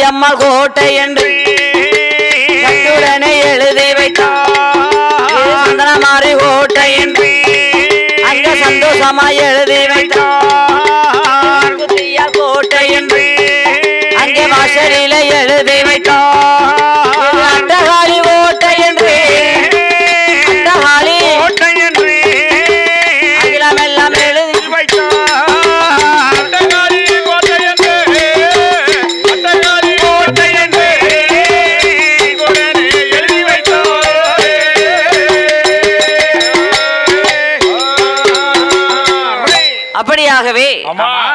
அம்மாள் கோட்டை என்று கட்டுடனே எழுதி வைத்தார். சந்தனமாரி கோட்டை என்று அங்க சந்தோஷமாய் எழுதி வைத்தார். கோட்டை என்று அங்கே வாசலில எழுதி வைத்தார். அட்டகாளி கோட்டை என்று அட்டகாளி கோட்டை என்று அகிலம் எல்லாம் எழுதி வைத்தார். அப்படியாகவே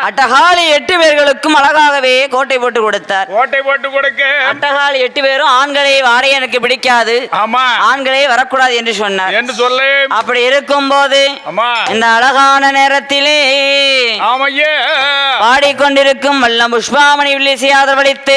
அட்டகாளி 8 பேர்களுக்கும் அழகாகவே கோட்டை போட்டு கொடுத்தார். அட்டகாளி 8 பேரும் ஆண்களை வார எனக்கு பிடிக்காது, ஆண்களே வரக்கூடாது என்று சொன்னார். அப்படி இருக்கும் போது இந்த அழகான நேரத்திலே பாடிக்கொண்டிருக்கும் வல்லம் புஷ்பாமணி வில்லிசை ஆதரவளித்து